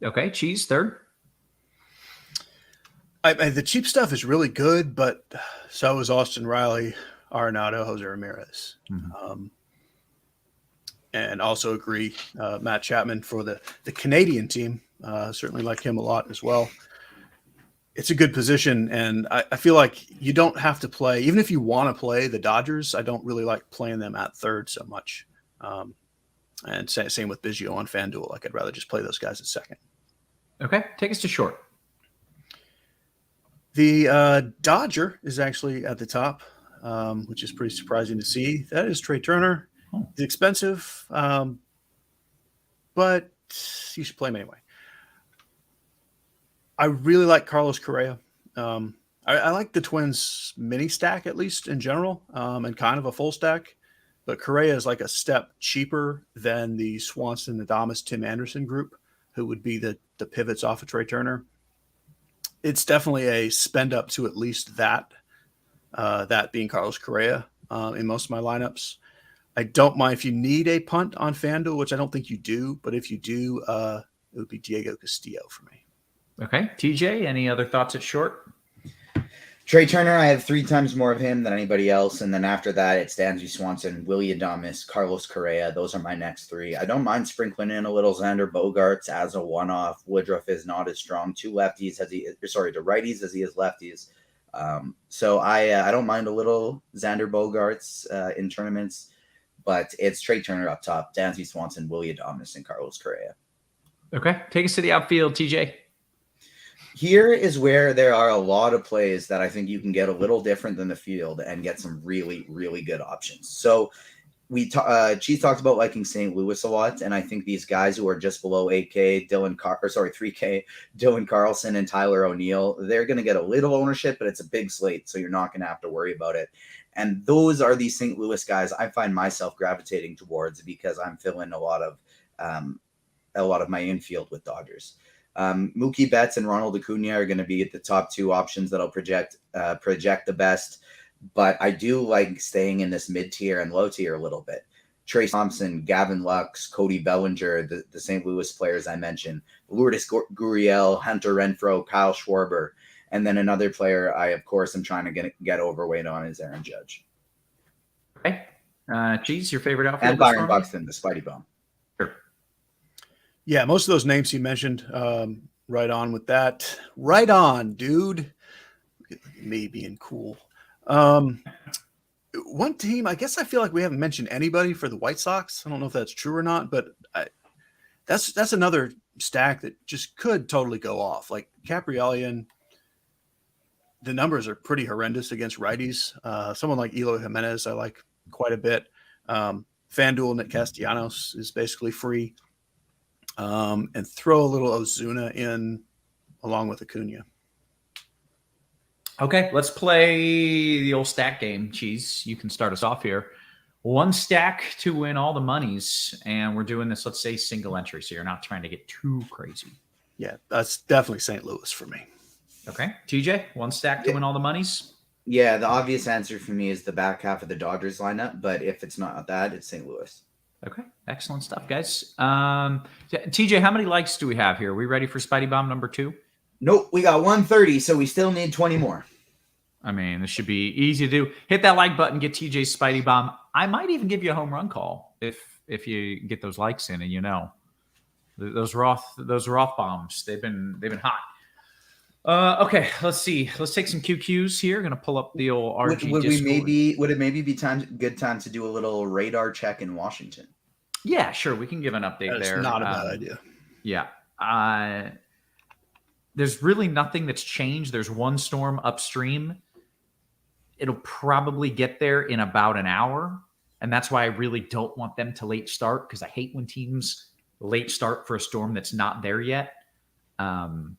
Okay. Cheese, third. The cheap stuff is really good, but so is Austin Riley, Arenado, Jose Ramirez. Mm-hmm. And also agree, Matt Chapman for the Canadian team. Certainly like him a lot as well. It's a good position, and I feel like you don't have to play, even if you want to play the Dodgers, I don't really like playing them at third so much. And same with Biggio on FanDuel. Like I'd rather just play those guys at second. Okay, take us to short. The Dodger is actually at the top, which is pretty surprising to see. That is Trey Turner. He's expensive, but you should play him anyway. I really like Carlos Correa. I like the Twins mini stack, at least in general, and kind of a full stack. But Correa is like a step cheaper than the Swanson, Adames, Tim Anderson group, who would be the pivots off of Trey Turner. It's definitely a spend up to at least that being Carlos Correa in most of my lineups. I don't mind if you need a punt on FanDuel, which I don't think you do, but if you do, it would be Diego Castillo for me. Okay. TJ, any other thoughts at short? Trey Turner, I have 3 times more of him than anybody else. And then after that, it's Dansby Swanson, Willie Adames, Carlos Correa. Those are my next 3. I don't mind sprinkling in a little Xander Bogaerts as a one-off. Woodruff is not as strong. 2 lefties to righties as he is lefties. So I don't mind a little Xander Bogaerts in tournaments. But it's Trey Turner up top, Dansby Swanson, Willie Adames, and Carlos Correa. Okay. Take us to the outfield, TJ. Here is where there are a lot of plays that I think you can get a little different than the field and get some really, really good options. So Cheese talked about liking St. Louis a lot, and I think these guys who are just below 8K, 3K, Dylan Carlson and Tyler O'Neill, they're going to get a little ownership, but it's a big slate, so you're not going to have to worry about it. And those are these St. Louis guys I find myself gravitating towards because I'm filling a lot of my infield with Dodgers. Mookie Betts and Ronald Acuna are going to be at the top 2 options that'll project the best. But I do like staying in this mid-tier and low-tier a little bit. Trey Thompson, Gavin Lux, Cody Bellinger, the St. Louis players I mentioned, Lourdes Gurriel, Hunter Renfroe, Kyle Schwarber. And then another player I, of course, am trying to get overweight on is Aaron Judge. Okay. Cheese, your favorite outfield? And Byron Buxton, the Spidey Bone. Sure. Yeah, most of those names you mentioned, Right on with that. Right on, dude. Look at me being cool. One team, I guess I feel like we haven't mentioned anybody for the White Sox. I don't know if that's true or not, but that's another stack that just could totally go off. Like Caprielian, the numbers are pretty horrendous against righties. Someone like Eloy Jimenez, I like quite a bit. FanDuel Nick Castellanos is basically free. And throw a little Ozuna in along with Acuna. Okay, let's play the old stack game. Cheese, you can start us off here. One stack to win all the monies, and we're doing this, let's say, single entry, so you're not trying to get too crazy. Yeah, that's definitely St. Louis for me. Okay, TJ, one stack to win all the monies? Yeah, the obvious answer for me is the back half of the Dodgers lineup, but if it's not that, it's St. Louis. Okay, excellent stuff, guys. TJ, how many likes do we have here? Are we ready for Spidey Bomb number 2? Nope, we got 130, so we still need 20 more. I mean, this should be easy to do. Hit that like button, get TJ's Spidey Bomb. I might even give you a home run call if you get those likes in, and you know those Roth bombs. They've been hot. Okay, let's see. Let's take some QQs here. Gonna pull up the old RG. Would it maybe be good time to do a little radar check in Washington? Yeah, sure. We can give an update there. That's not a bad idea. Yeah. There's really nothing that's changed. There's one storm upstream. It'll probably get there in about an hour. And that's why I really don't want them to late start, because I hate when teams late start for a storm that's not there yet. So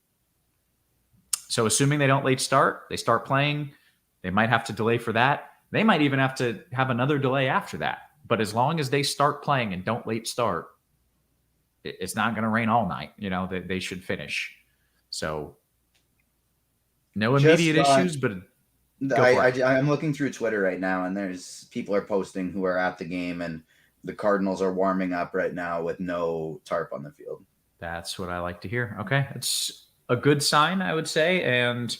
assuming they don't late start, they start playing, they might have to delay for that. They might even have to have another delay after that. But as long as they start playing and don't late start, it's not going to rain all night. You know, they should finish. So no immediate issues, but I'm looking through Twitter right now, and there's people are posting who are at the game, and the Cardinals are warming up right now with no tarp on the field. That's what I like to hear. Okay, it's a good sign, I would say, and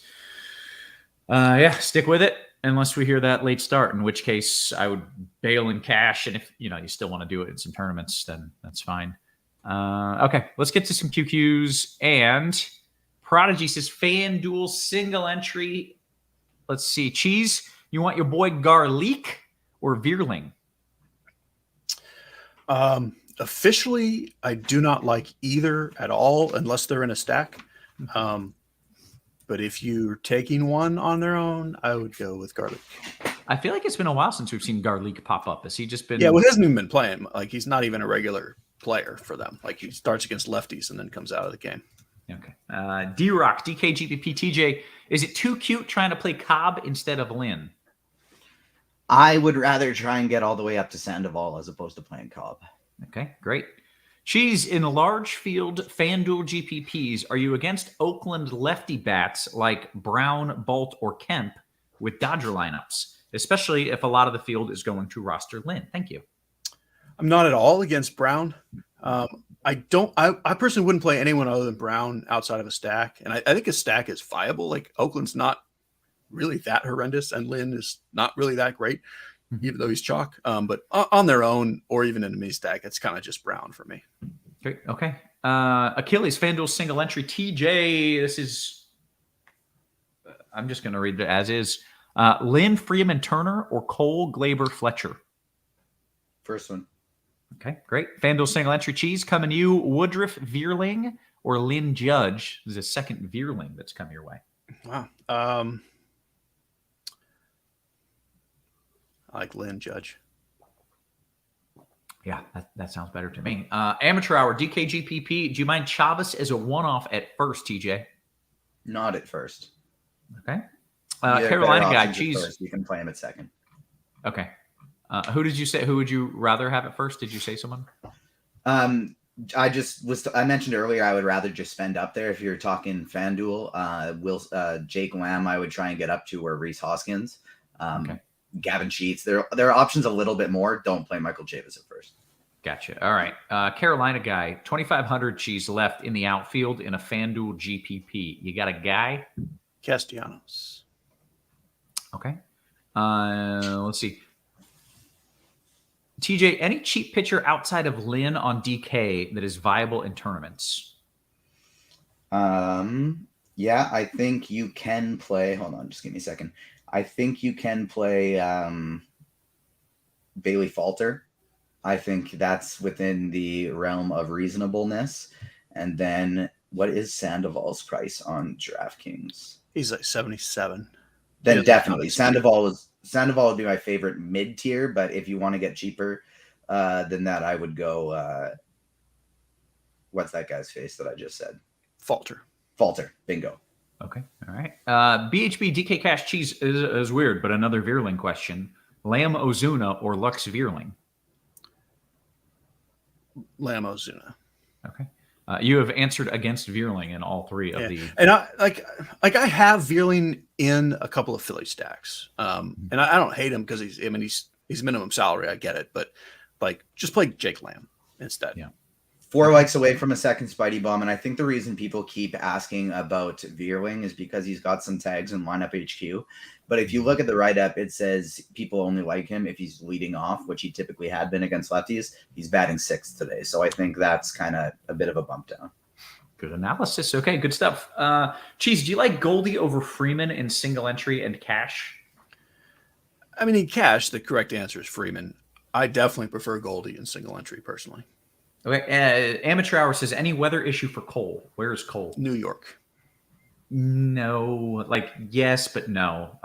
stick with it unless we hear that late start, in which case I would bail in cash, and if you still want to do it in some tournaments, then that's fine. Okay, let's get to some QQs. And Prodigy says FanDuel single entry. Let's see. Cheese, you want your boy Garlic or Veerling? Officially, I do not like either at all unless they're in a stack. But if you're taking one on their own, I would go with Garlic. I feel like it's been a while since we've seen Garlic pop up. Has he just been? Yeah, well, he hasn't even been playing. Like, he's not even a regular player for them. Like, he starts against lefties and then comes out of the game. Okay. D-Rock, DKGPP, TJ, is it too cute trying to play Cobb instead of Lynn? I would rather try and get all the way up to Sandoval as opposed to playing Cobb. Okay, great. Cheese, in large field FanDuel GPPs, are you against Oakland lefty bats like Brown, Bolt, or Kemp with Dodger lineups, especially if a lot of the field is going to roster Lynn? Thank you. I'm not at all against Brown. I personally wouldn't play anyone other than Brown outside of a stack. And I think a stack is viable. Like, Oakland's not really that horrendous, and Lynn is not really that great, even though he's chalk. But on their own, or even in a mini stack, it's kind of just Brown for me. Great. Okay. Achilles, FanDuel single entry. TJ, this is, I'm just going to read it as is. Lynn, Freeman, Turner, or Cole, Glaber, Fletcher? First one. Okay, great. FanDuel single entry. Cheese, coming to you. Woodruff, Veerling, or Lynn Judge? There's a second Veerling that's come your way. Wow. I like Lynn Judge. Yeah, that sounds better to me. Amateur Hour, DKGPP. Do you mind Chavez as a one-off at first, TJ? Not at first. Okay. Carolina guy, Cheese. First. You can play him at second. Okay. Who did you say? Who would you rather have at first? Did you say someone? I mentioned earlier I would rather just spend up there. If you're talking FanDuel, Jake Lamb I would try and get up to, or Reese Hoskins. Okay. Gavin Sheets. There are options a little bit more. Don't play Michael Chavis at first. Gotcha. All right. Carolina guy, 2,500 Cheese left in the outfield in a FanDuel GPP. You got a guy? Castellanos. Okay. Let's see. TJ, any cheap pitcher outside of Lynn on DK that is viable in tournaments? Yeah, I think you can play. Hold on, just give me a second. I think you can play Bailey Falter. I think that's within the realm of reasonableness. And then what is Sandoval's price on DraftKings? He's like 77. Then definitely Sandoval would be my favorite mid tier. But if you want to get cheaper than that, I would go. What's that guy's face that I just said? Falter. Bingo. Okay. All right. BHB DK Cash Cheese is weird, but another Veerling question. Lamb Ozuna or Lux Veerling? Lamb Ozuna. Okay. You have answered against Veerling in all three of the. And I have Veerling in a couple of Philly stacks. And I don't hate him because he's minimum salary. I get it, but like just play Jake Lamb instead. Yeah. 4 likes away from a second Spidey bomb, and I think the reason people keep asking about Veerling is because he's got some tags in lineup HQ. But if you look at the write-up, it says people only like him if he's leading off, which he typically had been against lefties. He's batting 6th today, so I think that's kind of a bit of a bump down. Good analysis. Okay, good stuff. Cheese, do you like Goldie over Freeman in single entry and cash? I mean, in cash, the correct answer is Freeman. I definitely prefer Goldie in single entry personally. Okay. Amateur Hour says, any weather issue for Cole? Where is Cole? New York. No. Yes, but no.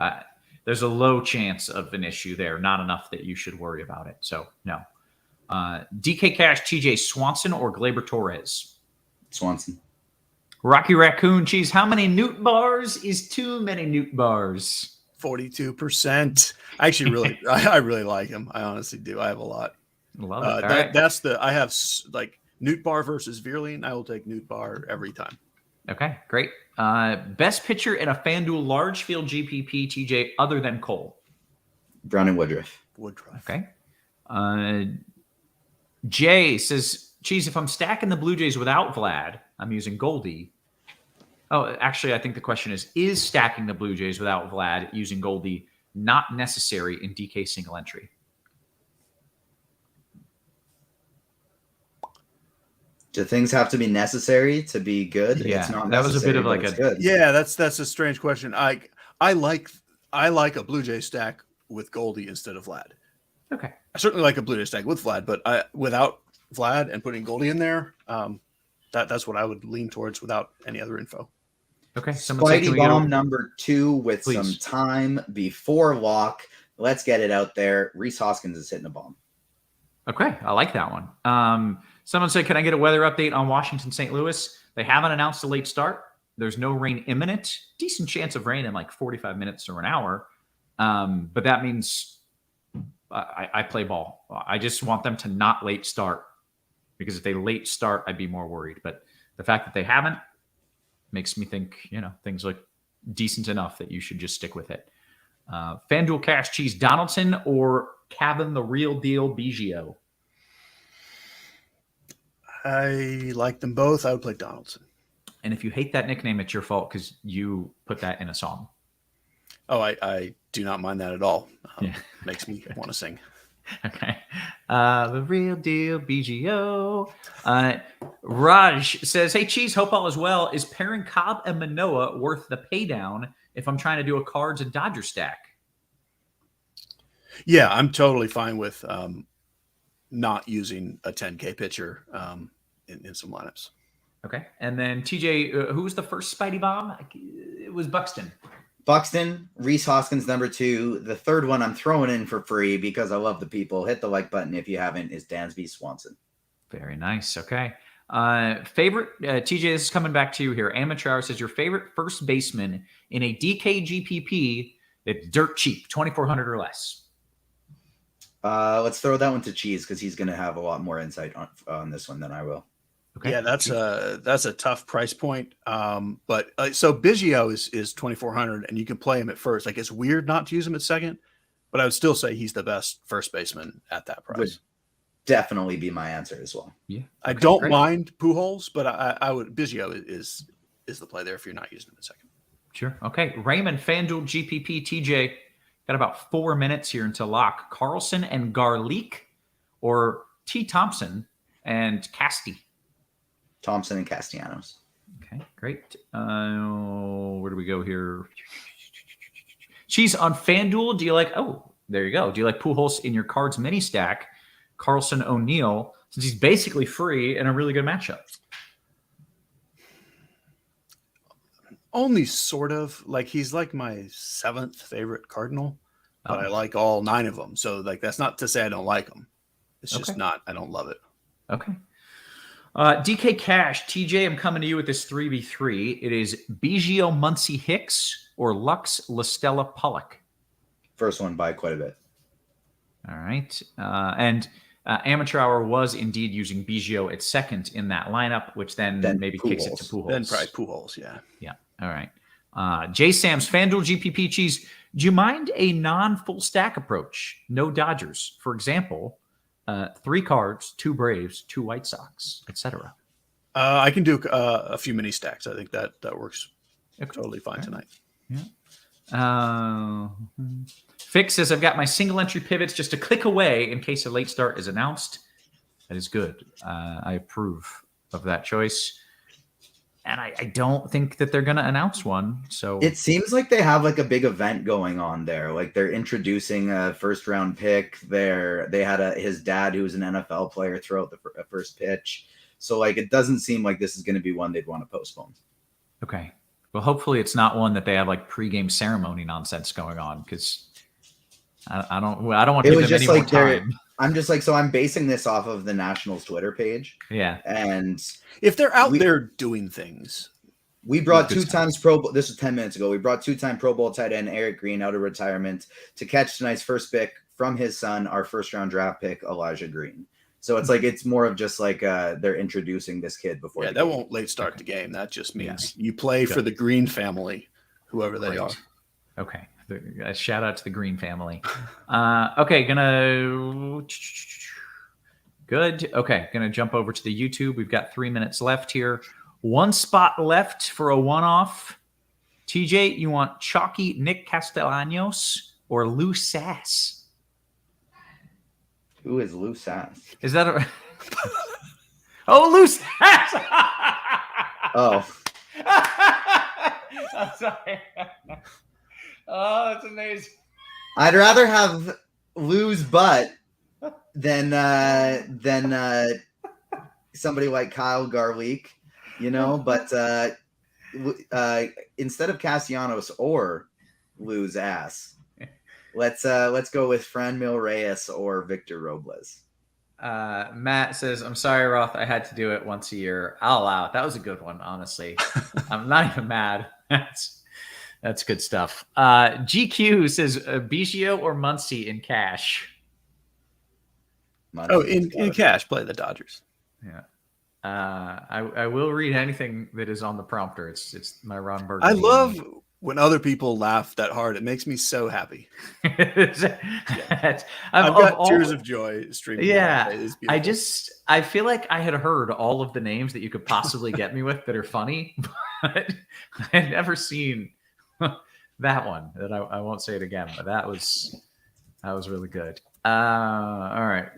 There's a low chance of an issue there. Not enough that you should worry about it. So, no. DK Cash, TJ Swanson or Gleyber Torres? Swanson. Rocky Raccoon Cheese, how many Newt bars is too many Newt bars? 42%. I actually I really like him. I honestly do. I have a lot. Love it. That's I have like Newt Bar versus Veerling. I will take Newt Bar every time. Okay, great. Best pitcher in a Fanduel large field GPP, TJ, other than Cole? Brown and Woodruff. Okay. Jay says, Cheese, if I'm stacking the Blue Jays without Vlad, I'm using Goldie. Oh, actually, I think the question is stacking the Blue Jays without Vlad using Goldie not necessary in DK single entry? Do things have to be necessary to be good? Yeah, it's not that was a bit of like a good. Yeah, that's a strange question. I like a Blue Jay stack with Goldie instead of Vlad. Okay. I certainly like a Blue Jay stack with Vlad, but without Vlad and putting Goldie in there, that's what I would lean towards without any other info. Okay. Spidey bomb number 2 with some time before lock. Let's get it out there. Rhys Hoskins is hitting a bomb. Okay, I like that one. Someone said, can I get a weather update on Washington, St. Louis? They haven't announced a late start. There's no rain imminent. Decent chance of rain in 45 minutes or an hour. But that means I play ball. I just want them to not late start, because if they late start, I'd be more worried. But the fact that they haven't makes me think, things look decent enough that you should just stick with it. FanDuel Cash Cheese, Donaldson or Kevin the Real Deal Biggio? I like them both. I would play Donaldson. And if you hate that nickname, it's your fault because you put that in a song. Oh, I do not mind that at all. Makes me want to sing. Okay. The Real Deal BGO. Raj says, hey, Cheese, hope all is well. Is pairing Cobb and Manoah worth the pay down if I'm trying to do a Cards and Dodger stack? Yeah, I'm totally fine with not using a 10K pitcher in some lineups. Okay. And then TJ, who was the first Spidey bomb? It was Buxton. Rhys Hoskins number 2. The third one I'm throwing in for free because I love the people. Hit the like button if you haven't. Is Dansby Swanson. Very nice. Okay. Favorite, TJ, this is coming back to you here. Amateur Hour says your favorite first baseman in a DK GPP that's dirt cheap, 2,400 or less. Let's throw that one to Cheese because he's going to have a lot more insight on this one than I will. Okay. Yeah, that's a tough price point. But so Biggio is 2,400, and you can play him at first. It's weird not to use him at second, but I would still say he's the best first baseman at that price. Would definitely be my answer as well. Yeah, okay, I don't mind Pujols, but I would Biggio is the play there if you're not using him at second. Sure. Okay, Raymond FanDuel GPP TJ. Got about 4 minutes here until lock. Carlson and Garlic or T. Thompson and Casti? Thompson and Castellanos. Okay. Okay, great. Where do we go here? Cheese on FanDuel. Do you like? Oh, there you go. Do you like Pujols in your cards mini stack? Carlson O'Neill, since he's basically free and a really good matchup. Only sort of. Like, he's like my 7th favorite Cardinal, but I like all 9 of them. So, like, that's not to say I don't like them. It's just not. I don't love it. Okay. DK Cash, TJ, I'm coming to you with this 3v3. It is Biggio, Muncy, Hicks, or Lux, LaStella, Pollock. First one by quite a bit. All right. And Amateur Hour was indeed using Biggio at second in that lineup, which then maybe Pujols. kicks it to Pujols. Then probably Pujols, yeah. Yeah. All right. J Sam's FanDuel GPP Cheese. Do you mind a non-full stack approach? No Dodgers. For example, 3 cards, 2 Braves, 2 White Sox, etc. I can do a few mini stacks. I think that works totally fine tonight. Yeah. Fix says, I've got my single entry pivots just a click away in case a late start is announced. That is good. I approve of that choice. And I don't think that they're going to announce one. So it seems like they have like a big event going on there. Like they're introducing a first round pick. They had his dad, who was an NFL player, throw out the first pitch. So like, it doesn't seem like this is going to be one they'd want to postpone. Okay. Well, hopefully it's not one that they have like pregame ceremony nonsense going on, because I don't want to give them any more time. I'm just like, so I'm basing this off of the Nationals Twitter page. Yeah. And if they're out there doing things, we brought 2 times Pro Bowl. This was 10 minutes ago. We brought 2-time Pro Bowl tight end Eric Green out of retirement to catch tonight's first pick from his son, our first round draft pick, Elijah Green. So it's like, it's more of just like they're introducing this kid before. Yeah, that won't late start the game. That just means you play for the Green family, whoever they are. Okay. A shout out to the Green family. Okay, gonna jump over to the YouTube. We've got 3 minutes left here. 1 spot left for a one-off. TJ, you want chalky Nick Castellanos or Lou Sass? Who is Lou Sass? Is that a Lou Sass? Oh. I'm sorry. Oh, that's amazing. I'd rather have Lou's butt than somebody like Kyle Garlick, but instead of Castellanos or Lou's ass, let's go with Franmil Reyes or Victor Robles. Matt says, I'm sorry, Roth, I had to do it once a year. I'll allow it. That was a good one, honestly. I'm not even mad. That's good stuff. GQ says Biggio or Muncy in cash. In cash, play the Dodgers. Yeah. I will read anything that is on the prompter. It's my Ron Burgundy. I love when other people laugh that hard. It makes me so happy. I've got tears of joy streaming. Yeah. I feel like I had heard all of the names that you could possibly get me with that are funny, but I had never seen that one. That I won't say it again, but that was really good. All right.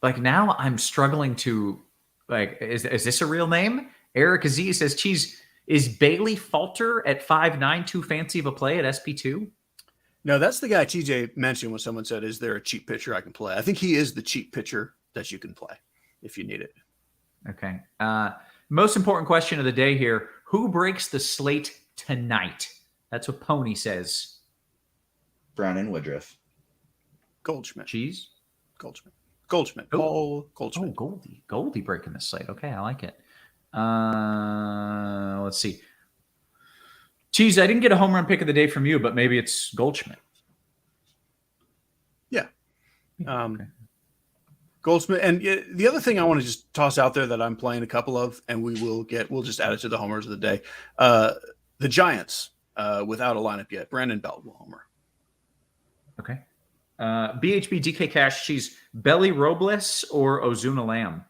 Like, now I'm struggling to is this a real name? Eric Aziz says, Cheese, is Bailey Falter at 5'9" too fancy of a play at SP2? No, that's the guy TJ mentioned when someone said, is there a cheap pitcher I can play? I think he is the cheap pitcher that you can play if you need it. Okay. Most important question of the day here. Who breaks the slate tonight? That's what Pony says. Brown and Woodruff. Goldschmidt. Cheese? Goldschmidt. Oh, Goldschmidt. Oh, Goldie breaking the slate. Okay, I like it. Let's see. Cheese, I didn't get a home run pick of the day from you, but maybe it's Goldschmidt. Yeah. Okay. Goldschmidt. And the other thing I want to just toss out there that I'm playing a couple of, and we'll just add it to the homers of the day. The Giants, without a lineup yet. Brandon Belt will homer. Okay. BHB DK Cash, Cheese, Belly Robles or Ozuna Lamb?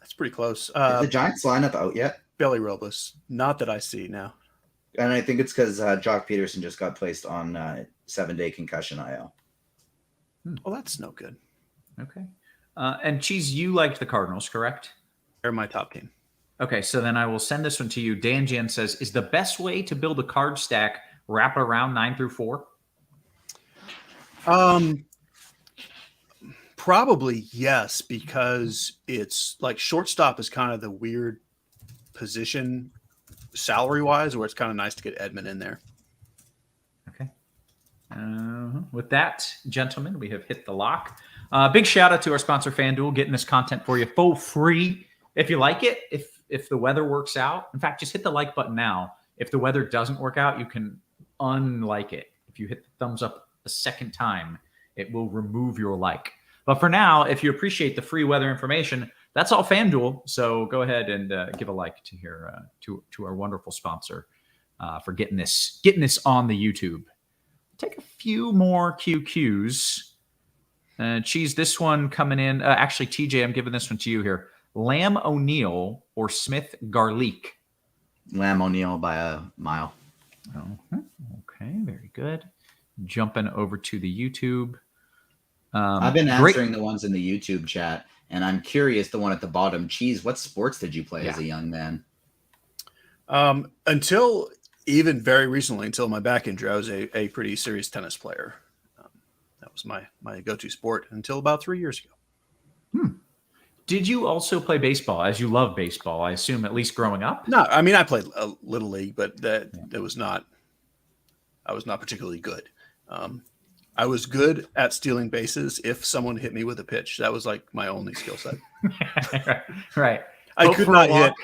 That's pretty close. Is the Giants lineup out yet? Belly Robles. Not that I see now. And I think it's because Jock Peterson just got placed on 7-day concussion IL. Well, that's no good. Okay. And Cheese, you liked the Cardinals, correct? They're my top team. Okay, so then I will send this one to you. Dan Jan says, is the best way to build a card stack wrap it around 9 through 4? Probably yes, because it's like shortstop is kind of the weird position salary-wise, where it's kind of nice to get Edman in there. Okay. With that, gentlemen, we have hit the lock. Big shout out to our sponsor, Fanduel, getting this content for you for free. If you like it, if the weather works out, in fact, just hit the like button now. If the weather doesn't work out, you can unlike it. If you hit the thumbs up a second time, it will remove your like. But for now, if you appreciate the free weather information, that's all Fanduel. So go ahead and give a like to here to our wonderful sponsor for getting this on the YouTube. Take a few more QQs. Cheese, this one coming in. Actually, TJ, I'm giving this one to you here. Lamb O'Neill or Smith Garlic? Lamb O'Neill by a mile. Oh, okay, very good. Jumping over to the YouTube. I've been answering the ones in the YouTube chat, and I'm curious, the one at the bottom. Cheese, what sports did you play as a young man? Until even very recently, until my back injury, I was a pretty serious tennis player. That was my go-to sport until about 3 years ago. Did you also play baseball, as you love baseball, I assume, at least growing up? No, I mean, I played a little league, but I was not particularly good. I was good at stealing bases if someone hit me with a pitch. That was like my only skill set. Right. I could not hit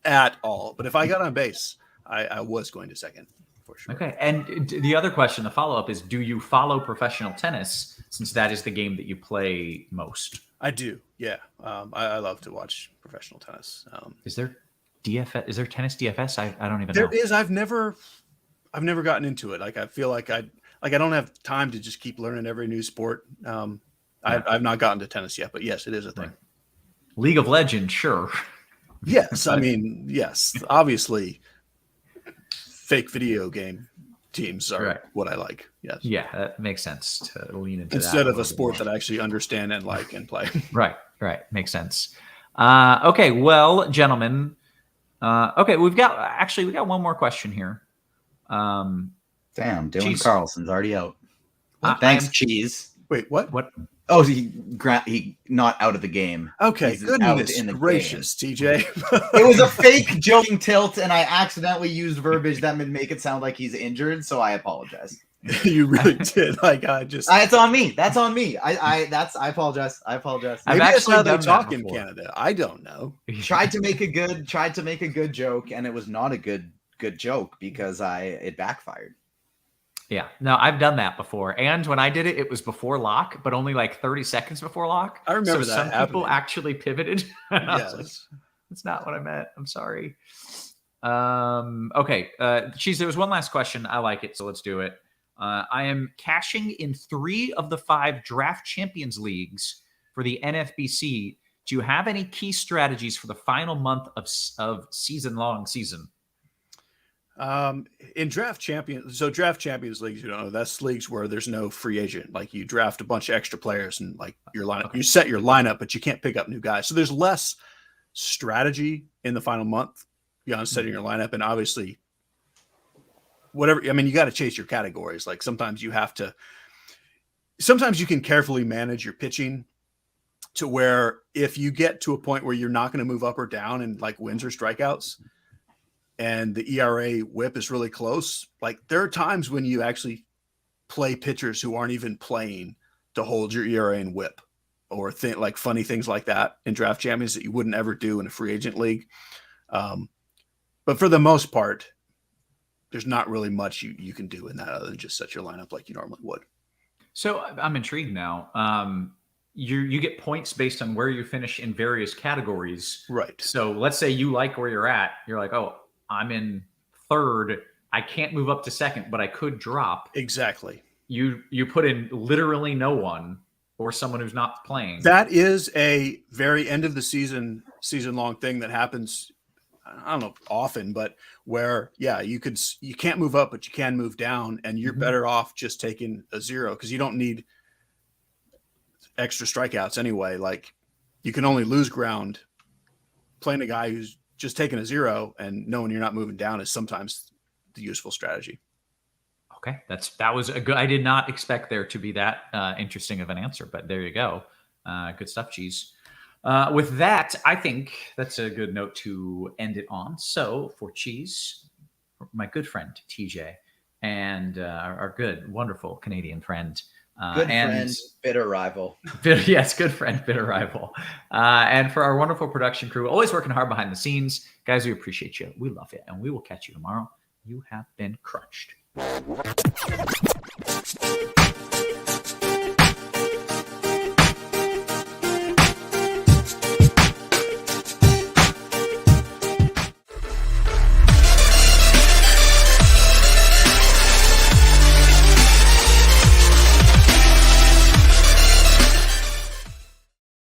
at all, but if I got on base, I was going to second for sure. Okay. And the other question, the follow-up is, do you follow professional tennis, since that is the game that you play most? I do. Yeah. I love to watch professional tennis. Is there DFS? Is there tennis DFS? I don't even know. There is. I've never gotten into it. Like, I feel like I don't have time to just keep learning every new sport. I've not gotten to tennis yet, but yes, it is a thing. League of Legends, sure. Yes. I mean, yes, obviously fake video game teams are what I like. Yes. Yeah, that makes sense to lean into instead that of a sport that I actually understand and like and play. Right. Makes sense. Okay. Well, gentlemen, okay. We got one more question here. Damn, Dylan Cheese. Carlson's already out. Thanks, Cheese. Wait, what? What? Oh, he not out of the game. Okay, He's goodness out in the gracious, TJ. It was a fake joking tilt, and I accidentally used verbiage that would make it sound like he's injured, so I apologize. You really did. Like, it's on me. That's on me. I apologize. I apologize. Maybe I've that's how actually they done talk that in before. Canada. I don't know. Tried to make a good joke, and it was not a good joke because it backfired. Yeah, no, I've done that before. And when I did it, it was before lock, but only like 30 seconds before lock. I remember so that some people happening. actually pivoted. And I was Yes. like, that's not what I meant. I'm sorry. Okay. Cheese, there was one last question. I like it, so let's do it. I am cashing in 3 of the 5 draft champions leagues for the NFBC. Do you have any key strategies for the final month of season? In draft champions leagues, that's leagues where there's no free agent. Like, you draft a bunch of extra players and like your lineup, you set your lineup, but you can't pick up new guys. So there's less strategy in the final month beyond setting your lineup. And obviously, you got to chase your categories. Like, sometimes you can carefully manage your pitching to where if you get to a point where you're not going to move up or down in like wins or strikeouts, and the ERA whip is really close, like, there are times when you actually play pitchers who aren't even playing to hold your ERA and whip, or like funny things like that in draft champions that you wouldn't ever do in a free agent league. But for the most part, there's not really much you can do in that other than just set your lineup like you normally would. So I'm intrigued now. You get points based on where you finish in various categories. Right. So let's say you like where you're at. You're like, oh, I'm in 3rd. I can't move up to 2nd, but I could drop. Exactly. You put in literally no one or someone who's not playing. That is a very end of the season long thing that happens. I don't know often, but where, you can't move up, but you can move down, and you're better off just taking a 0 because you don't need extra strikeouts anyway. Like you can only lose ground playing a guy who's just taking a 0 and knowing you're not moving down is sometimes the useful strategy. Okay, that was a good. I did not expect there to be that interesting of an answer, but there you go. Good stuff, Cheese. With that, I think that's a good note to end it on. So for Cheese, my good friend TJ, and our good, wonderful Canadian friend. Friend, bitter rival. Yes, good friend, bitter rival. And for our wonderful production crew, always working hard behind the scenes. Guys, we appreciate you. We love you. And we will catch you tomorrow. You have been crunched.